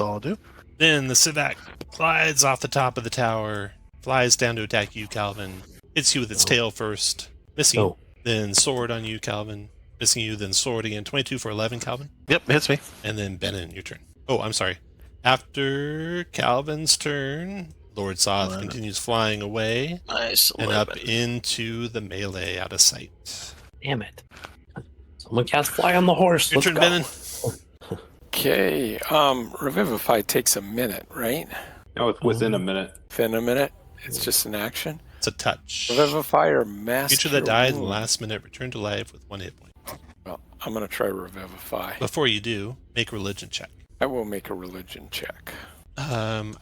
all I'll do. Then the Civac glides off the top of the tower, flies down to attack you, Calvin. Hits you with its tail first, missing you. Then sword on you, Calvin. Missing you, then sword again. 22 for 11, Calvin. Yep, hits me. And then Benin, your turn. Oh, I'm sorry. After Calvin's turn, Lord Soth continues flying away Nice. and up into the melee out of sight. Damn it. Someone cast fly on the horse. Your Let's turn, go. Benin. Okay, Revivify takes a minute, right? No, it's within a minute. Within a minute? It's just an action? It's a touch. Revivify or Mass Creature Cure that died in the Wound? last minute, return to life with 1 hit point. Well, I'm going to try Revivify. Before you do, make a religion check. I will make a religion check. I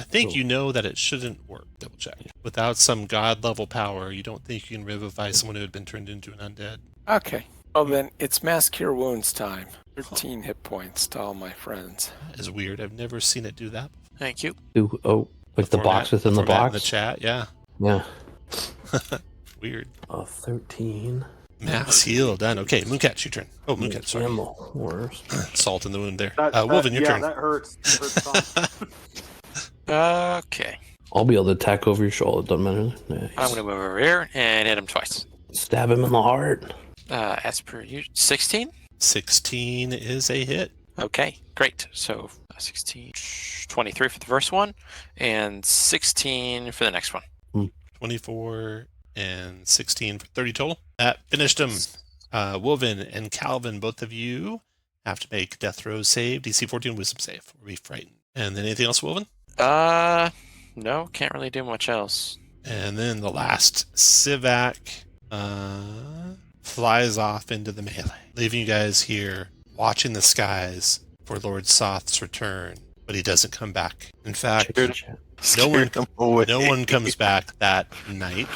think you know that it shouldn't work. Double check. Without some god level power, you don't think you can revivify someone who had been turned into an undead. Okay. Well, then it's Mass Cure Wounds time. 13 hit points to all my friends. That is weird. I've never seen it do that. Thank you. Like the box within the format box? in the chat, yeah. Yeah. Weird. 13. Mass heal done. Okay, Mooncatch, your turn. Oh, Mooncatch, sorry. Damn the horse. Salt in the wound there. That, Wolven, your yeah, turn. that hurts. It hurts some. Okay. I'll be able to attack over your shoulder. Doesn't matter. Nice. I'm going to move over here and hit him twice. Stab him in the heart. As per you, 16? 16 is a hit. Okay, great. So 16, 23 for the first one, and 16 for the next one. 24 and 16 for 30 total. That finished him. Wolven and Calvin, both of you have to make death throws save, DC 14 wisdom save, or be frightened. And then anything else, Wolven? No, can't really do much else. And then the last Civac flies off into the melee, leaving you guys here watching the skies for Lord Soth's return, but he doesn't come back. In fact, no one comes back that night.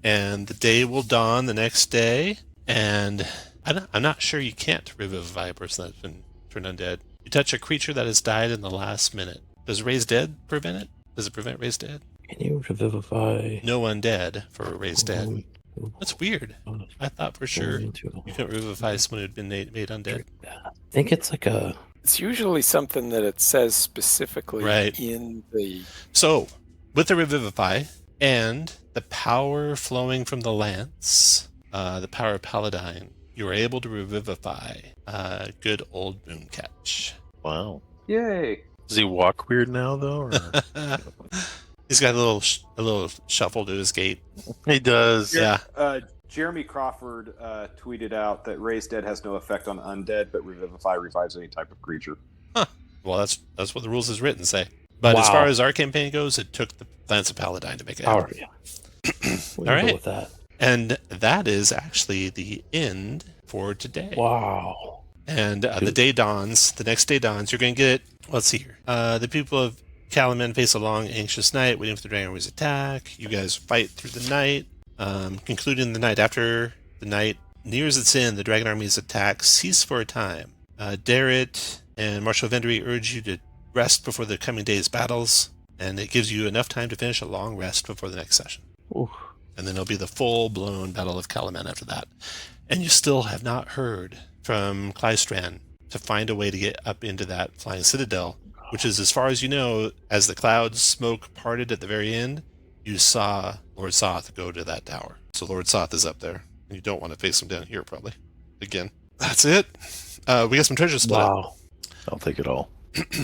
And the day will dawn the next day, and I'm not sure you can't revivify a person that's been turned undead. You touch a creature that has died in the last minute. Does Raise Dead prevent it? Does it prevent Raise Dead? Can you revivify? No undead for Raise Dead. That's weird. I thought for sure you couldn't revivify someone who'd been made undead. I think it's like a... It's usually something that it says specifically Right. in the... So, with the Revivify and the power flowing from the lance, the power of Paladine, you are able to revivify good old Mooncatch. Wow. Yay! Does he walk weird now, though? Or? He's got a little shuffle to his gait. He does. Yeah. Jeremy Crawford tweeted out that Raise Dead has no effect on undead, but Revivify revives any type of creature. Well, that's what the rules is written say. But as far as our campaign goes, it took the Lance of Paladine to make it happen. All right. Go with that. And that is actually the end for today. Wow. And the day dawns. The next day dawns. You're going to get, let's see here. The people of Calaman face a long, anxious night, waiting for the Dragon Army's attack. You guys fight through the night. Concluding the night. After the night nears its end, the Dragon Army's attack cease for a time. Darrett and Marshal Vendry urge you to rest before the coming day's battles, and it gives you enough time to finish a long rest before the next session. Oof. And then it'll be the full-blown Battle of Calaman after that. And you still have not heard from Clystran to find a way to get up into that flying citadel, which is, as far as you know, as the cloud smoke parted at the very end, you saw Lord Soth go to that tower. So Lord Soth is up there. And you don't want to face him down here, probably. Again. That's it. We got some treasure split. Wow. I'll take it all.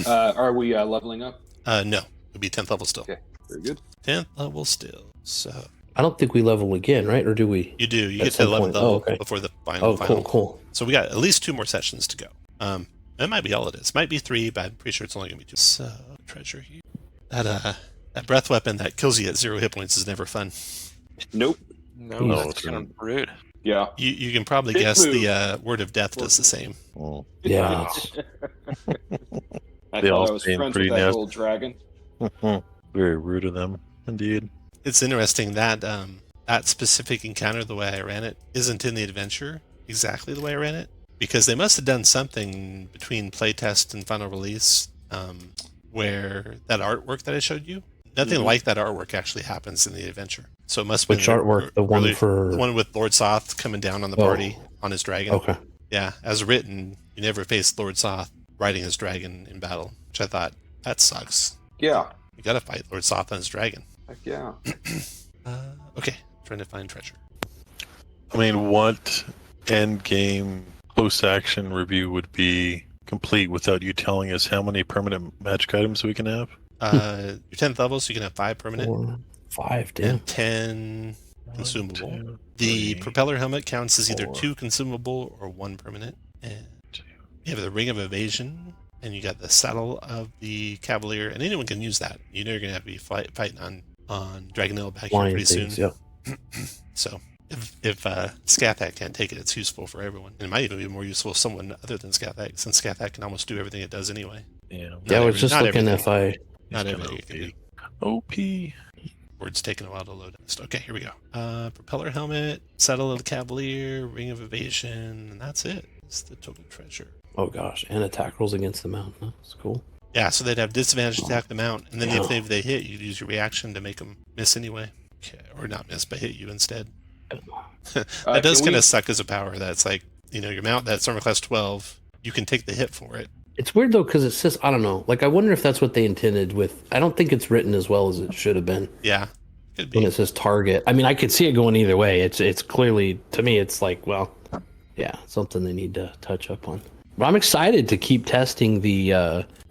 Are we leveling up? No. It'll be 10th level still. Okay, very good. 10th level still. So I don't think we level again, right? Or do we? you do. You At get to some 11th point. level Oh, okay. before the final. Cool. So we got at least 2 more sessions to go. That might be all it is. Might be 3, but I'm pretty sure it's only going to be 2. So, treasure here. That breath weapon that kills you at 0 hit points is never fun. Nope. No, No, that's it's kind of rude. Yeah. You can probably Big guess move. the word of death does the same. Well, Yeah. I They thought all I was seem friends pretty with that nasty. little dragon. very rude of them, indeed. It's interesting that that specific encounter, the way I ran it, isn't in the adventure exactly the way I ran it, because they must have done something between playtest and final release where that artwork that I showed you, nothing like that artwork actually happens in the adventure. So it must have Which been artwork? The one for the one with Lord Soth coming down on the party on his dragon. Okay. Yeah, as written, you never faced Lord Soth riding his dragon in battle, which I thought, that sucks. Yeah. You gotta fight Lord Soth on his dragon. Heck yeah. Okay, trying to find treasure. I mean, what end game close action review would be complete without you telling us how many permanent magic items we can have? Your 10th level, so you can have 5 permanent 4, 5, damn. and 10 consumable. 1, 2, The 3, propeller helmet counts as either 4. 2 consumable or 1 permanent. And you have the ring of evasion, and you got the saddle of the cavalier, and anyone can use that. You know you're gonna have to be fighting on Dragonhill back here Flying pretty things, soon. yeah. So if Scathak can't take it, it's useful for everyone. And it might even be more useful for someone other than Scathak, since Scathak can almost do everything it does anyway. Yeah. Yeah, I was just not looking everything. if I... Not He's everything it can do. OP. Word's taking a while to load. Okay, here we go. Propeller helmet, saddle of the cavalier, ring of evasion, and that's it. It's the total treasure. Oh gosh, and attack rolls against the mount. That's cool. Yeah, so they'd have disadvantage to attack the mount, and then Yeah. if they hit, you'd use your reaction to make them miss anyway. Okay, or not miss, but hit you instead. That does can kind we- of suck as a power. That's like, your mount that's armor class 12, you can take the hit for it. It's weird though, because it says, I don't know, like I wonder if that's what they intended with, I don't think it's written as well as it should have been Yeah, could when be. it says target. I mean, I could see it going either way. It's clearly, to me, it's like, well, yeah, something they need to touch up on. But I'm excited to keep testing the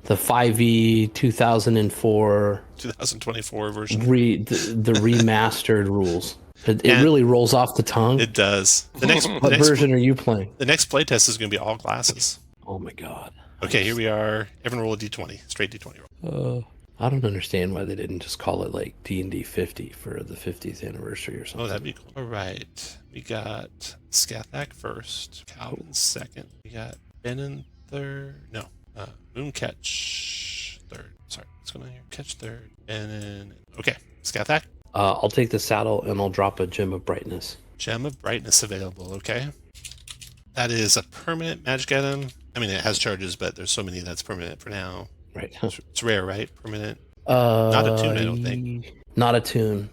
5e 2004 2024 version. the remastered rules. It And- really rolls off the tongue. It does. The next What version are you playing? The next playtest is going to be all glasses. Oh my god. Okay, here we are. Everyone roll a d20. Straight d20 roll. I don't understand why they didn't just call it like D&D 50 for the 50th anniversary or something. Oh, that'd be cool. All right. We got Scathak first. Calvin second. We got Benin third. No. Mooncatch third. Sorry. What's going on here? Catch third. Benin. Okay. Scathak. I'll take the saddle and I'll drop a gem of brightness. Gem of Brightness available. Okay. That is a permanent magic item. I mean, it has charges, but there's so many that's permanent for now. Right. It's rare, right? Permanent. Not a tune, I don't think. Not a tune.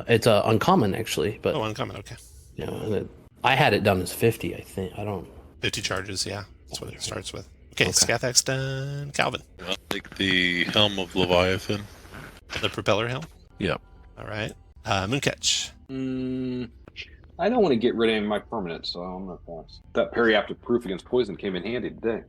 It's uncommon actually, but Oh, uncommon. Okay. you know, I had it done as 50. I think I don't. 50 charges. Yeah. That's what it starts with. Okay. Okay. Scathak's done. Calvin. I'll take the Helm of Leviathan. The propeller helm. Yep. All right. Mooncatch. I don't want to get rid of any of my permanents, so I'm not pass. That periaptive proof against poison came in handy today.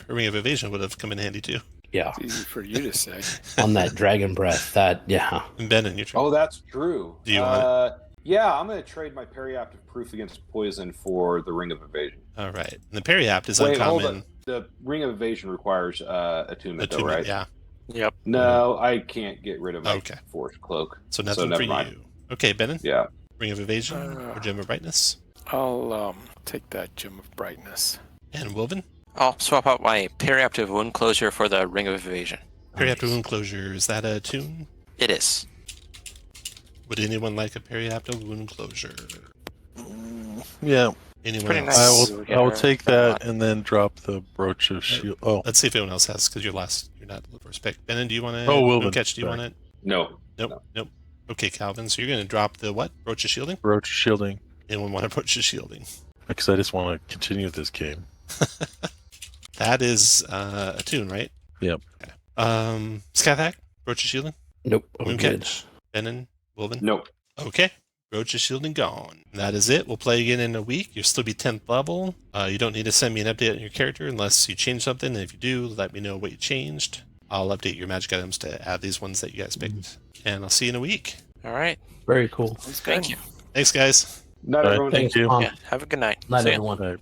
Ring of Evasion would have come in handy too. Yeah, It's easy for you to say. on that dragon breath. That yeah. And Ben, in your turn. Oh, that's true. Do you want Yeah, I'm going to trade my periaptive proof against poison for the ring of evasion. All right. And the Periapt is Wait, hold uncommon. on. The ring of evasion requires attunement, though, Attunement, right? Yeah. Yep. No, I can't get rid of my Okay. force cloak. So nothing never for mind. you. Okay, Benin. Yeah. Ring of Evasion or Gem of Brightness. I'll take that gem of brightness. And Wilvin. I'll swap out my periaptive wound closure for the ring of evasion. Periaptive Wound Closure. Is that a tune? It is. Would anyone like a Periaptive Wound Closure? Yeah, Anyone pretty else? nice. I will take that and then drop the brooch of shield. Oh, Let's see if anyone else has, because you're not the first pick. Benin, do you want to? Oh, Wilvin, Catch, do you sorry. want it? No. Nope. Okay, Calvin. So you're going to drop the what? Brooch of Shielding? brooch of shielding. Anyone want a Brooch of Shielding? Because I just want to continue this game. That is a tune, right? Yep. Okay. Scathak, Brooch of Shielding, Nope. I'm good. Mooncatch, Benin, Wilvin. Nope. Okay. Brooch of Shielding gone. That is it. We'll play again in a week. You'll still be 10th level. You don't need to send me an update on your character unless you change something. And if you do, let me know what you changed. I'll update your magic items to add these ones that you guys picked. And I'll see you in a week. All right. Very cool. Thank you. Thanks, guys. Not All right, everyone. thank you. Tom. Yeah. Have a good night. Night, See ya. everyone. Right.